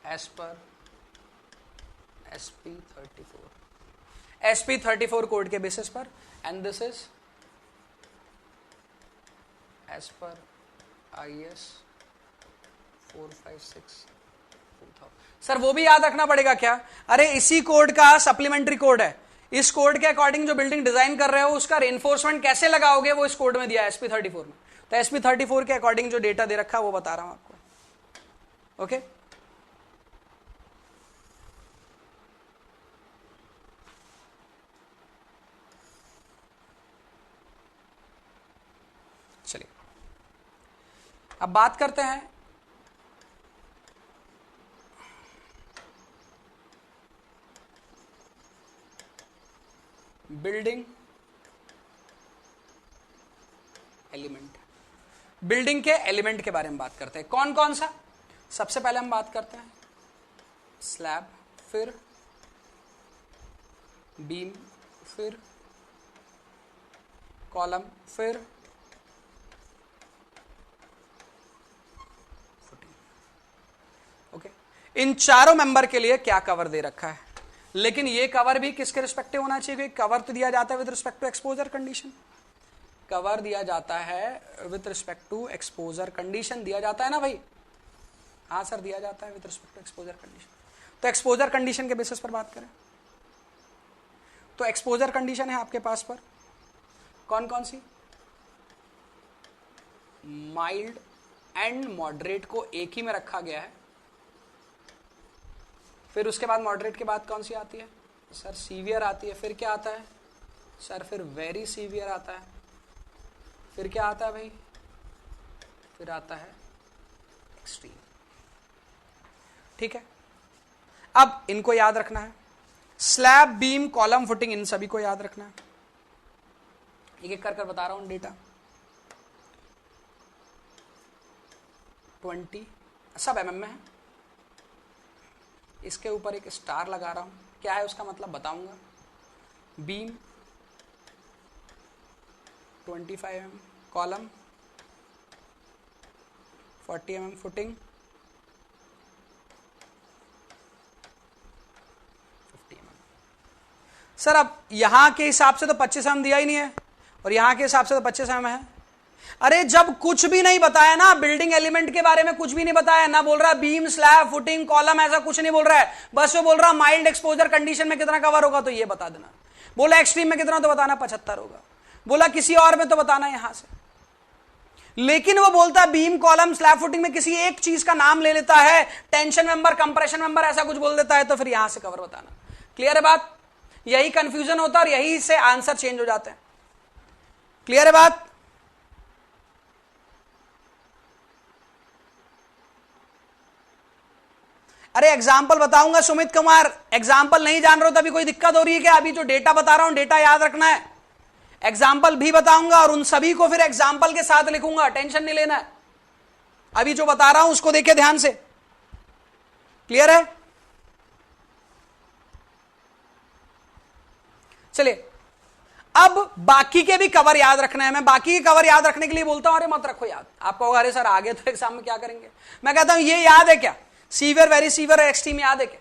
Speaker 1: as per SP34 code के बेसिस पर, and this is as per IS 456 sir वो भी याद रखना पड़ेगा क्या? अरे इसी कोड का सप्लीमेंट्री कोड है, इस कोड के अकॉर्डिंग जो बिल्डिंग डिजाइन कर रहे हो उसका रेनफोर्समेंट कैसे लगाओगे वो इस कोड में दिया है SP34 में। तो SP34 के अकॉर्डिंग जो डेटा दे रखा है वो बता रहा हूं आपको। ओके चलिए अब बात करते हैं बिल्डिंग एलिमेंट। बिल्डिंग के एलिमेंट के बारे में बात करते हैं, कौन कौन सा। सबसे पहले हम बात करते हैं स्लैब, फिर बीम, फिर कॉलम, फिर फुटिंग। ओके, इन चारों मेंबर के लिए क्या कवर दे रखा है, लेकिन ये कवर भी किसके रिस्पेक्टिव होना चाहिए? कवर तो दिया जाता है with respect to exposure condition, cover दिया जाता है with respect to exposure condition, दिया जाता है ना भाई? हाँ सर दिया जाता है with respect to exposure condition. तो एक्सपोजर कंडीशन के बेसिस पर बात करें तो एक्सपोजर कंडीशन है आपके पास पर कौन कौन सी? माइल्ड एंड मॉडरेट को एक ही में रखा गया है। फिर उसके बाद मॉडरेट के बाद कौन सी आती है सर? सीवियर आती है। फिर क्या आता है सर? फिर वेरी सीवियर आता है। फिर क्या आता है भाई? फिर आता है एक्सट्रीम। ठीक है, अब इनको याद रखना है, स्लैब, बीम, कॉलम, फुटिंग, इन सभी को याद रखना है। एक एक कर बता रहा हूं डेटा। 20 सब mm में है, इसके ऊपर एक स्टार लगा रहा हूं, क्या है उसका मतलब बताऊंगा। Beam 25 mm, column 40 mm, footing 50 mm। Sir अब यहां के हिसाब से तो 25 mm दिया ही नहीं है और यहां के हिसाब से तो 25 mm है। अरे जब कुछ भी नहीं बताया ना, बिल्डिंग एलिमेंट के बारे में कुछ भी नहीं बताया ना, बोल रहा बीम, स्लैब, फुटिंग, कॉलम, ऐसा कुछ नहीं बोल रहा है, बस वो बोल रहा माइल्ड एक्सपोजर कंडीशन में कितना कवर होगा तो ये बता देना। बोला एक्सट्रीम में कितना तो बताना 75 होगा। बोला किसी और में तो बताना यहां से। लेकिन वो बोलता बीम, कॉलम, स्लैब, फुटिंग में किसी एक चीज का नाम ले लेता है, टेंशन मेंबर, कंप्रेशन मेंबर, ऐसा कुछ बोल देता है, तो फिर यहां से कवर बताना। क्लियर है बात? यही कंफ्यूजन होता है और यही से आंसर चेंज हो जाते हैं। क्लियर है बात? अरे एग्जाम्पल बताऊंगा सुमित कुमार, एग्जाम्पल नहीं जान रहे हो तभी कोई दिक्कत हो रही है क्या? अभी जो डेटा बता रहा हूं डेटा याद रखना है, एग्जाम्पल भी बताऊंगा और उन सभी को फिर एग्जाम्पल के साथ लिखूंगा, टेंशन नहीं लेना है। अभी जो बता रहा हूं उसको देखिए ध्यान से। क्लियर है? चलिए अब बाकी के भी कवर याद रखना है। मैं बाकी के कवर याद रखने के लिए बोलता हूं अरे मत रखो याद, आपको होगा अरे सर आगे तो एग्जाम में क्या करेंगे। मैं कहता हूं ये याद है क्या? सीवियर, वेरी सीवियर और एक्सट्रीम याद है क्या?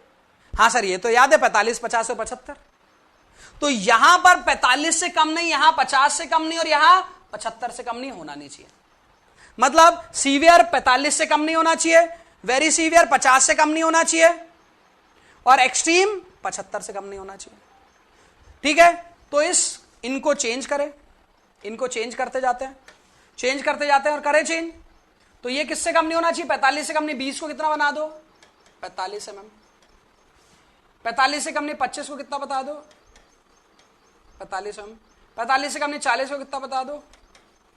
Speaker 1: हाँ सर ये तो याद है, 45, 50 और 75। तो यहां पर 45 से कम नहीं, यहां 50 से कम नहीं और यहां 75 से कम नहीं, होना नहीं चाहिए। मतलब सीवियर 45 से कम नहीं होना चाहिए, वेरी सीवियर 50 से कम नहीं होना चाहिए और एक्सट्रीम 75 से कम नहीं होना चाहिए। ठीक है, तो इनको चेंज करें, इनको चेंज करते जाते हैं, चेंज करते जाते हैं और करें चेंज। तो ये किससे कम नहीं होना चाहिए? 45 से कम नहीं। 20 को कितना बना दो? 45 mm। 45 से कम नहीं 25 को कितना बता दो? 45 mm। 45 से कम नहीं 40 को कितना बता दो?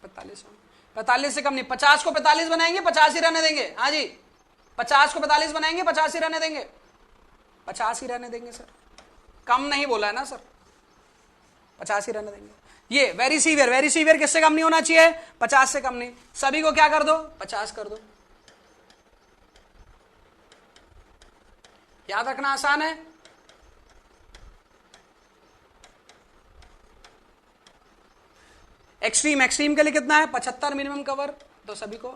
Speaker 1: 45 mm। 45 से कम नहीं 50 को 45 बनाएंगे, 50 ही रहने देंगे। हाँ जी, 50 को 45 बनाएंगे, 50 ही रहने देंगे, 50 ही रहने देंगे सर, कम नहीं बोला है ना सर, 50 ही रहने देंगे। ये वेरी सीवियर, वेरी सीवियर किससे कम नहीं होना चाहिए? 50 से कम नहीं। सभी को क्या कर दो? 50 कर दो। याद रखना आसान है। एक्सट्रीम, एक्सट्रीम के लिए कितना है 75 मिनिमम कवर, तो सभी को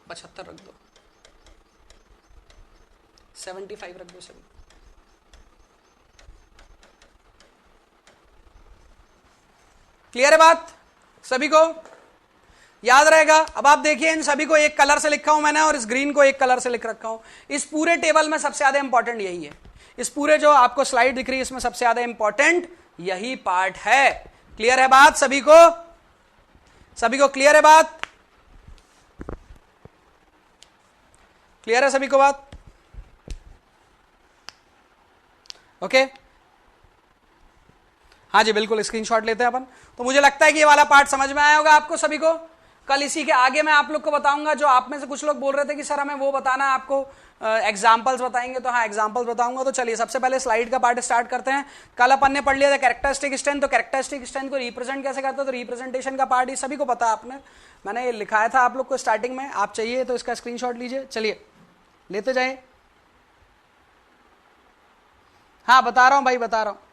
Speaker 1: 75 रख दो, 75 रख दो सभी। क्लियर है बात सभी को, याद रहेगा। अब आप देखिए इन सभी को एक कलर से लिखा हूं मैंने और इस ग्रीन को एक कलर से लिख रखा हूं। इस पूरे टेबल में सबसे ज्यादा इंपॉर्टेंट यही है, इस पूरे जो आपको स्लाइड दिख रही है इसमें सबसे ज्यादा इंपॉर्टेंट यही पार्ट है। क्लियर है बात सभी को, सभी को क्लियर है बात, क्लियर है सभी को बात, ओके। हाँ जी बिल्कुल, स्क्रीनशॉट लेते हैं अपन। तो मुझे लगता है कि ये वाला पार्ट समझ में आया होगा आपको सभी को। कल इसी के आगे मैं आप लोग को बताऊंगा, जो आप में से कुछ लोग बोल रहे थे कि सर हमें वो बताना है, आपको एग्जाम्पल्स बताएंगे, तो हाँ एग्जाम्पल्स बताऊंगा। तो चलिए सबसे पहले स्लाइड का पार्ट स्टार्ट करते हैं। कल अपन ने पढ़ लिया था कैरेक्टरिस्टिक स्ट्रेंथ, तो कैरेक्टरिस्टिक स्ट्रेंथ को रिप्रेजेंट कैसे करते हैं, तो रिप्रेजेंटेशन का पार्ट ये सभी को पता है, आपने मैंने ये लिखाया था आप लोग को स्टार्टिंग में, आप चाहिए तो इसका स्क्रीनशॉट लीजिए। चलिए लेते जाए, हाँ बता रहा हूं भाई, बता रहा हूं।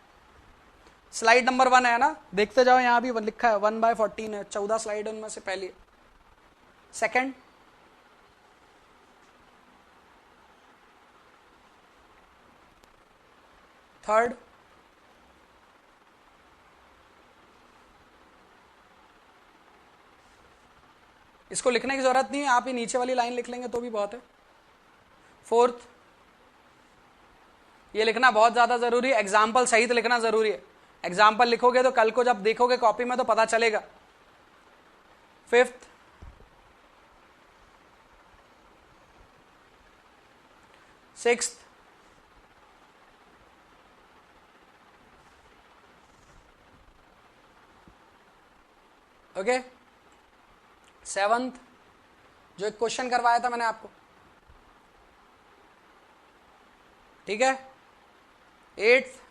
Speaker 1: स्लाइड नंबर 1 है ना, देखते जाओ, यहां भी लिखा है 1/14 है, 14 स्लाइड उनमें से पहली, सेकंड, थर्ड, इसको लिखने की जरूरत नहीं है, आप ही नीचे वाली लाइन लिख लेंगे तो भी बहुत है। फोर्थ, ये लिखना बहुत ज्यादा जरूरी है, एग्जाम्पल सहित लिखना जरूरी है। एग्जाम्पल लिखोगे तो कल को जब देखोगे कॉपी में तो पता चलेगा। फिफ्थ, सिक्स्थ, ओके, सेवंथ, जो एक क्वेश्चन करवाया था मैंने आपको, ठीक है, एट्थ,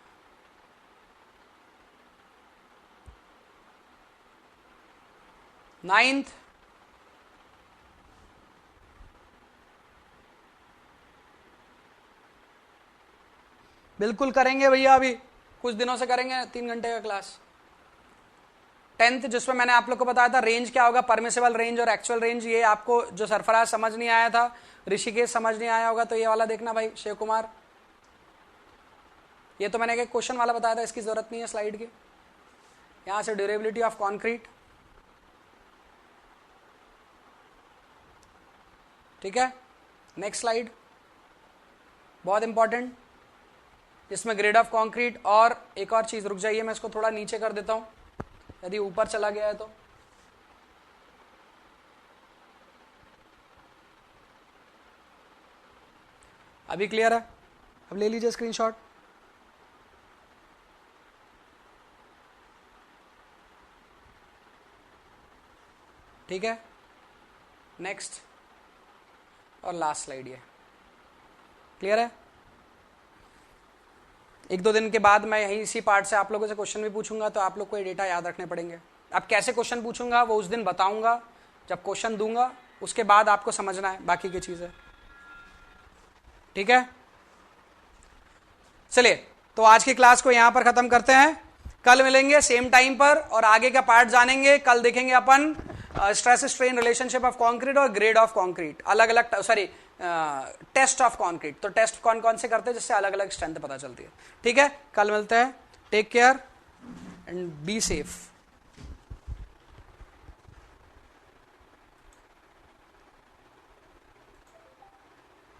Speaker 1: नाइन्थ, बिल्कुल करेंगे भैया, अभी कुछ दिनों से करेंगे 3 घंटे का क्लास। 10th, जिसमें मैंने आप लोग को बताया था रेंज क्या होगा, परमिसिबल रेंज और एक्चुअल रेंज। ये आपको जो सरफराज समझ नहीं आया था, ऋषिकेश समझ नहीं आया होगा, तो ये वाला देखना भाई, शिव कुमार, ये तो मैंने एक क्वेश्चन वाला बताया था, इसकी जरूरत नहीं है स्लाइड की। यहां से ड्यूरेबिलिटी ऑफ कॉन्क्रीट, ठीक है। नेक्स्ट स्लाइड बहुत इंपॉर्टेंट, इसमें ग्रेड ऑफ कॉन्क्रीट, और एक और चीज, रुक जाइए मैं इसको थोड़ा नीचे कर देता हूं यदि ऊपर चला गया है तो। अभी क्लियर है, अब ले लीजिए स्क्रीनशॉट। ठीक है, नेक्स्ट और लास्ट स्लाइड, ये क्लियर है। 1-2 दिन के बाद मैं यही इसी पार्ट से आप लोगों से क्वेश्चन भी पूछूंगा, तो आप लोग को ये डेटा याद रखने पड़ेंगे। अब कैसे क्वेश्चन पूछूंगा वो उस दिन बताऊंगा, जब क्वेश्चन दूंगा उसके बाद आपको समझना है बाकी की चीजें, ठीक है। चलिए तो आज की क्लास को यहां पर खत्म करते हैं, कल मिलेंगे सेम टाइम पर और आगे का पार्ट जानेंगे। कल देखेंगे अपन stress strain relationship of concrete और ग्रेड ऑफ कंक्रीट, अलग अलग, सॉरी टेस्ट ऑफ कंक्रीट। तो टेस्ट कौन कौन से करते हैं जिससे अलग अलग स्ट्रेंथ पता चलती है, ठीक है। कल मिलते हैं, take care and be safe.